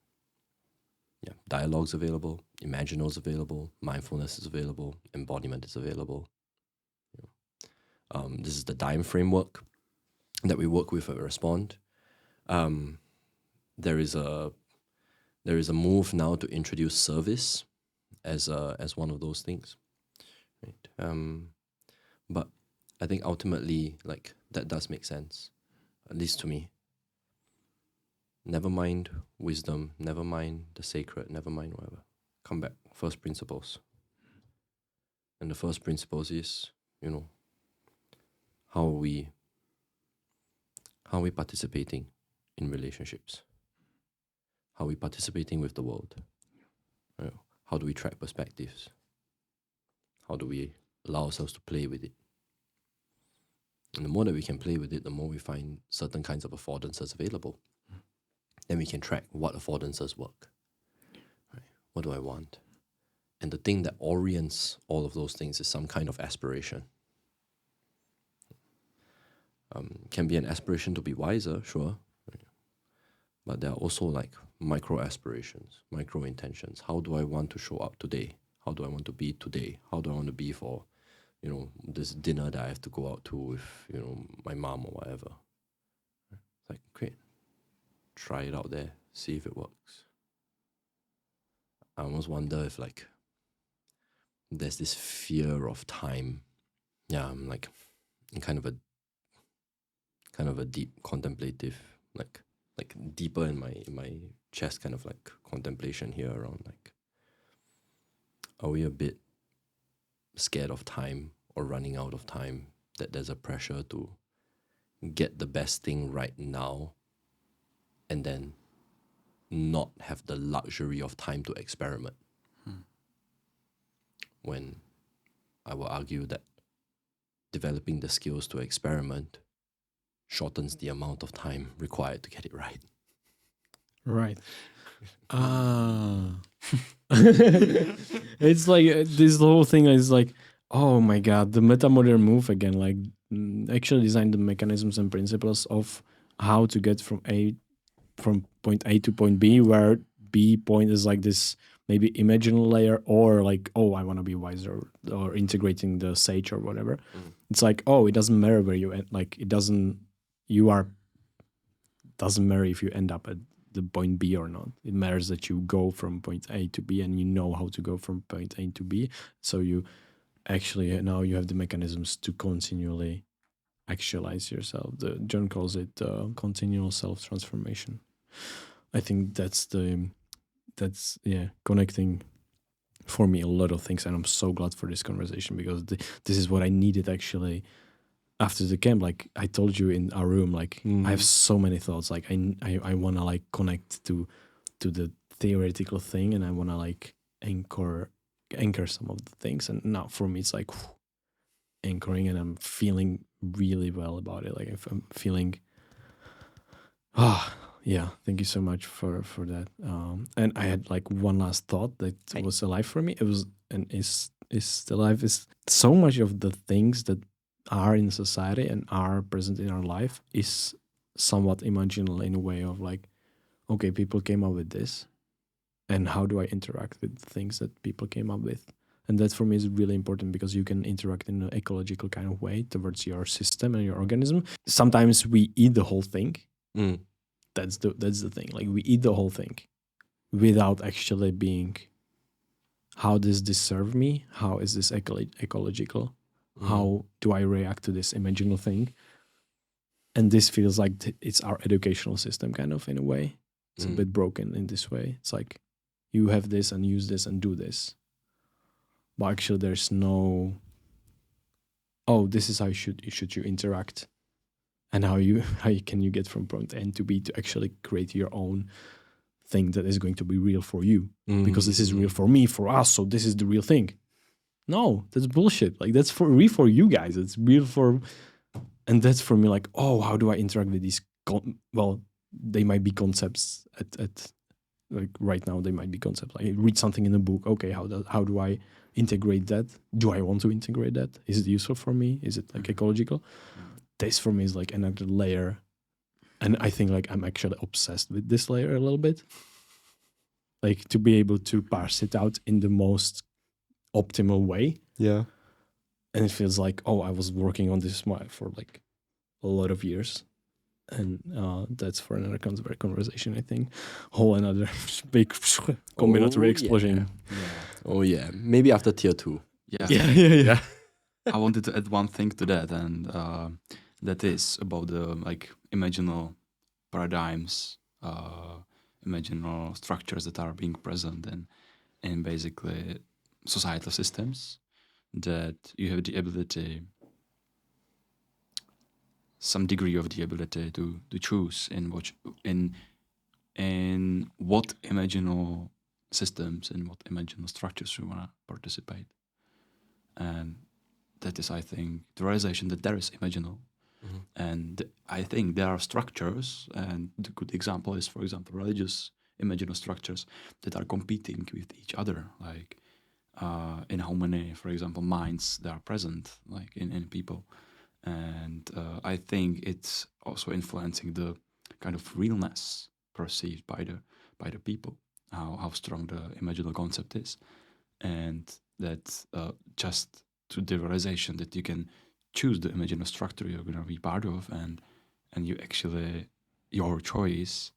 Yeah, dialogue's available, imaginal's available, mindfulness is available, embodiment is available. This is the DIAMA framework that we work with at Respond. There is a move now to introduce service as one of those things, right? But I think ultimately, like, that does make sense, at least to me. Never mind wisdom, never mind the sacred, never mind whatever. Come back, first principles. And the first principles is, how are we participating in relationships? How are we participating with the world? How do we track perspectives? How do we allow ourselves to play with it? And the more that we can play with it, the more we find certain kinds of affordances available. Then we can track what affordances work. Right? What do I want? And the thing that orients all of those things is some kind of aspiration. Can be an aspiration to be wiser, sure. Right? But there are also like micro aspirations, micro intentions. How do I want to show up today? How do I want to be today? How do I want to be for, this dinner that I have to go out to with, my mom or whatever? It's like, great. Try it out there. See if it works. I almost wonder if like there's this fear of time. Yeah, I'm like in kind of a deep contemplative, like deeper in my chest, kind of like contemplation here around like, are we a bit scared of time or running out of time, that there's a pressure to get the best thing right now and then not have the luxury of time to experiment? When I will argue that developing the skills to experiment shortens the amount of time required to get it right. Right. It's like this whole thing is like, oh my god, the meta-modern move again, like actually design the mechanisms and principles of how to get from point A to point B, where B point is like this maybe imaginal layer, or like, oh, I want to be wiser, or integrating the sage or whatever. It's like, oh, it doesn't matter where you end, like it doesn't matter if you end up at the point B or not. It matters that you go from point A to B and you know how to go from point A to B. So you actually now you have the mechanisms to continually actualize yourself. John calls it continual self-transformation. I think that's connecting for me a lot of things, and I'm so glad for this conversation, because this is what I needed actually after the camp. Like I told you in our room, like I have so many thoughts. Like I want to like connect to the theoretical thing, and I want to like anchor some of the things. And now for me, it's like anchoring, and I'm feeling really well about it. Like if I'm feeling, yeah, thank you so much for that. And I had like one last thought that was alive for me. It was, and is alive, is so much of the things that are in society and are present in our life is somewhat imaginal, in a way of like, okay, people came up with this, and how do I interact with the things that people came up with? And that for me is really important, because you can interact in an ecological kind of way towards your system and your organism. Sometimes we eat the whole thing. That's the thing. Like we eat the whole thing without actually being, how does this serve me? How is this ecological? How do I react to this imaginal thing? And this feels like it's our educational system, kind of, in a way. It's a bit broken in this way. It's like you have this and use this and do this. But actually there's no, oh, this is how should you interact, and how can you get from point A to B to actually create your own thing that is going to be real for you, because this is real for me, for us, so this is the real thing. No, that's bullshit. Like that's real for you guys. It's real for, and that's for me like, oh, how do I interact with these? Well, they might be concepts at like right now. They might be concepts. Like read something in a book. Okay, how do I integrate that? Do I want to integrate that? Is it useful for me? Is it like ecological? This for me is like another layer, and I think like I'm actually obsessed with this layer a little bit. Like to be able to parse it out in the most optimal way. Yeah. And it feels like, oh, I was working on this for like a lot of years. And that's for another conversation, I think. Whole another big combinatory explosion. Oh yeah, maybe after tier 2. Yeah. I wanted to add one thing to that, and that is about the like imaginal paradigms, imaginal structures that are being present in basically societal systems, that you have the ability, some degree of the ability to choose in what imaginal systems and what imaginal structures you want to participate. And that is, I think, the realization that there is imaginal And I think there are structures, and the good example is, for example, religious imaginal structures that are competing with each other, like in how many, for example, minds that are present, like in people. And I think it's also influencing the kind of realness perceived by the people, how strong the imaginal concept is, and that just to the realization that you can choose the imaginal structure you're going to be part of, and you actually, your choice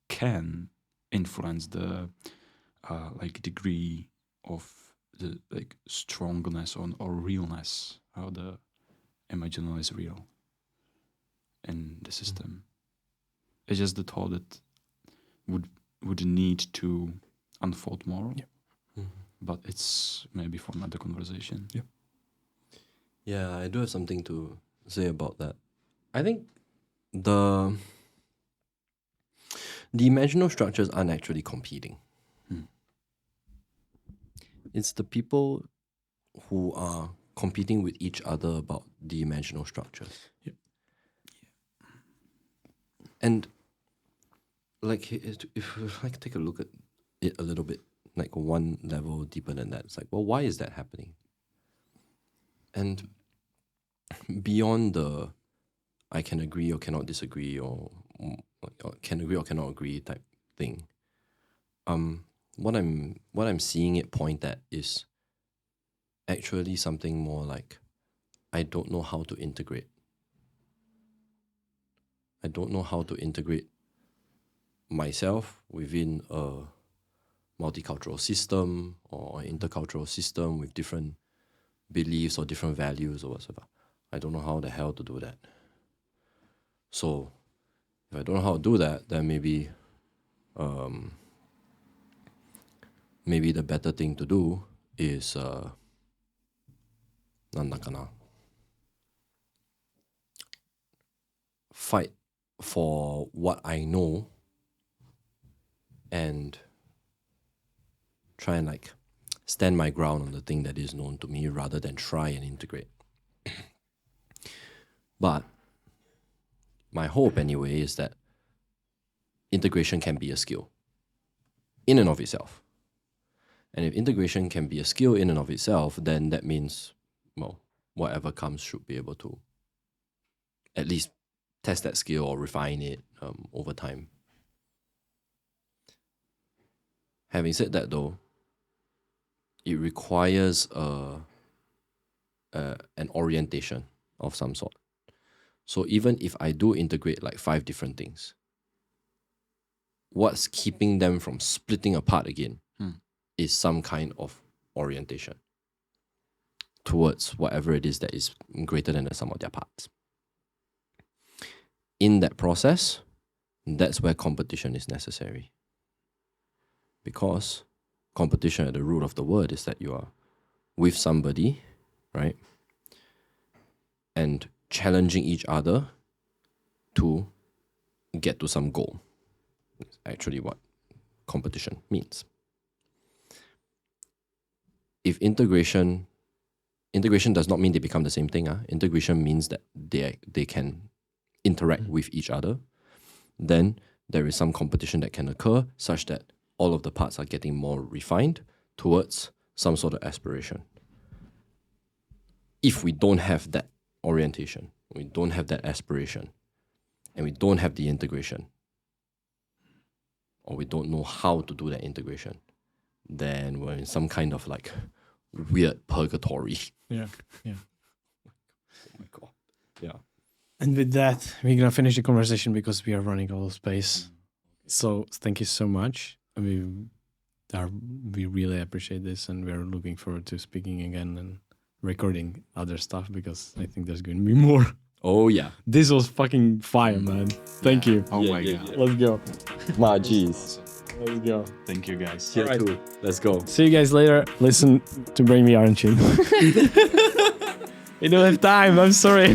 can influence the like degree of the like strongness or realness, how the imaginal is real in the system. It's just the thought that would need to unfold more, but it's maybe for another conversation. Yeah, I do have something to say about that. I think the imaginal structures aren't actually competing. It's the people who are competing with each other about the imaginal structures. And like, if we like take a look at it a little bit, like one level deeper than that, it's like, well, why is that happening? And beyond the I can agree or cannot disagree, or can agree or cannot agree type thing, what I'm seeing it point at is actually something more like, I don't know how to integrate. I don't know how to integrate myself within a multicultural system or intercultural system with different beliefs or different values or whatever. I don't know how the hell to do that. So if I don't know how to do that, then maybe the better thing to do is fight for what I know and try and like stand my ground on the thing that is known to me rather than try and integrate. But my hope anyway is that integration can be a skill in and of itself. And if integration can be a skill in and of itself, then that means, well, whatever comes should be able to at least test that skill or refine it over time. Having said that though, it requires an orientation of some sort. So even if I do integrate like 5 different things, what's keeping them from splitting apart again is some kind of orientation towards whatever it is that is greater than the sum of their parts. In that process, that's where competition is necessary. Because competition at the root of the word is that you are with somebody, right? And challenging each other to get to some goal. It's actually what competition means. If integration does not mean they become the same thing. Integration means that they can interact with each other. Then there is some competition that can occur such that all of the parts are getting more refined towards some sort of aspiration. If we don't have that orientation, we don't have that aspiration, and we don't have the integration, or we don't know how to do that integration, then we're in some kind of like weird purgatory. Yeah. Oh my God. Yeah. And with that, we're gonna finish the conversation because we are running out of space. So thank you so much. We really appreciate this, and we're looking forward to speaking again and recording other stuff because I think there's going to be more. Oh yeah. This was fucking fire, man. Thank you. Oh my god. Let's go. My jeez. Let's go. Thank you guys. Here too. Let's go. See you guys later. Listen to Bring Me Orange. You don't have time. I'm sorry.